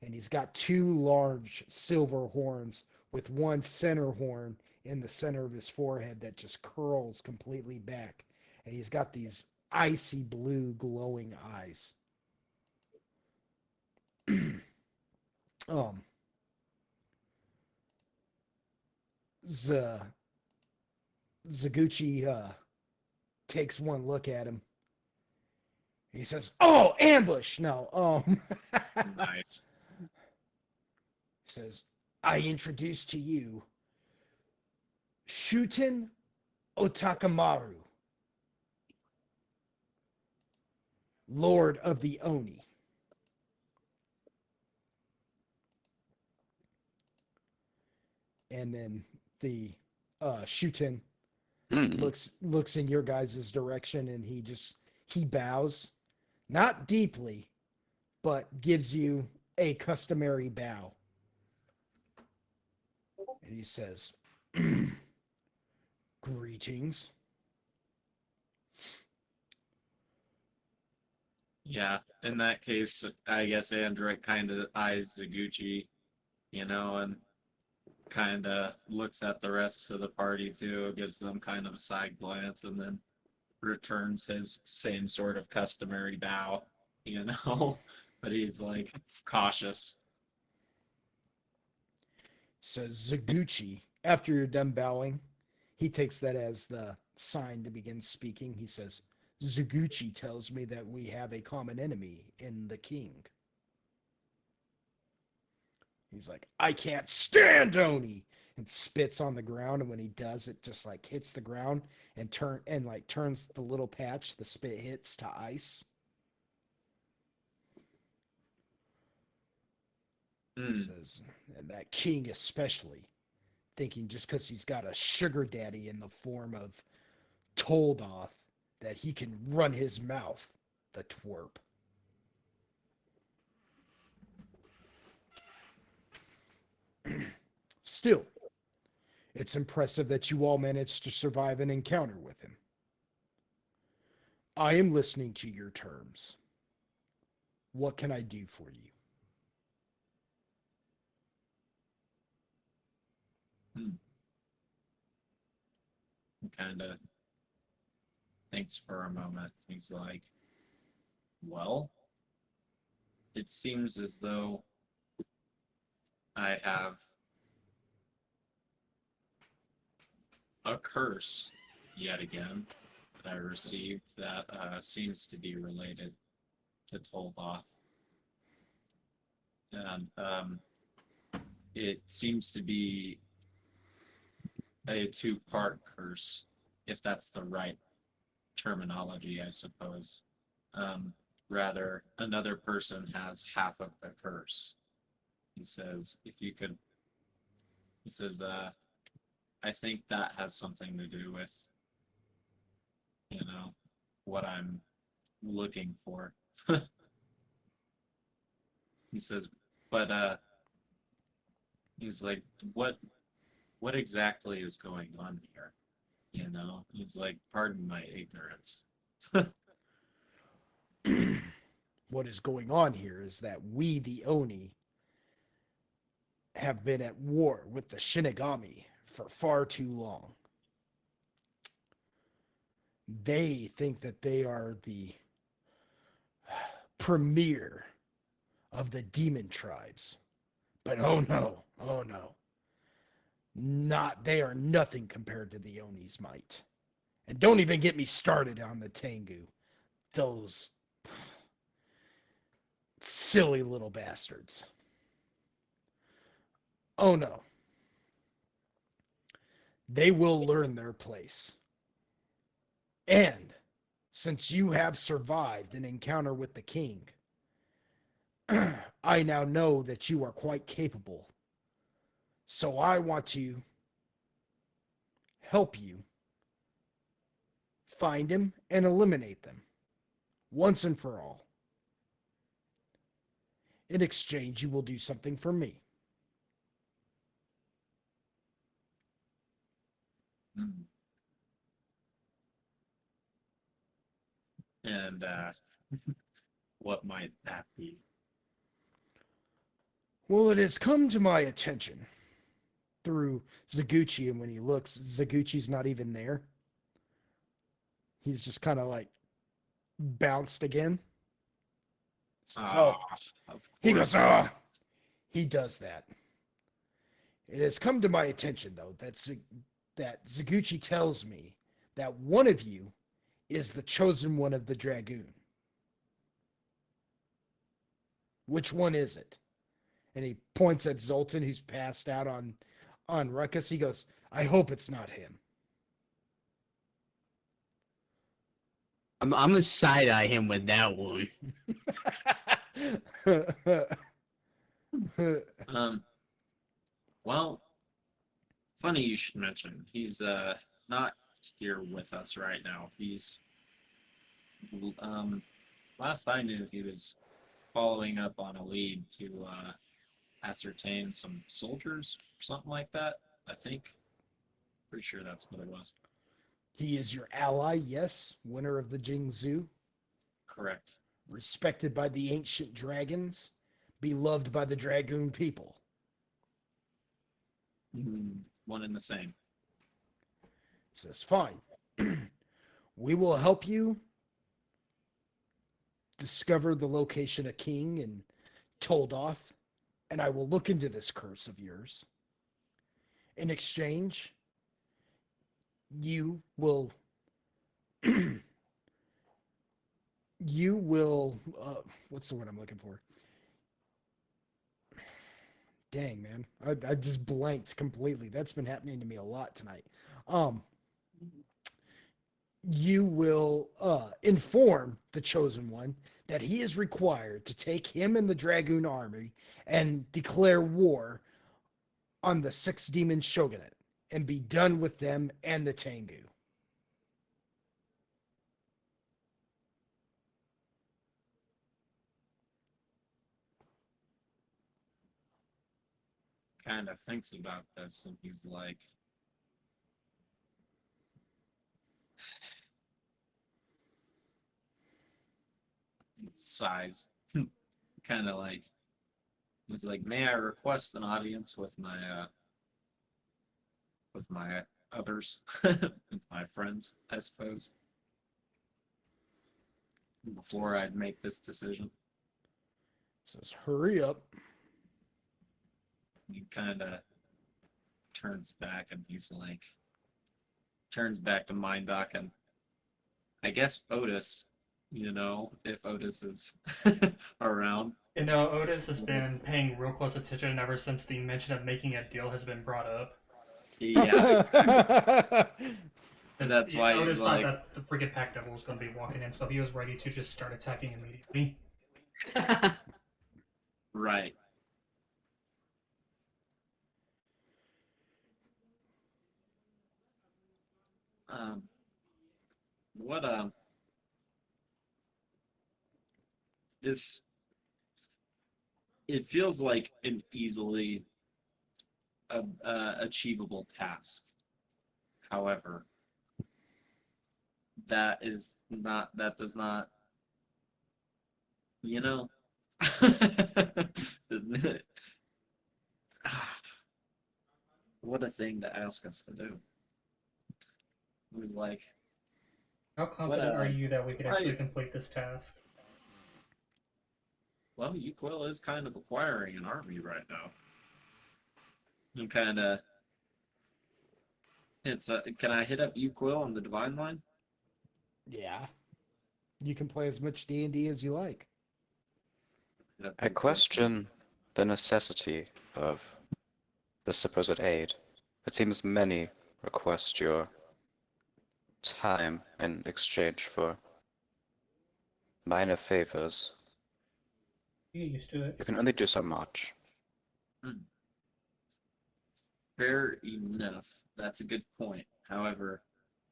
and he's got two large silver horns with one center horn in the center of his forehead that just curls completely back. And he's got these icy blue glowing eyes. um Z- Zaguchi takes one look at him. He says, "Oh, ambush!" No, Nice. he says, "I introduce to you Shuten Otakamaru, Lord of the Oni." And then the Shuten Hmm. looks in your guys' direction, and he bows, not deeply, but gives you a customary bow. And he says, "Greetings." Yeah, in that case, I guess Android kind of eyes Zaguchi, and kind of looks at the rest of the party too, gives them kind of a side glance, and then returns his same sort of customary bow. But he's like cautious. Says Zaguchi, after you're done bowing, he takes that as the sign to begin speaking. He says, "Zaguchi tells me that we have a common enemy in the king." He's like, "I can't stand Oni," and spits on the ground. And when he does, it just like hits the ground and turns the little patch the spit hits to ice. He Hmm. says, "And that king especially, thinking just because he's got a sugar daddy in the form of Toldoth that he can run his mouth, the twerp." Still, it's impressive that you all managed to survive an encounter with him. I am listening to your terms. What can I do for you? Hmm. Kind of thinks for a moment. He's like, well, it seems as though I have a curse yet again that I received that seems to be related to Toldoth. And it seems to be a two-part curse, if that's the right terminology, I suppose. Um, Rather, another person has half of the curse. He says, if you could, he says, I think that has something to do with, you know, what I'm looking for. He says, but he's like, what exactly is going on here? He's like, pardon my ignorance. What is going on here is that we, the Oni, have been at war with the Shinigami for far too long. They think that they are the premier of the demon tribes. But oh no, oh no. Not they are nothing compared to the Oni's might. And don't even get me started on the Tengu. Those silly little bastards. Oh no. They will learn their place. And since you have survived an encounter with the king, I now know that you are quite capable. So I want to help you find him and eliminate them. once and for all. In exchange, you will do something for me. Hmm. And what might that be? Well, it has come to my attention through Zaguchi, and when he looks, Zaguchi's not even there. He's just kind of like bounced again. So Of he course. goes, oh, he does that. It has come to my attention, though, that Zaguchi tells me that one of you is the chosen one of the Dragoon. Which one is it? And he points at Zoltan, who's passed out on Ruckus. He goes, I hope it's not him. I'm gonna side eye him with that one. Well, funny you should mention. He's not here with us right now. He's last I knew, he was following up on a lead to ascertain some soldiers or something like that. I think. Pretty sure that's what it was. He is your ally, yes, winner of the Jingzhou, Correct. respected by the ancient dragons, beloved by the Dragoon people. One and the same. Says, fine. We will help you discover the location of King and Toldoth, and I will look into this curse of yours. In exchange, you will what's the word I'm looking for? Dang, man. I just blanked completely. That's been happening to me a lot tonight. You will inform the chosen one that he is required to take him and the Dragoon army and declare war on the Six Demon Shogunate and be done with them and the Tengu. Kind of thinks about this and he's like, sighs. Kind of like, he's like, may I request an audience with my others, with my friends, I suppose, before I'd make this decision. Says, hurry up. He kind of turns back and he's like, turns back to Mindock and I guess Otis, if Otis is around. Otis has been paying real close attention ever since the mention of making a deal has been brought up. Yeah. That's why Otis he's thought like, that the freaking Pack Devil was going to be walking in, so he was ready to just start attacking immediately. right. What this it feels like an easily achievable task. However, that does not, you know. What a thing to ask us to do. It was like, How confident are you that we could actually complete this task? well, Uquill is kind of acquiring an army right now. And kind of, can I hit up Uquill on the Divine Line? Yeah. You can play as much D&D as you like. I question the necessity of the supposed aid. It seems many request your time in exchange for minor favors. You get used to it. You can only do so much. Fair enough. That's a good point. However,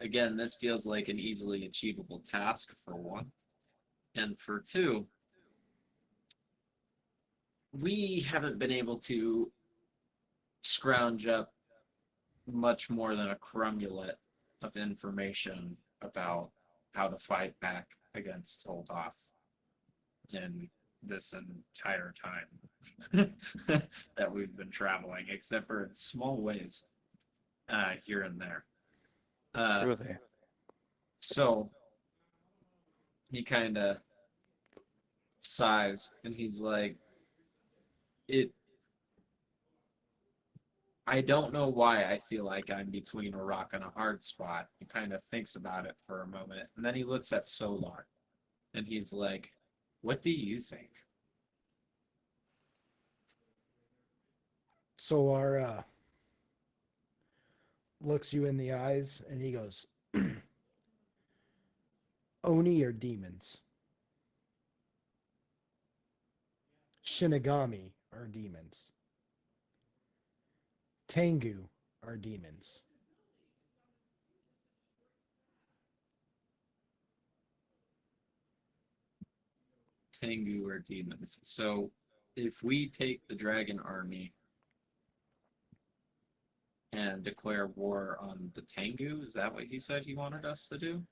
again, this feels like an easily achievable task for one. And for 2, we haven't been able to scrounge up much more than a crumulate of information about how to fight back against Toldoth in this entire time that we've been traveling, except for in small ways here and there. Truly. So he kind of sighs and he's like, "It. I don't know why I feel like I'm between a rock and a hard spot." He kind of thinks about it for a moment, and then he looks at Solar, and he's like, "What do you think?" Solar looks you in the eyes and he goes, Oni are demons. Shinigami are demons. Tengu are demons. Tengu are demons. So if we take the dragon army and declare war on the Tengu, is that what he said he wanted us to do?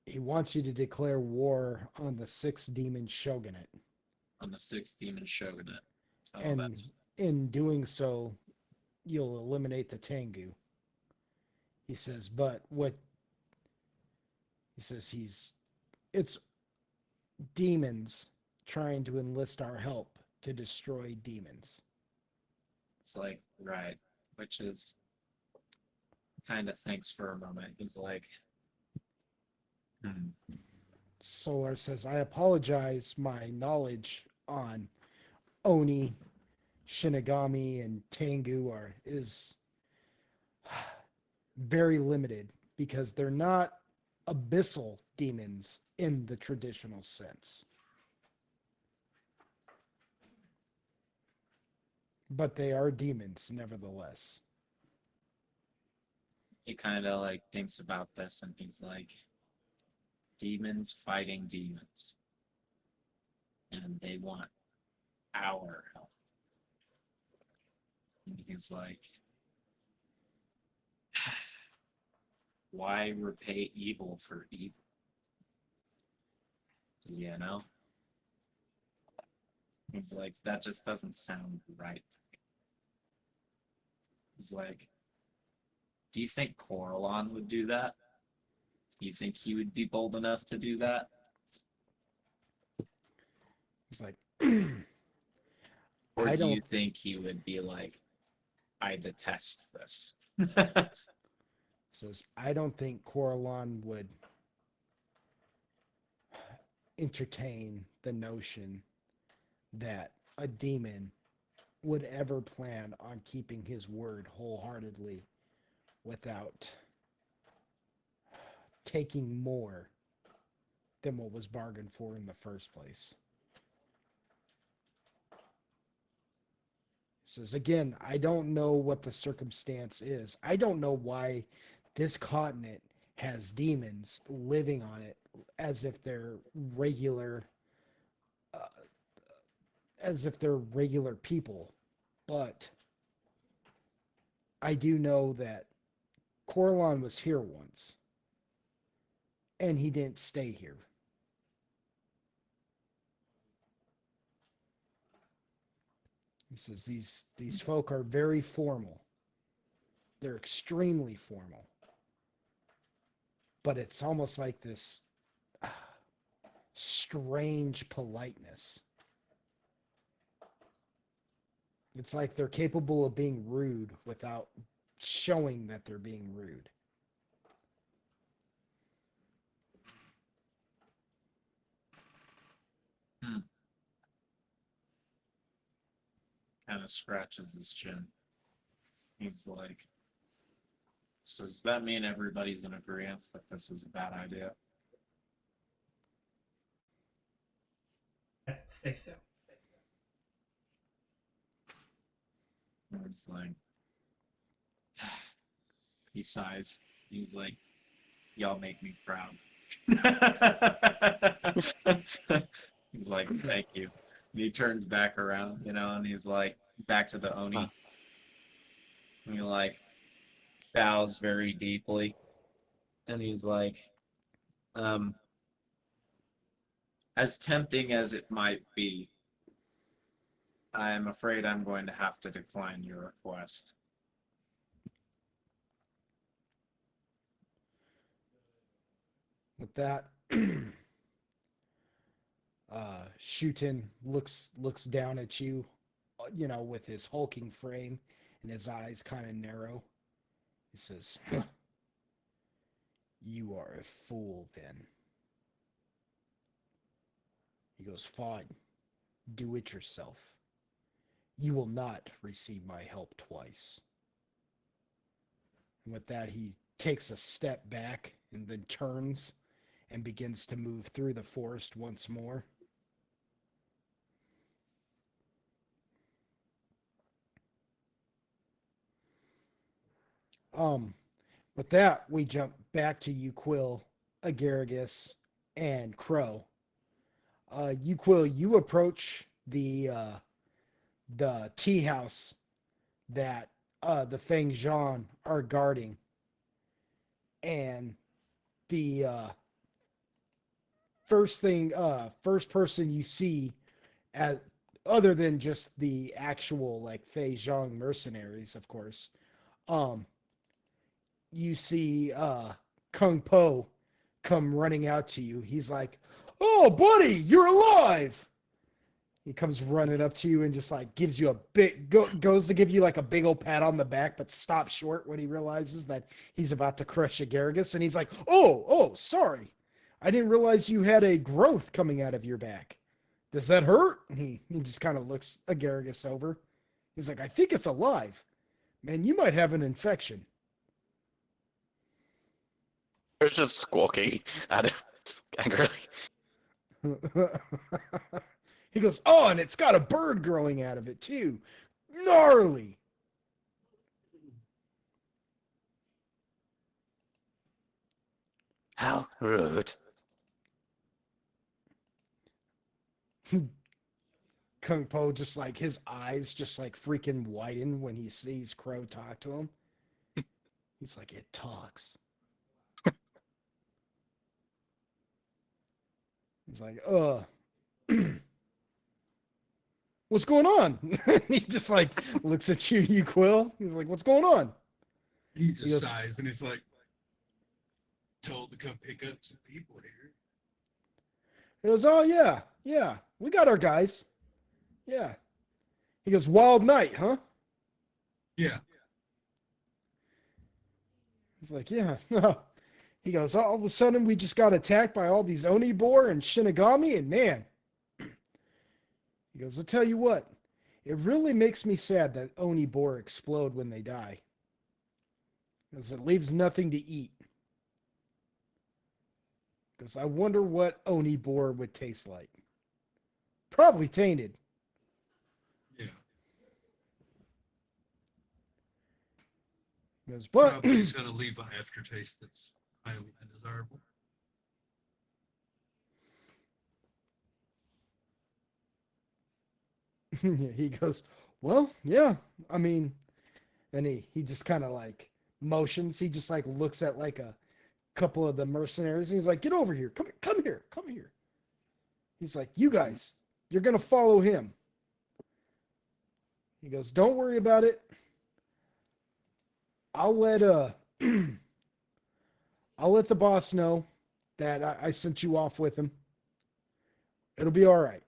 He wants you to declare war on the 6 demon shogunate. On the 6th demon shogunate. Oh, And that's in doing so, you'll eliminate the Tengu. He says, but what he says it's demons trying to enlist our help to destroy demons. it's like, right. Which is kind of thinks for a moment. He's like, Solar says, I apologize, my knowledge on Oni, Shinigami, and Tengu is very limited because they're not abyssal demons in the traditional sense. But they are demons nevertheless. he kind of like thinks about this and he's like, demons fighting demons. And they want our help. And he's like, why repay evil for evil? You know? He's like, that just doesn't sound right. He's like, do you think Coralon would do that? Do you think he would be bold enough to do that? It's like, Or I do you don't think he would be like, I detest this? says I don't think Coralon would entertain the notion that a demon would ever plan on keeping his word wholeheartedly without taking more than what was bargained for in the first place. Says again, I don't know what the circumstance is. I don't know why this continent has demons living on it as if they're regular uh, people. But I do know that Corlon was here once and he didn't stay here. He says these folk are very formal. They're extremely formal. But it's almost like this strange politeness. It's like they're capable of being rude without showing that they're being rude. Kind of scratches his chin. He's like, so does that mean everybody's in agreement that this is a bad idea? I say so. And it's like, he sighs. He's like, y'all make me proud. He's like, thank you. And he turns back around, and he's like, back to the Oni. And he like bows very deeply. And he's like, um, as tempting as it might be, I am afraid I'm going to have to decline your request. With that, Shutin looks down at you, with his hulking frame and his eyes kind of narrow. He says, "You are a fool, then." He goes, "Fine, do it yourself. You will not receive my help twice." And with that, he takes a step back and then turns and begins to move through the forest once more. Um, with that, we jump back to Uquill, Agaragis, and Crow. Uquill, you approach the tea house that the Feng Zhan are guarding, and the first person you see, as other than just the actual like Fei Zhang mercenaries, of course, um, you see Kung Po come running out to you. He's like, "Oh, buddy, you're alive!" He comes running up to you and just like gives you a goes to give you like a big old pat on the back, but stops short when he realizes that he's about to crush Agaragis, and he's like, "Oh, sorry, I didn't realize you had a growth coming out of your back. Does that hurt?" And he just kind of looks Agaragis over. He's like, "I think it's alive. Man, you might have an infection." I was just squawking at him angrily. He goes, "Oh, and it's got a bird growing out of it too. Gnarly." How rude. Kung Po just like his eyes just like freaking widen when he sees Crow talk to him. He's like, "It talks." He's like, "What's going on?" He just like looks at you, you Quill. He's like, "What's going on?" He just goes- sighs and he's like, told to come pick up some people here. He goes, "Oh yeah, we got our guys. Yeah." He goes, "Wild night, huh?" Yeah. He's like, "Yeah." He goes, "All of a sudden we just got attacked by all these Onibor and Shinigami, and man," he goes, "I'll tell you what, it really makes me sad that Onibor explode when they die. Because it leaves nothing to eat. Because I wonder what Onibor would taste like. Probably tainted." Yeah. He goes, "But," Probably he's going to leave an aftertaste that's highly undesirable. he goes, "Well, yeah, I mean," and he just kind of like motions. He just like looks at like a couple of the mercenaries, and he's like, "Get over here. Come here. He's like, "You guys, you're going to follow him." He goes, "Don't worry about it. I'll let I'll let the boss know that I sent you off with him. It'll be all right."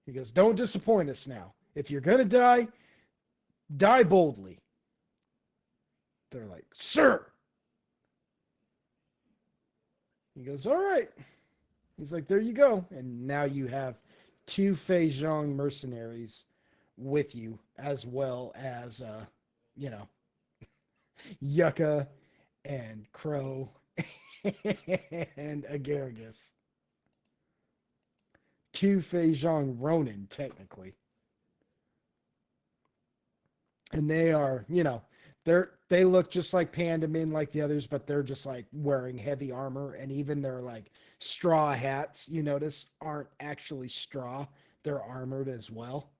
He goes, "Don't disappoint us now. If you're going to die, die boldly." They're like, "Sir." He goes, "All right." He's like, "There you go." And now you have two Fei Zhang mercenaries with you, as well as, you know, Yucca and Crow and Agaragis. Two Fei Zhang Ronin, technically. And they are, they're They look just like panda men like the others, but they're just like wearing heavy armor, and even their like straw hats, you notice, aren't actually straw. They're armored as well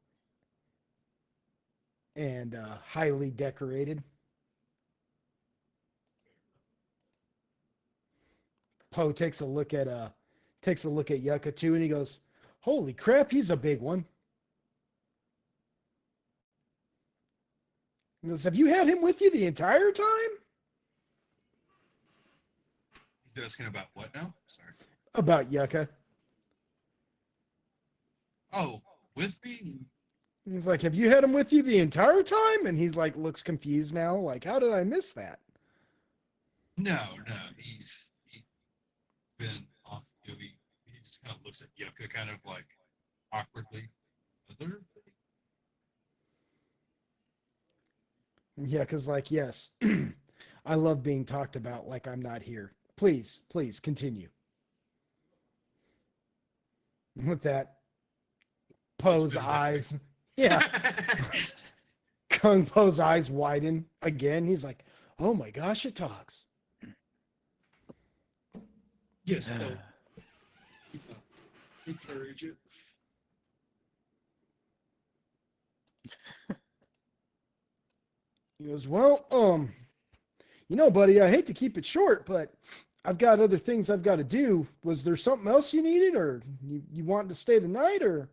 and highly decorated. Poe takes a look at Yucca too, and he goes, "Holy crap, he's a big one." He goes, "Have you had him with you the entire time?" He's asking about what now? Sorry. About Yucca. Oh, with me? He's like, "Have you had him with you the entire time?" And he's like, looks confused now, like, "How did I miss that?" No, he's been off. He just kind of looks at Yucca kind of like awkwardly. Other? Yeah, because like, yes, I love being talked about like I'm not here. Please, please continue. With that, It's Poe's been that way. eyes, yeah, Kung Poe's eyes widen again. He's like, "Oh my gosh, it talks." Yes, encourage it. He goes, "Well, buddy, I hate to keep it short, but I've got other things I've got to do. Was there something else you needed, or you wanting to stay the night, or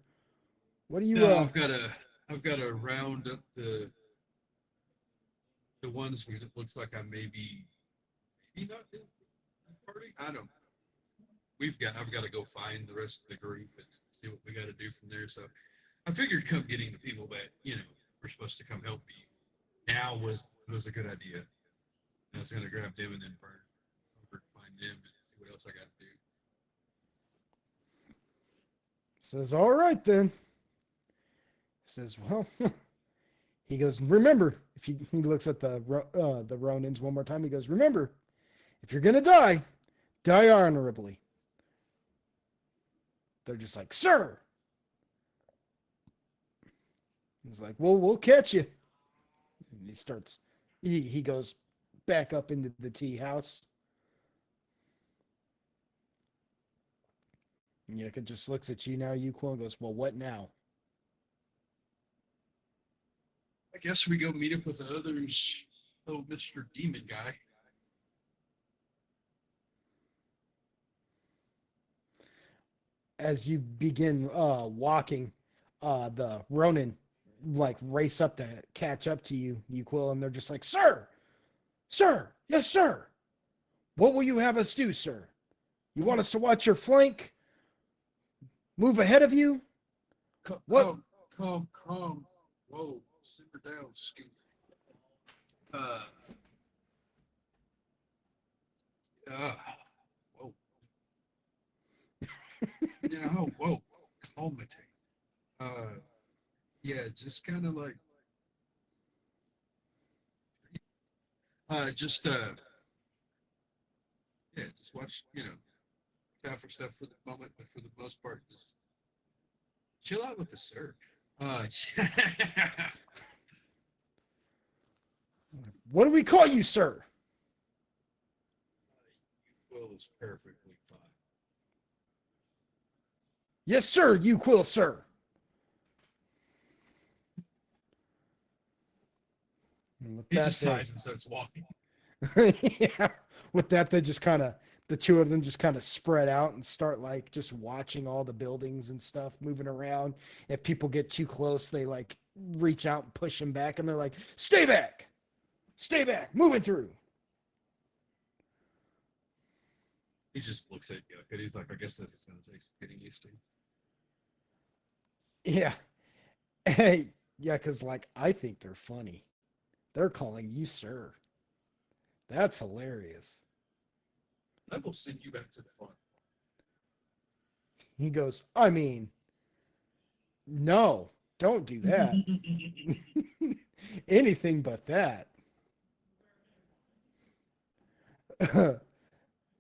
what do you?" No, I've got to round up the ones because it looks like I maybe not in the party. I don't. I've got to go find the rest of the group and see what we got to do from there. So I figured come getting the people that were supposed to come help me now was a good idea. I was gonna grab them and then burn over to find them and see what else I got to do. Says, "All right then." Says, "Well," he goes, "Remember, if you," he looks at the Ronins one more time. He goes, "Remember, if you're gonna die, die honorably." They're just like, "Sir." He's like, "Well, we'll catch you." And he goes back up into the tea house. And Yucca just looks at you now, Yuquil, and goes, "Well, what now?" I guess we go meet up with the others. Oh, Mr. Demon guy. As you begin walking, the Ronin like race up to catch up to you, Yuquil, and they're just like, "Sir! Sir! Yes, sir! What will you have us do, sir? You want us to watch your flank? Move ahead of you? What?" Calm. Whoa, simmer down, Scoot. Uh, uh, whoa. Yeah, whoa, calmate. Uh, yeah, just kind of like, just yeah, just watch, out for stuff for the moment, but for the most part, just chill out with the sir. Uh, "What do we call you, sir?" Will is perfectly fine. "Yes, sir, Yuquil, sir." And with He that, just sighs and starts walking. yeah, with that, the two of them just kind of spread out and start like just watching all the buildings and stuff moving around. If people get too close, they like reach out and push them back, and they're like, stay back, moving through." He just looks at you and he's like, I guess this is going to take some getting used to. Yeah, hey, yeah, because like I think they're funny. They're calling you sir. That's hilarious. I will send you back to the farm. He goes, "I mean, no, don't do that. Anything but that."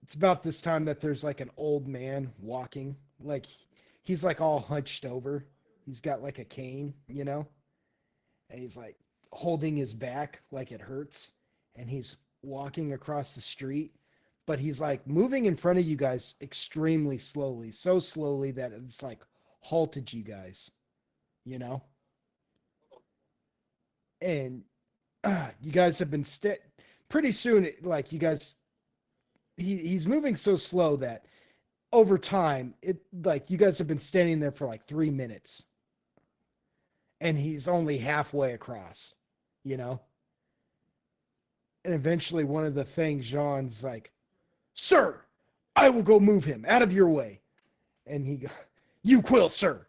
It's about this time that there's like an old man walking. Like he's like all hunched over. He's got like a cane, and he's like holding his back like it hurts. and he's walking across the street, but he's like moving in front of you guys extremely slowly, so slowly that it's like halted you guys, you know? And you guys have been pretty soon, like you guys, he's moving so slow that over time, it like you guys have been standing there for like 3 minutes, and he's only halfway across, you know? And eventually one of the Feng Zhang's like, "Sir, I will go move him out of your way." And he goes, "You quill, sir."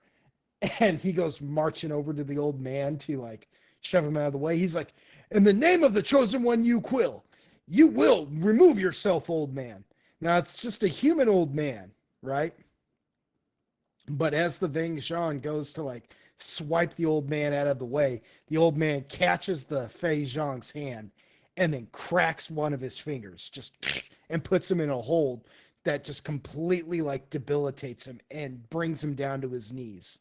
And he goes marching over to the old man to like shove him out of the way. He's like, "In the name of the chosen one, you quill. You will remove yourself, old man." Now it's just a human old man, right? But as the Feng Zhang goes to like swipe the old man out of the way, the old man catches the Fei Zhang's hand and then cracks one of his fingers, just and puts him in a hold that just completely like debilitates him and brings him down to his knees.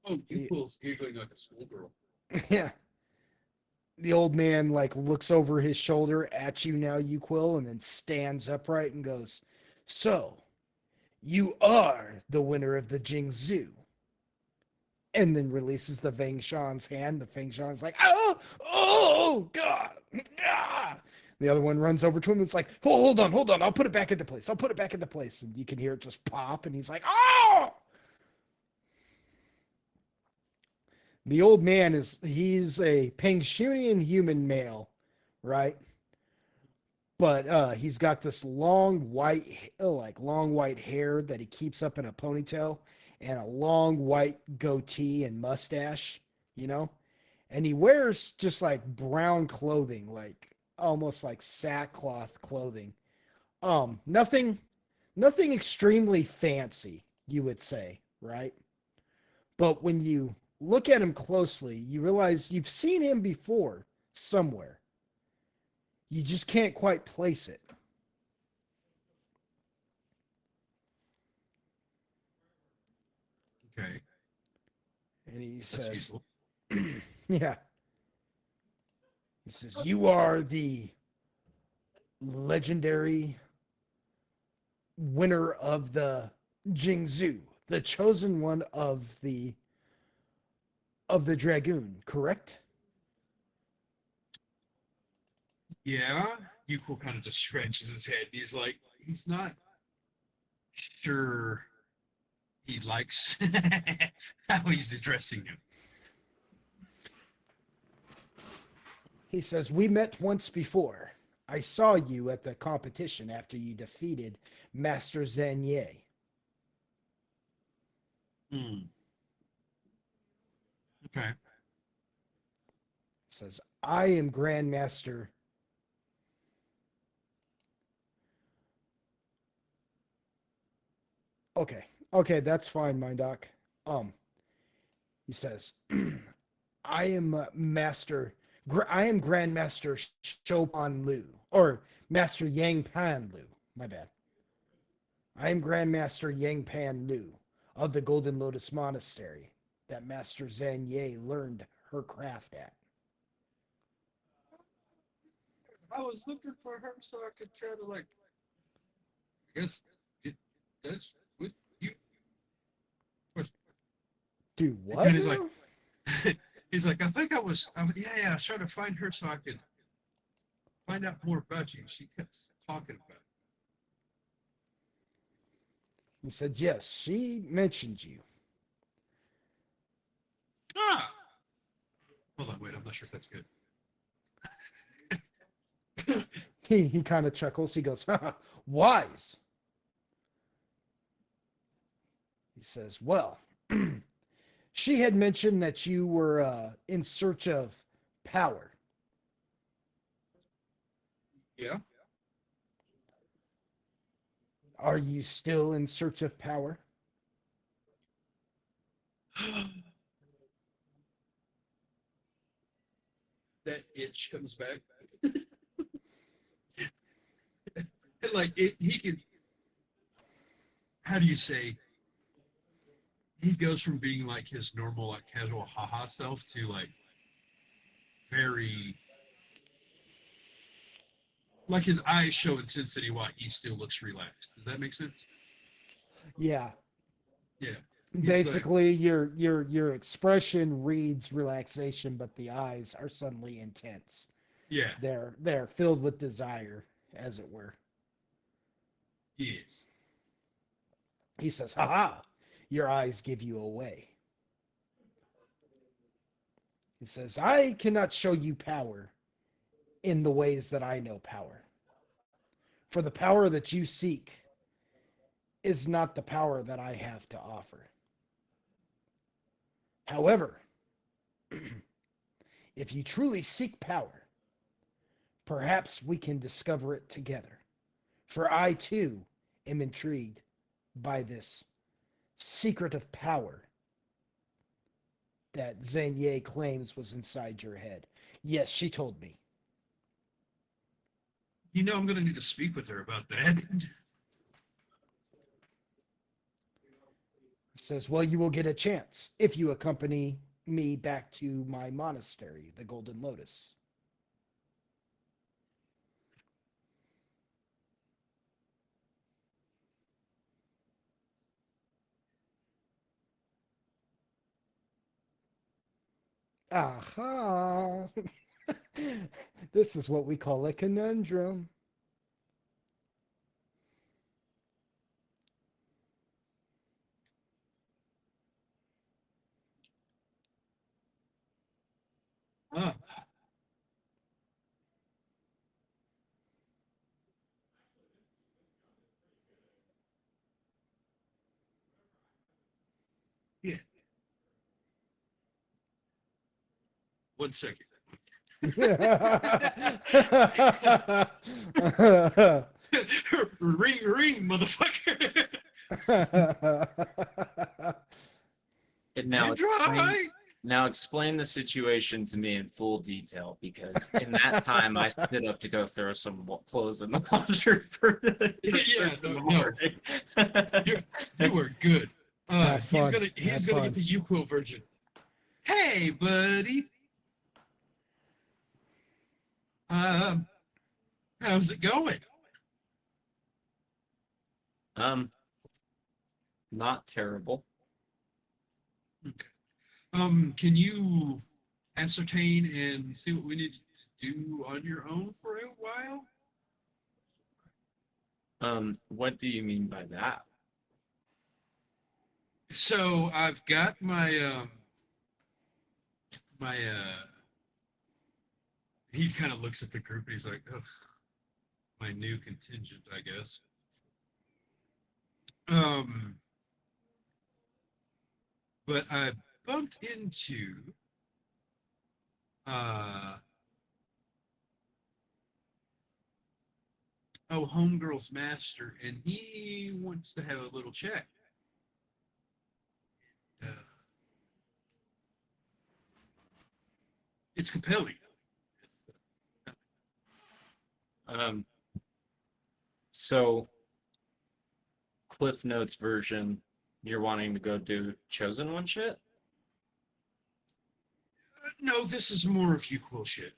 Oh, Euquil's giggling like a schoolgirl. Yeah. The old man like looks over his shoulder at you now, Euquil, and then stands upright and goes, "So, you are the winner of the Jingzhou." And then releases the Feng Shan's hand. The Feng Shan's like, "Oh, God. Ah." The other one runs over to him and it's like, hold on. I'll put it back into place. And you can hear it just pop. And he's like, "Oh!" The old man he's a Pengshunian human male, right? But he's got this long white hair that he keeps up in a ponytail and a long white goatee and mustache, you know? And he wears just like brown clothing, like almost like sackcloth clothing. Nothing extremely fancy, you would say, right? But when you look at him closely, you realize you've seen him before somewhere. You just can't quite place it. Okay. And he That's says, useful. yeah. He says, "You are the legendary winner of the Jingzhou, the chosen one of the Dragoon, correct?" Yeah. Euquil kind of just scratches his head. He's like, he's not sure he likes how he's addressing him. He says, "We met once before. I saw you at the competition after you defeated Master Zanye." Hmm. Okay. He says, "I am Grandmaster." Okay, that's fine, my doc. Um, he says, "I am I am Grandmaster Chopin Lu, or Master Yang Pan Lu. My bad. I am Grandmaster Yang Pan Lu of the Golden Lotus Monastery that Master Zanye learned her craft at." I was looking for her so I could try to like. I guess that's with you. Do He what? kind of like. He's like, I think yeah, I was trying to find her so I could find out more about you. She kept talking about it. He said, "Yes, she mentioned you." Ah! Hold on, wait, I'm not sure if that's good. He kind of chuckles. He goes, "Haha, wise." He says, "Well, she had mentioned that you were in search of power. Yeah. Are you still in search of power?" That itch comes back. And like he can. How do you say? He goes from being like his normal, like casual haha self to like very like his eyes show intensity while he still looks relaxed. Does that make sense? Yeah. Yeah. He's like, Basically, your expression reads relaxation, but the eyes are suddenly intense. yeah, They're filled with desire, as it were. he is. He says, "Ha ha! Your eyes give you away." He says, "I cannot show you power in the ways that I know power. For the power that you seek is not the power that I have to offer. However, if you truly seek power, perhaps we can discover it together. For I too am intrigued by this secret of power that Zanye claims was inside your head. Yes, she told me." You know, I'm going to need to speak with her about that. Says, "Well, you will get a chance if you accompany me back to my monastery, the Golden Lotus." Aha! This is what we call a conundrum. Ah, yeah. 1 second. Ring, ring, motherfucker. And now And dry. now explain the situation to me in full detail, because in that time I stood up to go throw some clothes in the washer for the Yeah, in the no. morning. You were good. Have He's fun. gonna Have get fun. the Yuko version. Hey, buddy. Um, how's it going? Not terrible. Okay. Can you ascertain and see what we need to do on your own for a while? What do you mean by that? So I've got my he kind of looks at the group and he's like, ugh, my new contingent, I guess. Um, but I bumped into uh homegirl's master, and he wants to have a little chat. Uh, it's compelling. Um, so Cliff Notes version, you're wanting to go do Chosen One shit? No, this is more of you cool shit.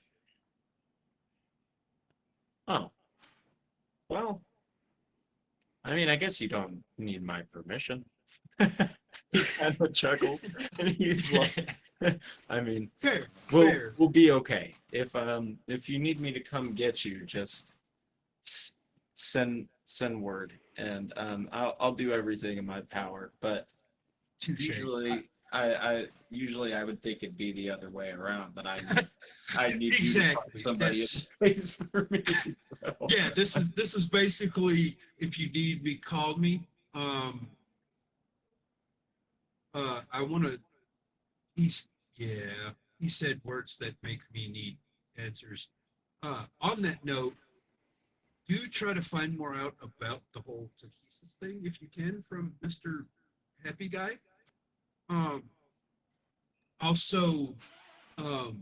Oh, well, I mean, I guess you don't need my permission. He kind of chuckled, and he's like, I mean, Fair, we'll fair. we'll be okay. If you need me to come get you, just send word, and I'll do everything in my power. But Touche. usually I would think it'd be the other way around, that I need you to Exactly. find somebody in That's- place for me. So. Yeah, this is basically, if you need me, call me. I want to. He's yeah. He said words that make me need answers. On that note, do try to find more out about the whole Takesis thing if you can from Mr. Happy Guy. Um, also, I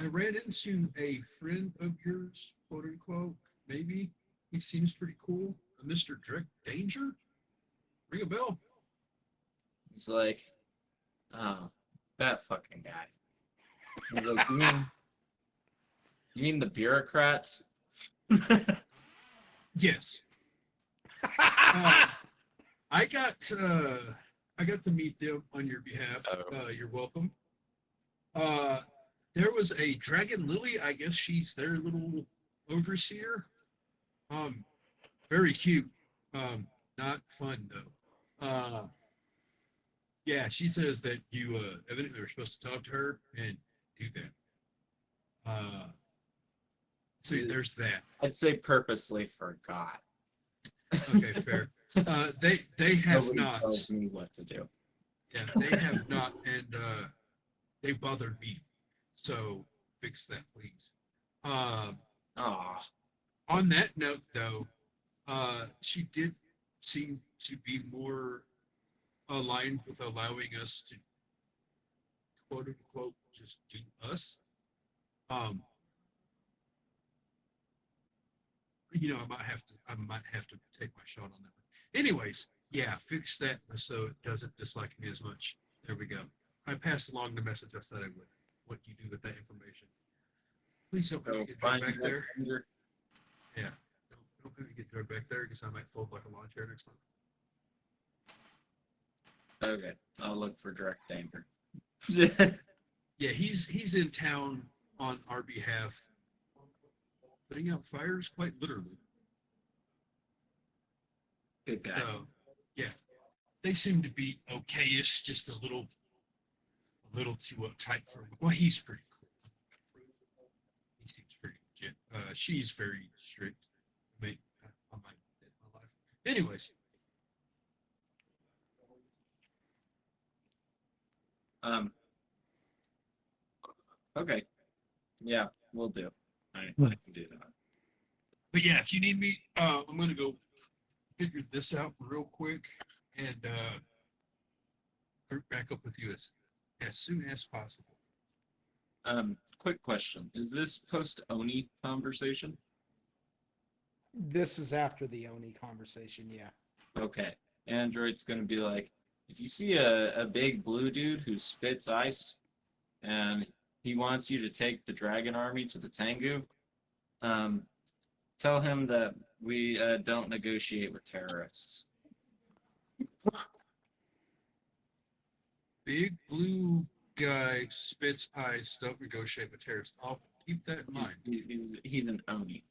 ran into a friend of yours, quote unquote. Maybe he seems pretty cool. Mr. Direct Danger. Ring a bell. He's like, oh, that fucking guy. He's like, You mean the bureaucrats? Yes. I got to meet them on your behalf. Oh. You're welcome. There was a dragon lily. I guess she's their little overseer. Very cute. Not fun though. Yeah, she says that you evidently were supposed to talk to her and do that. So there's that. I'd say purposely forgot. Okay, fair. They have Nobody not. tells me what to do. Yeah, they have not, and they bothered me. So fix that, please. Aw. On that note, though, she did seem to be more aligned with allowing us to quote unquote just do us. I might have to take my shot on that one. Anyways, yeah, fix that so it doesn't dislike me as much. There we go. I passed along the message I said I would. What you do with that information. Please don't let me get drugged back there. Yeah. Don't let me get drugged back there because I might fold like a lawn chair next time. Okay, I'll look for direct danger. Yeah, he's in town on our behalf, putting out fires quite literally. Good guy. So, yeah, they seem to be okayish, just a little too uptight for him. Well, he's pretty cool. He seems pretty legit. She's very strict. I might end my life. Anyways, Okay. Yeah, we'll do. I can do that. but yeah, if you need me, I'm gonna go figure this out real quick and group back up with you as soon as possible. Quick question. Is this post Oni conversation? This is after the Oni conversation, yeah. Okay. Android's gonna be like, if you see a big blue dude who spits ice and he wants you to take the dragon army to the Tengu, tell him that we don't negotiate with terrorists. Big blue guy spits ice. Don't negotiate with terrorists. I'll keep that in mind. He's an Oni,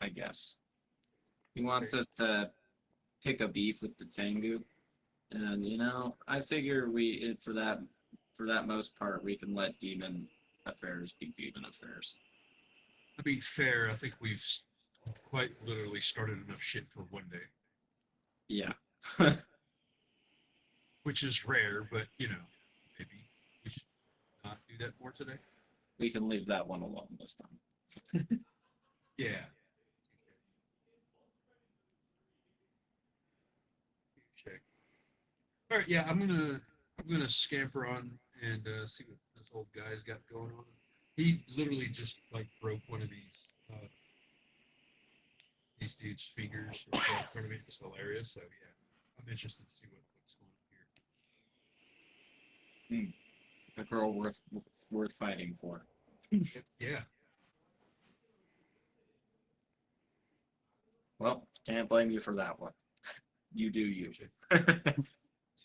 I guess. He wants us to pick a beef with the Tengu, and I figure for that most part we can let demon affairs be demon affairs. To be fair, I think we've quite literally started enough shit for one day, Yeah. which is rare, but maybe we should not do that more today. We can leave that one alone this time. Yeah. Check. All right, yeah, I'm gonna scamper on and see what this old guy's got going on. He literally just like broke one of these dude's fingers in front of me. It's hilarious. So yeah, I'm interested to see what's going on here. A girl worth fighting for. Yeah. Well, can't blame you for that one. You do you.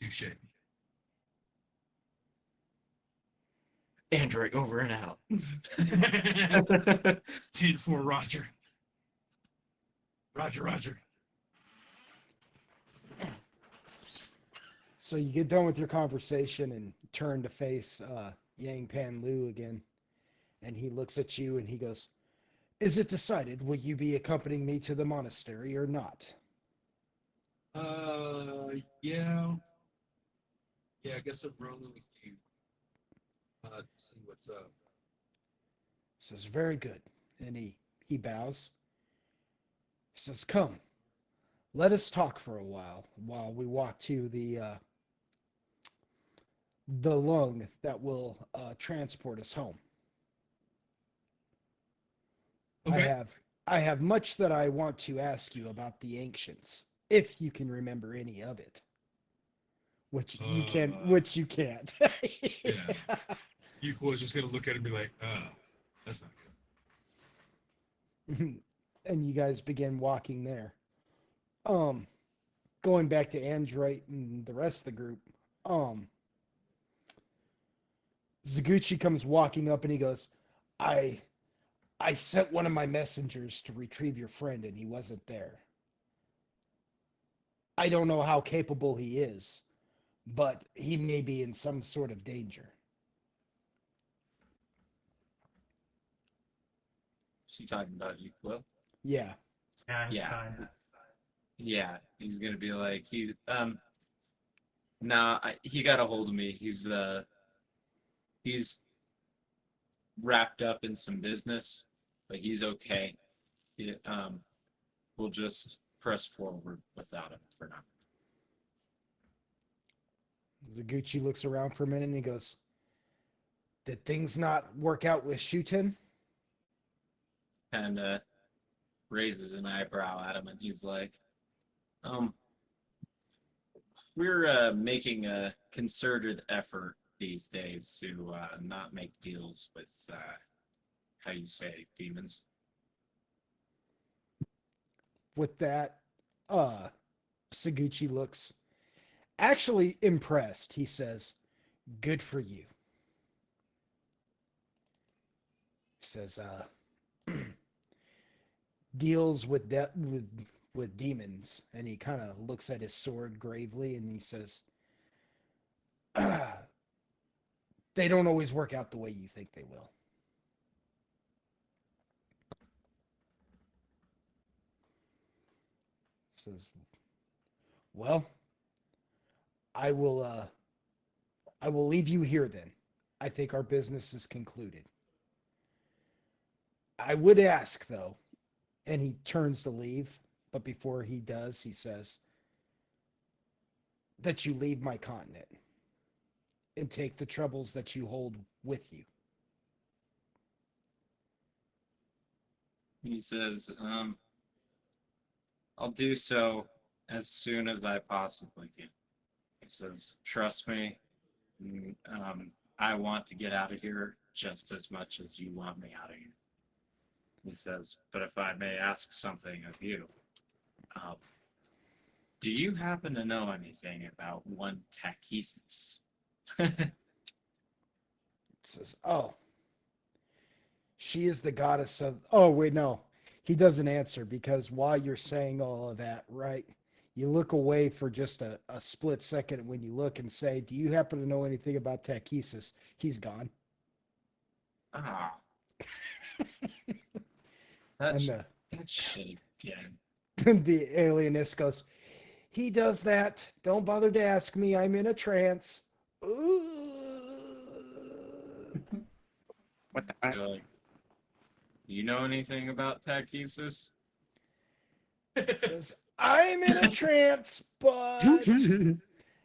Touche. Android over and out. 10-4 Roger. Roger. So you get done with your conversation and turn to face Yang Pan Lu again. And he looks at you and he goes, "Is it decided? Will you be accompanying me to the monastery or not?" Yeah. Yeah, I guess I'm rolling with you. To see what's up. Says, "Very good." And he bows. He says, "Come, let us talk for a while we walk to the lung that will transport us home. Okay. I have much that I want to ask you about the ancients, if you can remember any of it. Which you can't. Yeah. You was just gonna look at it and be like, that's not good. And you guys begin walking there. Um, Going back to Android and the rest of the group. Um, Zaguchi comes walking up and he goes, I I sent one of my messengers to retrieve your friend and he wasn't there. I don't know how capable he is, but he may be in some sort of danger. She talking about you, Will? Yeah. Yeah, he's Yeah. fine. Yeah, he's gonna be like he's nah, he got a hold of me. He's wrapped up in some business, but he's okay. We'll just press forward without him for now. Zaguchi looks around for a minute and he goes, did things not work out with Shuten? And raises an eyebrow at him, and he's like, um, we're making a concerted effort these days to not make deals with how you say demons. With that, Saguchi looks actually impressed. He says, good for you. He says, deals with demons. And he kind of looks at his sword gravely and he says, they don't always work out the way you think they will. Says, well, I will I will leave you here then. I think our business is concluded. I would ask though, and he turns to leave, but before he does, he says that you leave my continent and take the troubles that you hold with you. He says, I'll do so as soon as I possibly can. He says, trust me, I want to get out of here just as much as you want me out of here. He says, but if I may ask something of you, um, do you happen to know anything about one Tachesis? Says, oh, she is the goddess of. Oh, wait, no. He doesn't answer because while you're saying all of that, right, you look away for just a split second when you look and say, do you happen to know anything about Tachesis? He's gone. Ah, And that's shitty again. the alienist goes, he does that. Don't bother to ask me. I'm in a trance. What the? You're like, you know anything about Tachesis? Says, I'm in a trance, but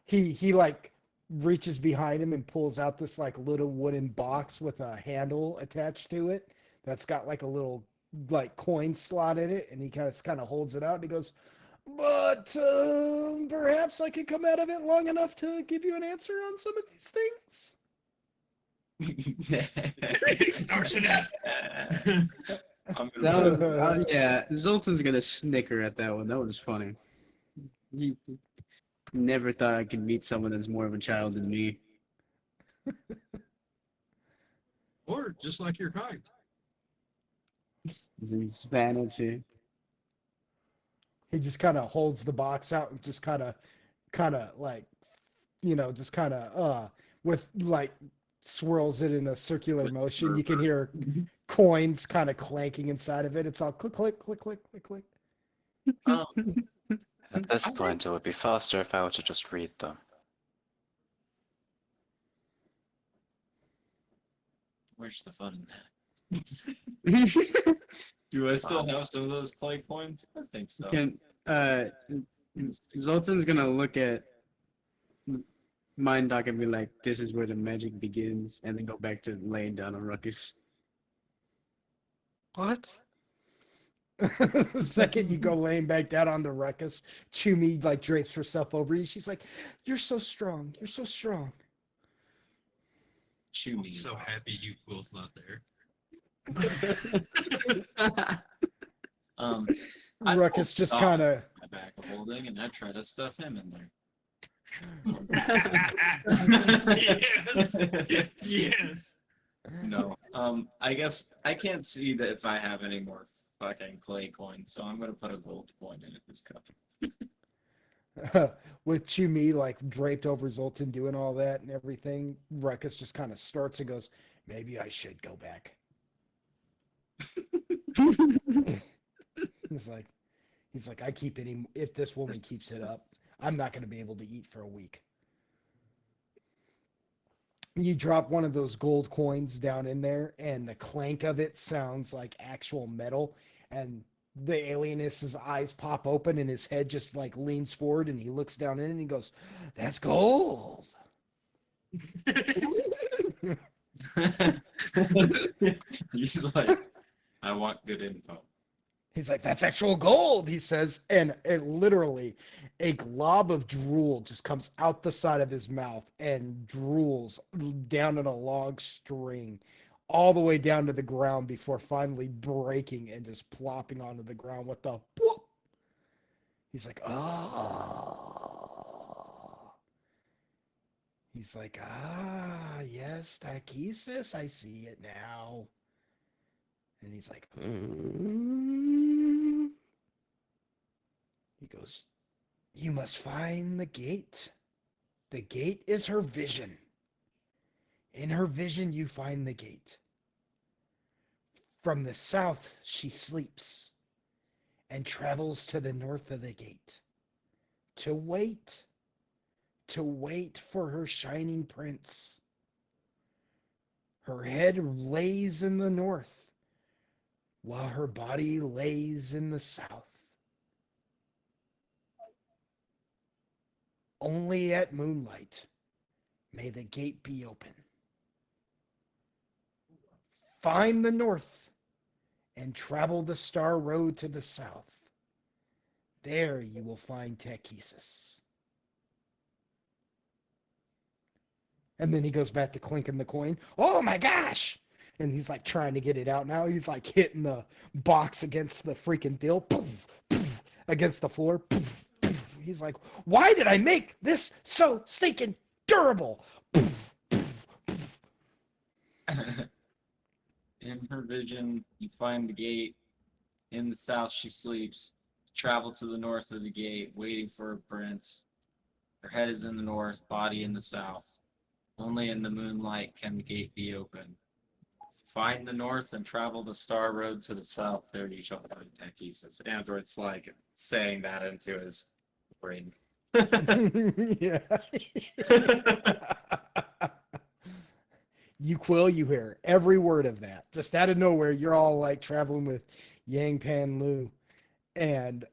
he like reaches behind him and pulls out this like little wooden box with a handle attached to it that's got like a little like coin slot in it, and he kind of holds it out and he goes, but perhaps I could come out of it long enough to give you an answer on some of these things. Starts it out. I'm That gonna was, yeah, Zoltan's gonna snicker at that one. That was funny. He never thought I could meet someone that's more of a child than me. Or just like your kind. It's in vanity. He just kind of holds the box out and just kind of like, just kind of with like swirls it in a circular motion. You can hear coins kind of clanking inside of it. It's all click click click click click click. um, At this point, it would be faster if I were to just read them. where's the fun in that? Do I still have some of those clay coins? I think so. Can Zoltan's gonna look at Mind Doc and be like, "This is where the magic begins," and then go back to laying down a ruckus. What? The second you go laying back down on the ruckus, Chumi like drapes herself over you. She's like, "You're so strong. You're so strong." Chew I'm me. so happy you Quill's not there. I Ruckus pull just Dom kind of. out of my bag of holding and I try to stuff him in there. Yes. Yes. No. I guess I can't see that if I have any more fucking clay coins, so I'm gonna put a gold coin in his cup. With Chumi like draped over Zoltan doing all that and everything, Ruckus just kind of starts and goes, "Maybe I should go back." he's like, I keep eating. If this woman keeps it up, I'm not going to be able to eat for a week. You drop one of those gold coins down in there, and the clank of it sounds like actual metal, and the alienist's eyes pop open and his head just like leans forward and he looks down in it and he goes, "That's gold." He's like, I want good info. He's like, "That's actual gold," he says, and it literally, a glob of drool just comes out the side of his mouth and drools down in a long string all the way down to the ground before finally breaking and just plopping onto the ground with the whoop. He's like, "Ah." He's like, "Ah, yes, Takesis, I see it now." And he's like, "Hmm." He goes, "You must find the gate. The gate is her vision. In her vision, you find the gate. From the south, she sleeps and travels to the north of the gate to wait for her shining prince. Her head lays in the north, while her body lays in the south. Only at moonlight may the gate be open. Find the north and travel the star road to the south. There you will find Takesis." And then he goes back to clinking the coin. "Oh my gosh!" And he's like trying to get it out now. He's like hitting the box against the freaking deal. Poof, poof, against the floor. Poof, poof. He's like, "Why did I make this so stinking durable?" Poof, poof, poof. In her vision, you find the gate. In the south, she sleeps. Travel to the north of the gate, waiting for her prince. Her head is in the north, body in the south. Only in the moonlight can the gate be open. Find the north and travel the star road to the south. There you shall find Takesis. Android's like saying that into his brain. Yeah. You Quill, you hear every word of that. Just out of nowhere, you're all like traveling with Yang Pan Lu, and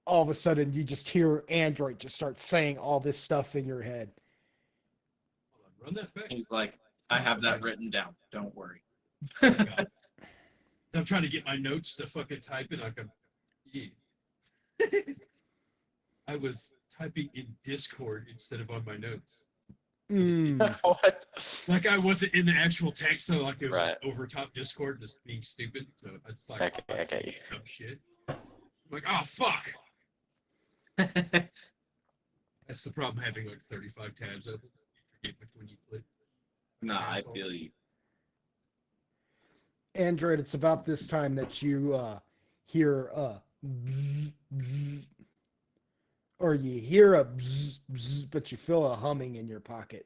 all of a sudden you just hear Android just start saying all this stuff in your head. Hold on, run that back. He's like, I have that written down. Don't worry. I'm trying to get my notes to fucking type it. I can. Yeah. I was typing in Discord instead of on my notes. What? Like I wasn't in the actual text, so like it was just Right. over top Discord, just being stupid. So I just like Okay, I get you. dumb shit. I'm like, oh fuck. That's the problem having like 35 tabs open. You forget which one you click. Nah, I feel you. Android, it's about this time that you hear bzz, bzz, or you hear a bzz, bzz, but you feel a humming in your pocket.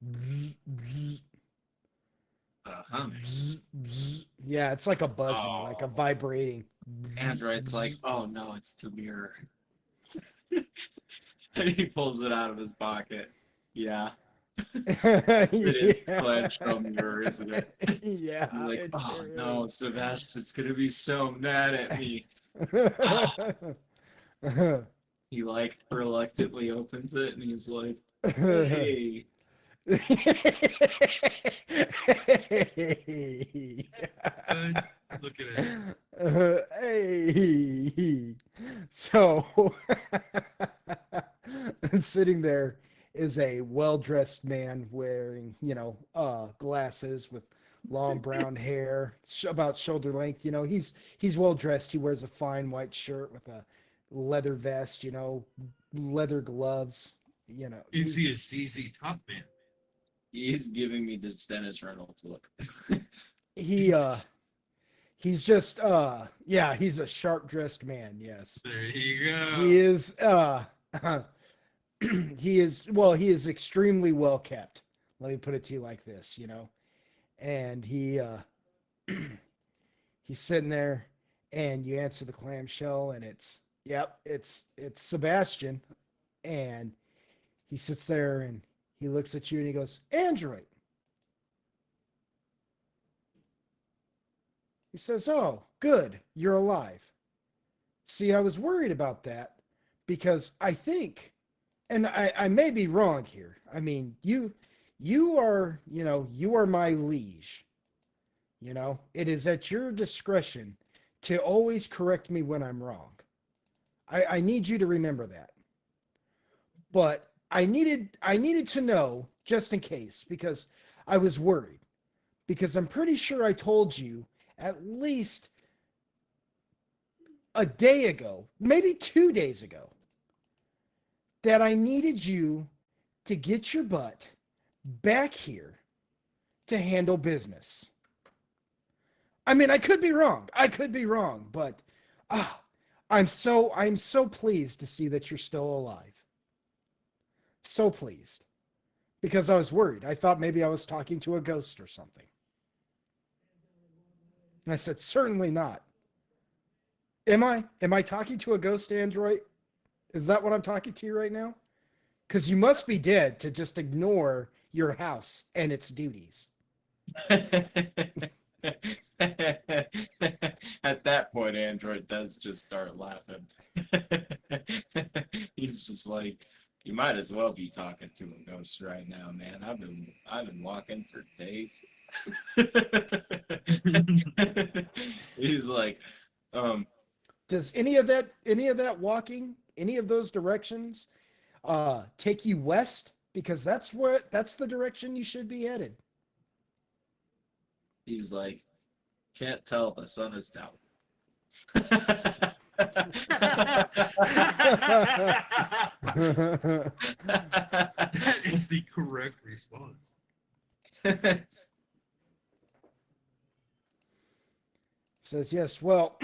Bzz, bzz, Humming. bzz, bzz. Yeah, it's like a buzzing, like a Oh. vibrating. Bzz, Android's like, bzz. oh no, it's the mirror. And he pulls it out of his pocket. Yeah, it is the Yeah. Clamshell mirror, isn't it? Yeah. He's like, it oh sure no, is. Sebastian's gonna be so mad at me. He like reluctantly opens it and he's like, hey. Look at it. Hey. So sitting there is a well-dressed man wearing, glasses with long brown hair, about shoulder length. You know, he's well dressed. He wears a fine white shirt with a leather vest. You know, leather gloves. You know, Is he a CZ Top Man? He's giving me this Dennis Reynolds look. he Jesus. he's just yeah, he's a sharp dressed man. Yes, There you go. he is he is extremely well kept. Let me put it to you like this, you know. And he's sitting there, and you answer the clamshell, and it's Sebastian, and he sits there and he looks at you and he goes, Android. He says, oh, good, you're alive. See, I was worried about that because I think, and I may be wrong here. I mean, you are, you know, you are my liege. You know, it is at your discretion to always correct me when I'm wrong. I need you to remember that. But I needed to know just in case because I was worried. Because I'm pretty sure I told you at least a day ago, maybe 2 days ago, that I needed you to get your butt back here to handle business. I mean, I could be wrong. I could be wrong, but I'm so pleased to see that you're still alive. So pleased. Because I was worried. I thought maybe I was talking to a ghost or something. And I said, certainly not. Am I? Am I talking to a ghost android? Is that what I'm talking to you right now? Because you must be dead to just ignore your house and its duties. At that point, Android does just start laughing. He's just like, you might as well be talking to a ghost right now, man. I've been walking for days. He's like, Does any of that walking, any of those directions, take you west? Because that's the direction you should be headed. he's like, can't tell, the sun is down. That is the correct response. Says yes. Well,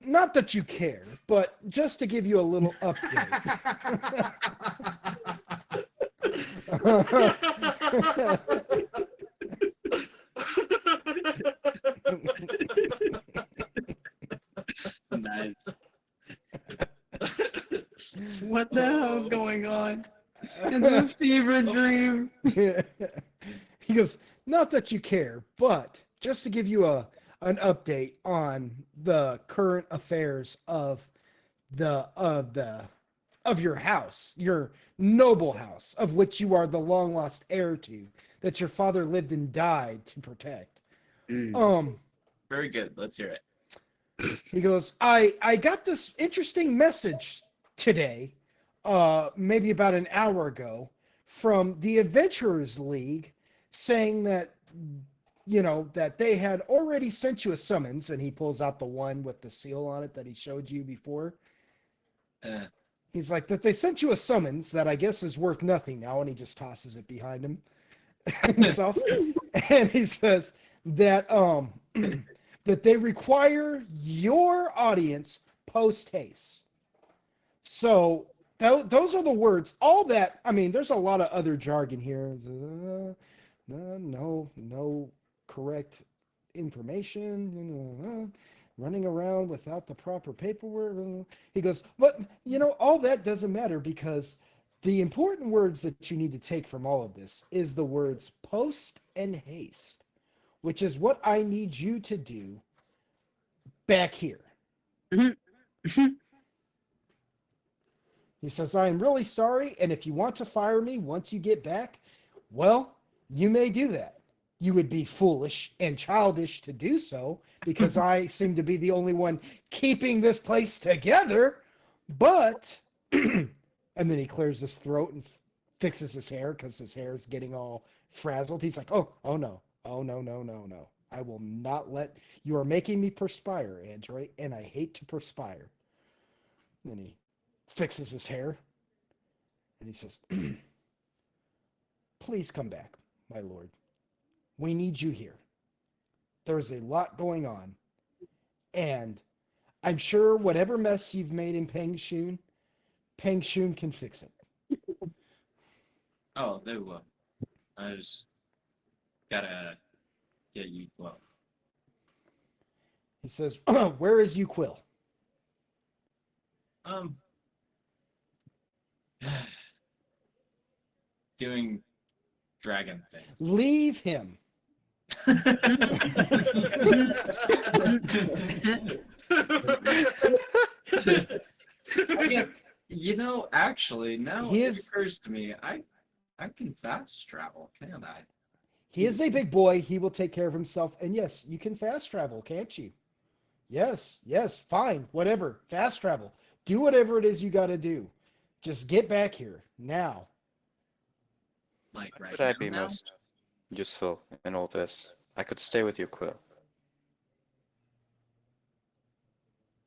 not that you care, but just to give you a little update. Nice. What the hell is going on? It's a fever dream. He goes, not that you care, but just to give you an update on the current affairs of your house, your noble house, of which you are the long lost heir to, that your father lived and died to protect. Very good. Let's hear it. He goes, I got this interesting message today, maybe about an hour ago, from the Adventurers League saying that, you know, that they had already sent you a summons, and he pulls out the one with the seal on it that he showed you before. He's like, that they sent you a summons that I guess is worth nothing now, and he just tosses it behind him himself. And he says that that they require your audience post haste. So those are the words. All that, I mean, there's a lot of other jargon here. No correct information. Running around without the proper paperwork. He goes, but you know, all that doesn't matter because the important words that you need to take from all of this is the words post and haste, which is what I need you to do back here. He says, I am really sorry, and if you want to fire me once you get back, well, you may do that. You would be foolish and childish to do so, because I seem to be the only one keeping this place together, but... And then he clears his throat and fixes his hair because his hair is getting all frazzled. He's like, oh no, oh no, no, no, no. I will not let you are making me perspire, Android, and I hate to perspire. And he fixes his hair and he says, please come back, my lord. We need you here. There's a lot going on. And I'm sure whatever mess you've made in Peng Shun can fix it. Oh, they will. I just gotta get you well. He says, where is you Quill? Um, doing dragon things. Leave him. I guess actually, now He it is- occurs to me, I can fast travel, can't I? He is a big boy. He will take care of himself. And yes, you can fast travel, can't you? Yes, fine, whatever. Fast travel. Do whatever it is you got to do. Just get back here now. Like right Would I now be now? most useful in all this? I could stay with you, Quill.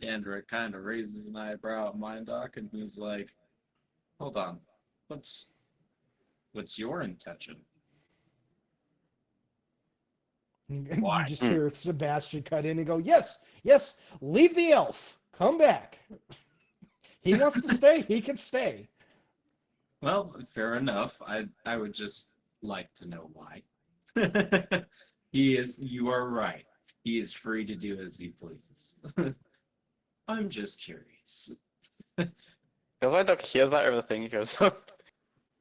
Android kind of raises an eyebrow at Mindoc, and he's like, "Hold on, what's your intention?" And Why? you just hear Sebastian cut in and go, yes, leave the elf. Come back. He wants to stay. He can stay. Well, fair enough. I would just like to know why. You are right. He is free to do as he pleases. I'm just curious. Because my dog hears that everything, he goes, oh,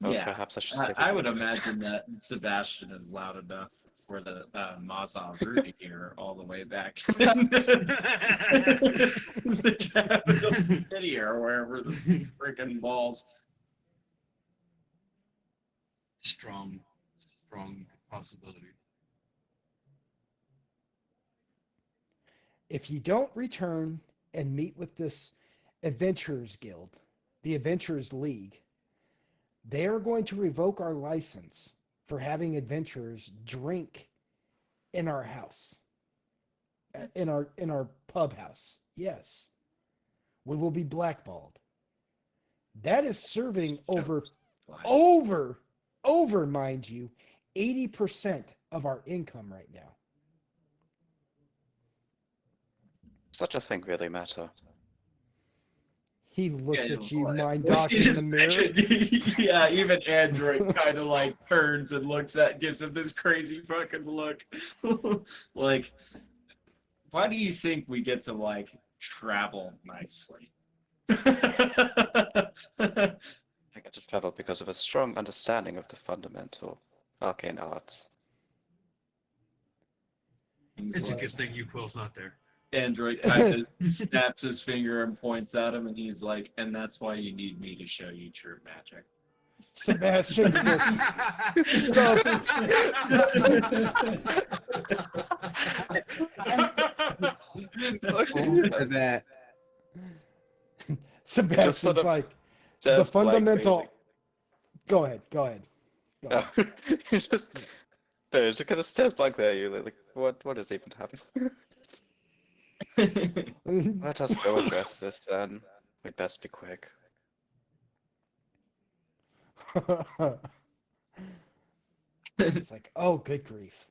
Yeah, perhaps I should stay with I you. would imagine that Sebastian is loud enough for the Mazaru to hear all the way back in the capital city or wherever the freaking balls. Strong possibility. If you don't return and meet with this Adventurers Guild, the Adventurers League, they are going to revoke our license for having adventurers drink in our house. In our pub house. Yes. We will be blackballed. That is serving over, mind you, 80% of our income right now. Such a thing really matter. He looks Yeah, at you, well, mind well, doc, in the mirror. Yeah, even Android kind of like turns and gives him this crazy fucking look. Like, why do you think we get to like travel nicely? I get to travel because of a strong understanding of the fundamental arcane arts. He's It's a like- good thing Uquill's not there. Android kind of snaps his finger and points at him, and he's like, "And that's why you need me to show you true magic." Sebastian goes, That Sebastian's sort of like, the Just blank fundamental. facing. Go ahead. Oh, you just kind of stares blank there. You like, what is even happening? Let us go address this then. We'd best be quick. It's like, oh, good grief.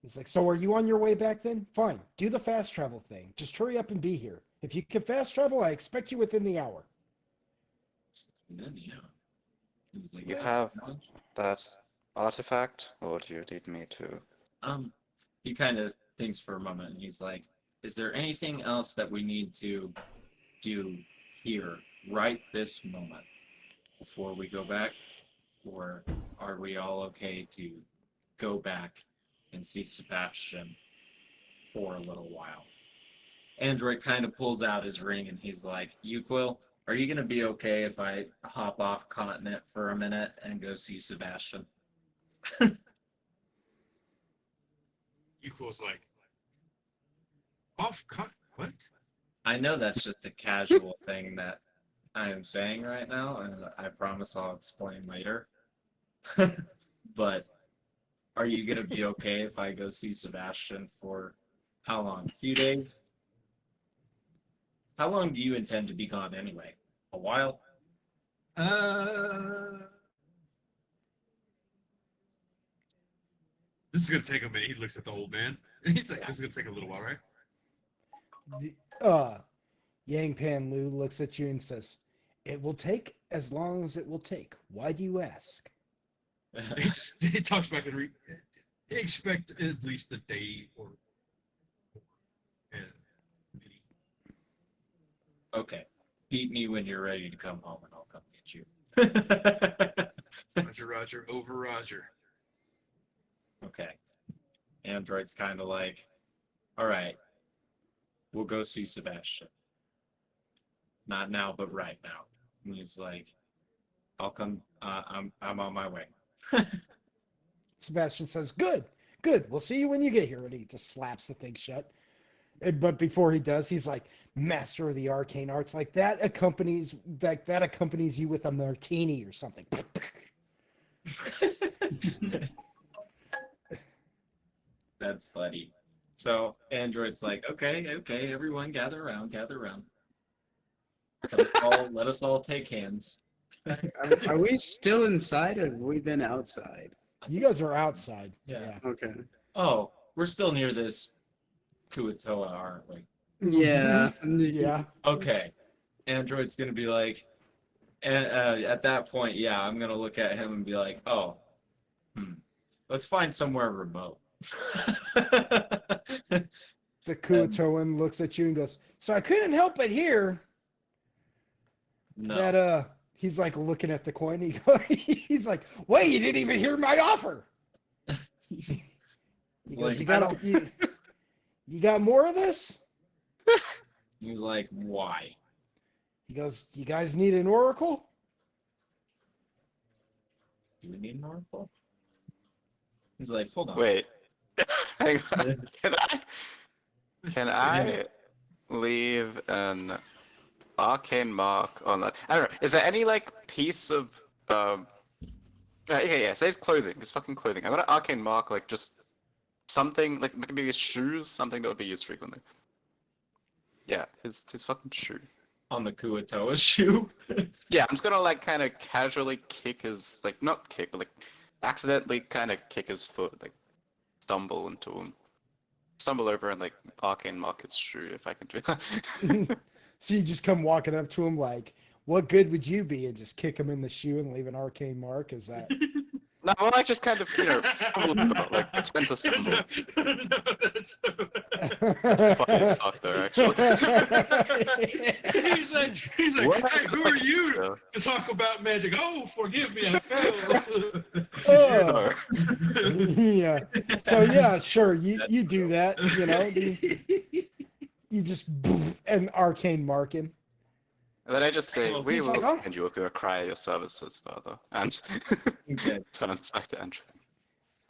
He's like, so are you on your way back then? Fine. Do the fast travel thing. Just hurry up and be here. If you can fast travel, I expect you within the hour. Yeah. He's like, You "Yeah, have no." that artifact, or do you need me to? He kind of thinks for a moment, and he's like, "Is there anything else that we need to do here, right this moment, before we go back, or are we all okay to go back and see Sebastian for a little while?" Android kind of pulls out his ring, and he's like, "Uquil, are you gonna be okay if I hop off continent for a minute and go see Sebastian?" Uquill's like, what? I know that's just a casual thing that I am saying right now, and I promise I'll explain later. But are you gonna be okay if I go see Sebastian for how long? A few days? How long do you intend to be gone anyway? A while? This is gonna take a minute. He looks at the old man. He's like, "This is gonna take a little while, right?" Yang Pan Lu looks at you and says, "It will take as long as it will take. Why do you ask?" He talks back and expect at least a day or maybe. Okay. Beat me when you're ready to come home and I'll come get you. Roger, Roger, over Roger. Okay. Android's kind of like, all right, we'll go see Sebastian. Not now, but right now. And he's like, I'll come. I'm on my way. Sebastian says, "Good, good. We'll see you when you get here." And he just slaps the thing shut. But before he does, he's like, "Master of the arcane arts, like that accompanies you with a martini or something." That's funny. So Android's like, okay, everyone gather around. Let us all take hands. Are we still inside or have we been outside? You guys are outside. Yeah. Okay. Oh, we're still near this Kuatoa, aren't we? Yeah. Yeah. Okay. Android's gonna be like, and at that point, yeah, I'm gonna look at him and be like, oh, let's find somewhere remote. The Kuatoan looks at you and goes, "So I couldn't help but hear No. that he's like looking at the coin. He's like, "Wait, you didn't even hear my offer." He goes, like, you got more of this?" He's like, why? He goes, "You guys need an oracle?" Do we need an oracle? He's like, hold on. Wait. Hang on. Can I leave an arcane mark on that? I don't know. Is there any like piece of yeah, say his clothing, his fucking clothing. I got an arcane mark, like just something like maybe his shoes, something that would be used frequently. Yeah, his fucking shoe. On the Kuatoa shoe? Yeah, I'm just gonna like kind of casually kick his, like not kick, but like accidentally kind of kick his foot, like stumble into him, stumble over and like arcane mark his shoe if I can do that. So you just come walking up to him like, "What good would you be?" and just kick him in the shoe and leave an arcane mark? Is that? No, well, I just kind of, stumble over, like pretend to stumble. It's funny as fuck though, actually. he's like, What? "Hey, who are you to talk about magic?" "Oh, forgive me, I fell." Oh. Yeah. So yeah, sure. You do that. You just an arcane mark him. And then I just say, Well, "We he's will like, "Oh." send you if we require your services further." And Okay. turns back to Andrew.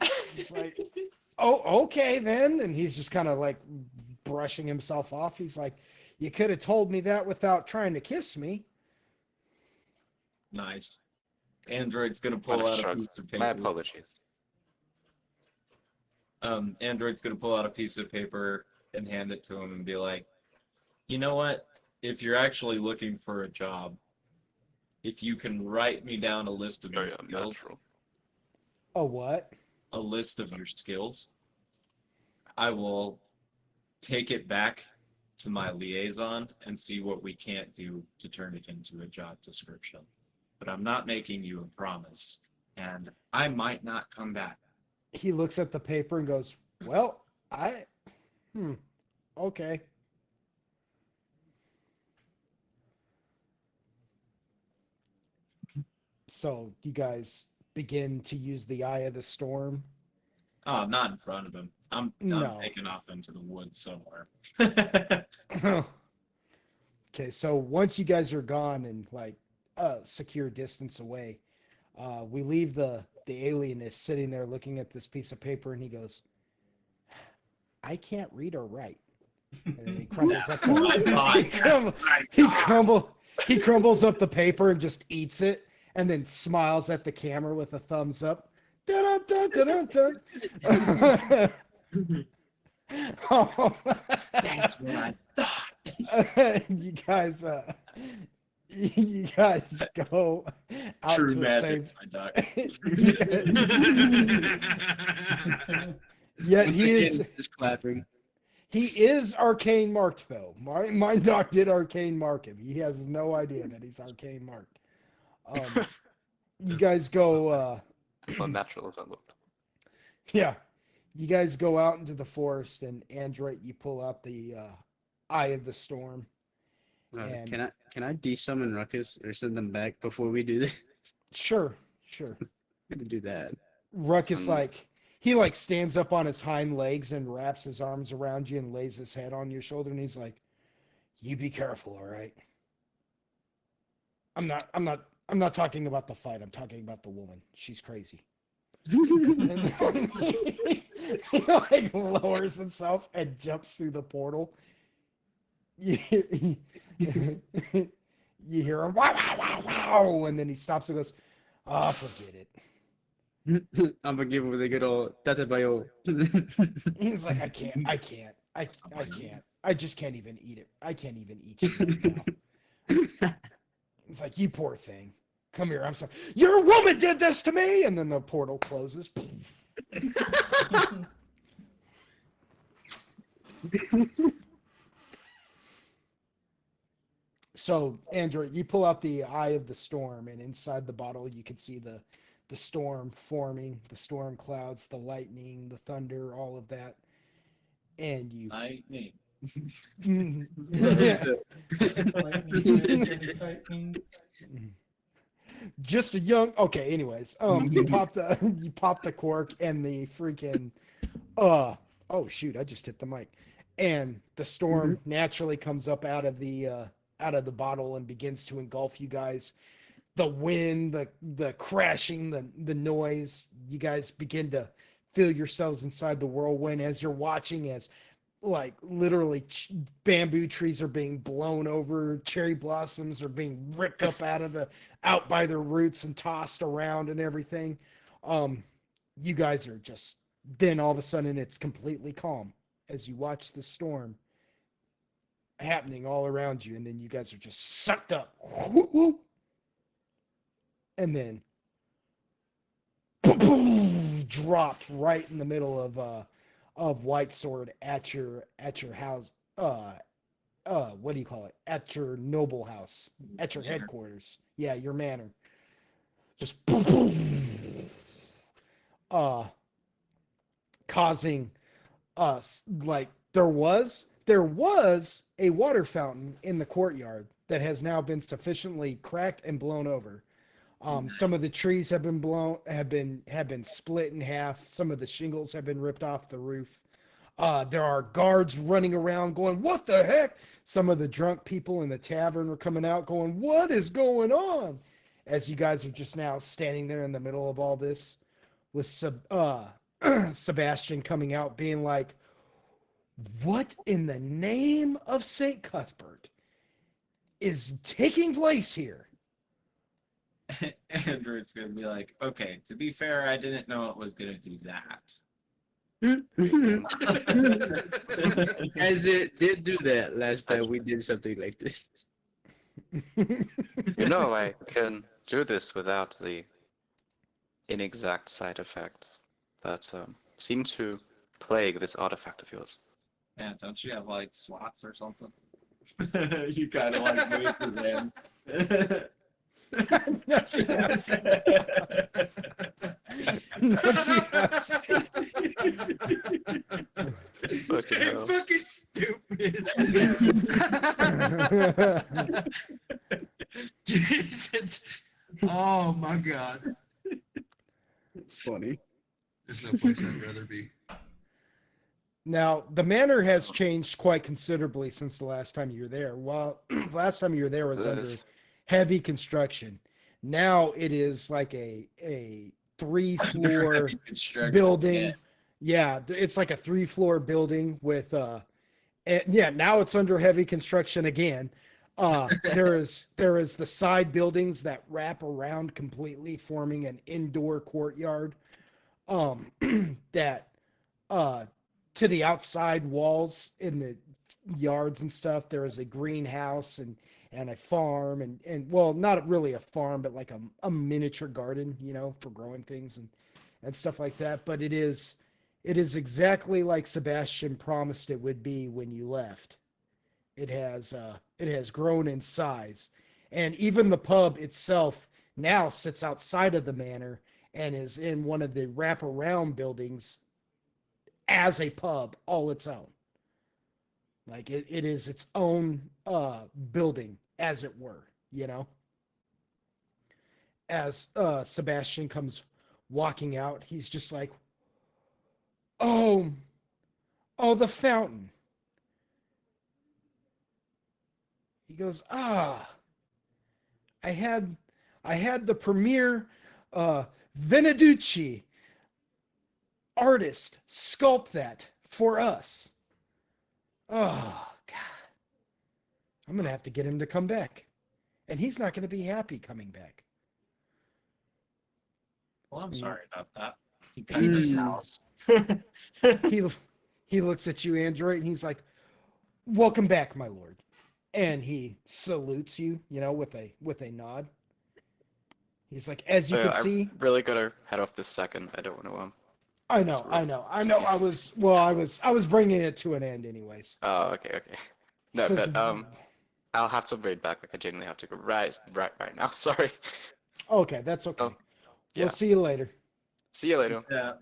It's like, "Oh, okay then." And he's just kind of like brushing himself off. He's like, "You could have told me that without trying to kiss me." Nice. Android's gonna pull Minor out a shrug. piece of paper. My apologies. Android's gonna pull out a piece of paper and hand it to him and be like, you know what? If you're actually looking for a job, if you can write me down a list of your Very skills, unnatural. A what? a list of your skills, I will take it back to my liaison and see what we can't do to turn it into a job description. But I'm not making you a promise, and I might not come back. He looks at the paper and goes, "Well, okay." So you guys begin to use the eye of the storm. Oh, not in front of him. I'm No. taking off into the woods somewhere. Okay, so once you guys are gone and like secure distance away, we leave the alienist sitting there looking at this piece of paper, and he goes, "I can't read or write." And then he crumbles up. My God. He crumbles He crumbles up the paper and just eats it, and then smiles at the camera with a thumbs up. Dun, dun, dun, dun, dun. Oh. That's what I thought. You guys go out True to a magic, safe. my duck. Yet Once he is again, just clapping. he is arcane marked though. My doc did arcane mark him. He has no idea that he's arcane marked. You guys go As unnatural as that looked. yeah. You guys go out into the forest, and Android, you pull out the Eye of the Storm. And- Can I de-summon Ruckus or send them back before we do this? Sure. I'm gonna do that. Ruckus And- he stands up on his hind legs and wraps his arms around you and lays his head on your shoulder, and he's like, "You be careful, all right? I'm not talking about the fight. I'm talking about the woman. She's crazy." And then he like lowers himself and jumps through the portal. You hear, you hear him, wow, wow, wow, wow, and then he stops and goes, "Oh, forget it." I'm gonna give him with a good old tatabayo. He's like, I can't. I just can't even eat it. I can't even eat you right now. It's like, you poor thing. Come here. I'm sorry. Your woman did this to me. And then the portal closes. So, Andrew, you pull out the Eye of the Storm, and inside the bottle, you can see the storm forming, the storm clouds, the lightning, the thunder, all of that. And you. Lightning. Lightning. Just a young. Okay. Anyways, you pop the cork, and the freaking. Oh shoot! I just hit the mic, and the storm naturally comes up out of the bottle and begins to engulf you guys. The wind, the crashing, the noise. You guys begin to feel yourselves inside the whirlwind as you're watching as, like, literally bamboo trees are being blown over, cherry blossoms are being ripped up out by their roots and tossed around and everything. You guys are just, then all of a sudden it's completely calm as you watch the storm happening all around you, and then you guys are just sucked up. And then dropped right in the middle of White Sword at your house. What do you call it? At your noble house, at your headquarters. Yeah, your manor. Just causing us, like, there was a water fountain in the courtyard that has now been sufficiently cracked and blown over. Some of the trees have been split in half. Some of the shingles have been ripped off the roof. There are guards running around going, "What the heck?" Some of the drunk people in the tavern are coming out going, "What is going on?" As you guys are just now standing there in the middle of all this, with Sebastian coming out being like, "What in the name of St. Cuthbert is taking place here?" Android's gonna be like, okay, to be fair, I didn't know it was gonna do that. As it did do that last time we did something like this. You know, I can do this without the inexact side effects that seem to plague this artifact of yours. Yeah, don't you have like slots or something? You kind of like wave his hand. Yes. Fucking hell. Fucking stupid. Jesus. Oh my god. It's funny. There's no place I'd rather be. Now, the manor has changed quite considerably since the last time you were there. Well, last time you were there was under Yes. heavy construction. Now it is like a 3-floor Heavy construction, building. Yeah, it's like a 3-floor building with yeah, now it's under heavy construction again. There is the side buildings that wrap around completely, forming an indoor courtyard. Um, that to the outside walls in the yards and stuff, there is a greenhouse and a farm and well, not really a farm, but like a miniature garden, for growing things and stuff like that. But it is exactly like Sebastian promised it would be when you left. It has grown in size, and even the pub itself now sits outside of the manor and is in one of the wraparound buildings as a pub all its own. Like it is its own building, as it were. As Sebastian comes walking out, he's just like, "Oh, oh, the fountain." He goes, "Ah, I had I had the premier uh, Veneducci artist sculpt that for us. Oh God, I'm gonna have to get him to come back, and he's not gonna be happy coming back." Well, I'm Mm. sorry about that. He cut his house. He he looks at you, Android, and he's like, "Welcome back, my lord," and he salutes you, with a nod. He's like, "As you So can I see." really gotta head off this second. I don't want to I know, I know, I know. I was bringing it to an end, anyways. Oh, okay, okay. No, Says, but I'll have to wait back. Like I genuinely have to go right now. Sorry. okay, that's okay. Oh, We'll yeah. see you later. See you later. Yeah.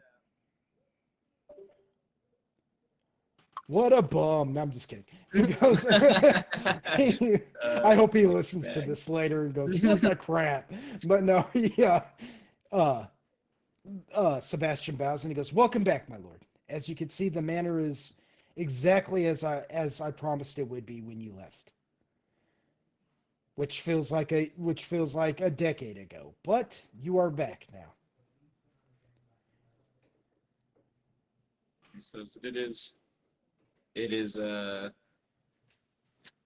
What a bum. No, I'm just kidding. He goes, I hope he listens to this later and goes, "What the crap?" But no, yeah. Sebastian bows and he goes, "Welcome back, my lord. As you can see, the manor is exactly as I promised it would be when you left. Which feels like a decade ago. But you are back now." He says it is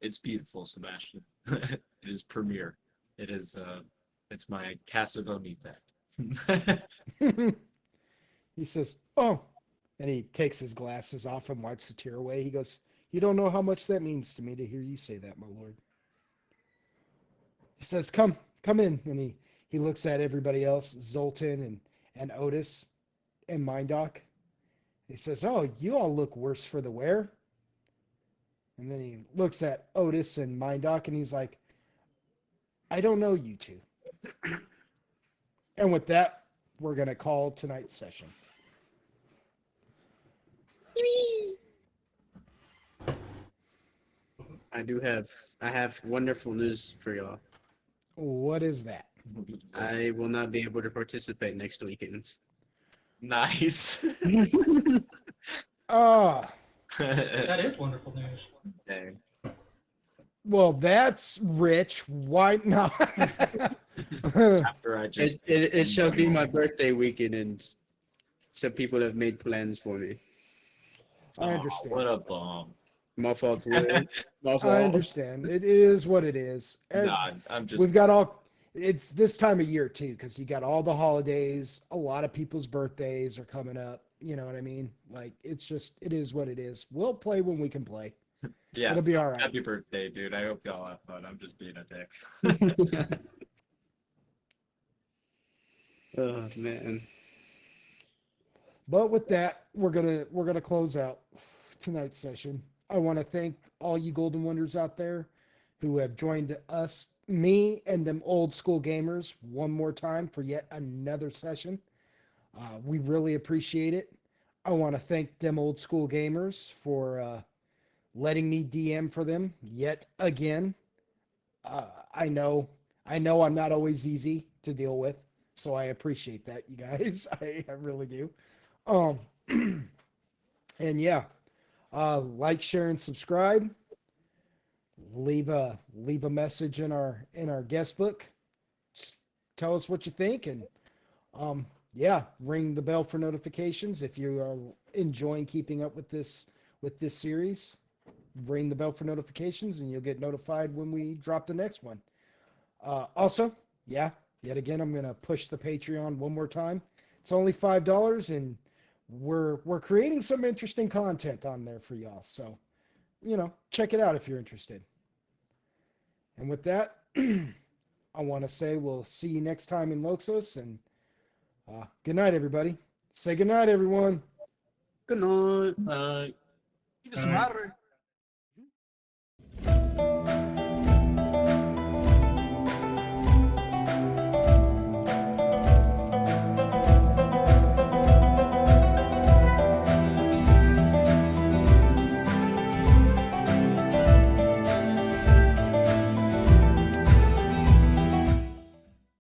it's beautiful, Sebastian. It is premier. It's my Casa Bonita. He says, "Oh," and he takes his glasses off and wipes a tear away. He goes, "You don't know how much that means to me to hear you say that, my lord." He says, come in," and he looks at everybody else, Zoltan and Otis and Mindoc. He says, "Oh, you all look worse for the wear." And then he looks at Otis and Mindoc and he's like, "I don't know you two." And with that, we're gonna call tonight's session. I have wonderful news for y'all. What is that? I will not be able to participate next weekend. Nice. Ah, That is wonderful news. Dang. well, that's rich. Why not? After I just It shall be my birthday weekend, and some people have made plans for me. I understand. What a bum. My fault, Will. My I fault. understand. It is what it is. And Nah, I'm just we've got all. It's this time of year too, because you got all the holidays. A lot of people's birthdays are coming up. You know what I mean? Like it is what it is. We'll play when we can play. yeah. It'll be all right. Happy birthday, dude. I hope y'all have fun. I'm just being a dick. Oh man. But with that, we're gonna close out tonight's session. I want to thank all you Golden Wonders out there who have joined us, me and them old school gamers, one more time for yet another session. We really appreciate it. I want to thank them old school gamers for letting me DM for them yet again. I know I'm not always easy to deal with, so I appreciate that, you guys. I really do. And yeah, like, share, and subscribe. Leave a message in our guest book. Just tell us what you think, and yeah, ring the bell for notifications if you are enjoying keeping up with this series. ring the bell for notifications, and you'll get notified when we drop the next one. Also, yeah, yet again, I'm gonna push the Patreon one more time. It's only $5, and we're creating some interesting content on there for y'all. So, check it out if you're interested. And with that, I want to say we'll see you next time in Loxos, and good night, everybody. Say good night, everyone. Good night. Su madre.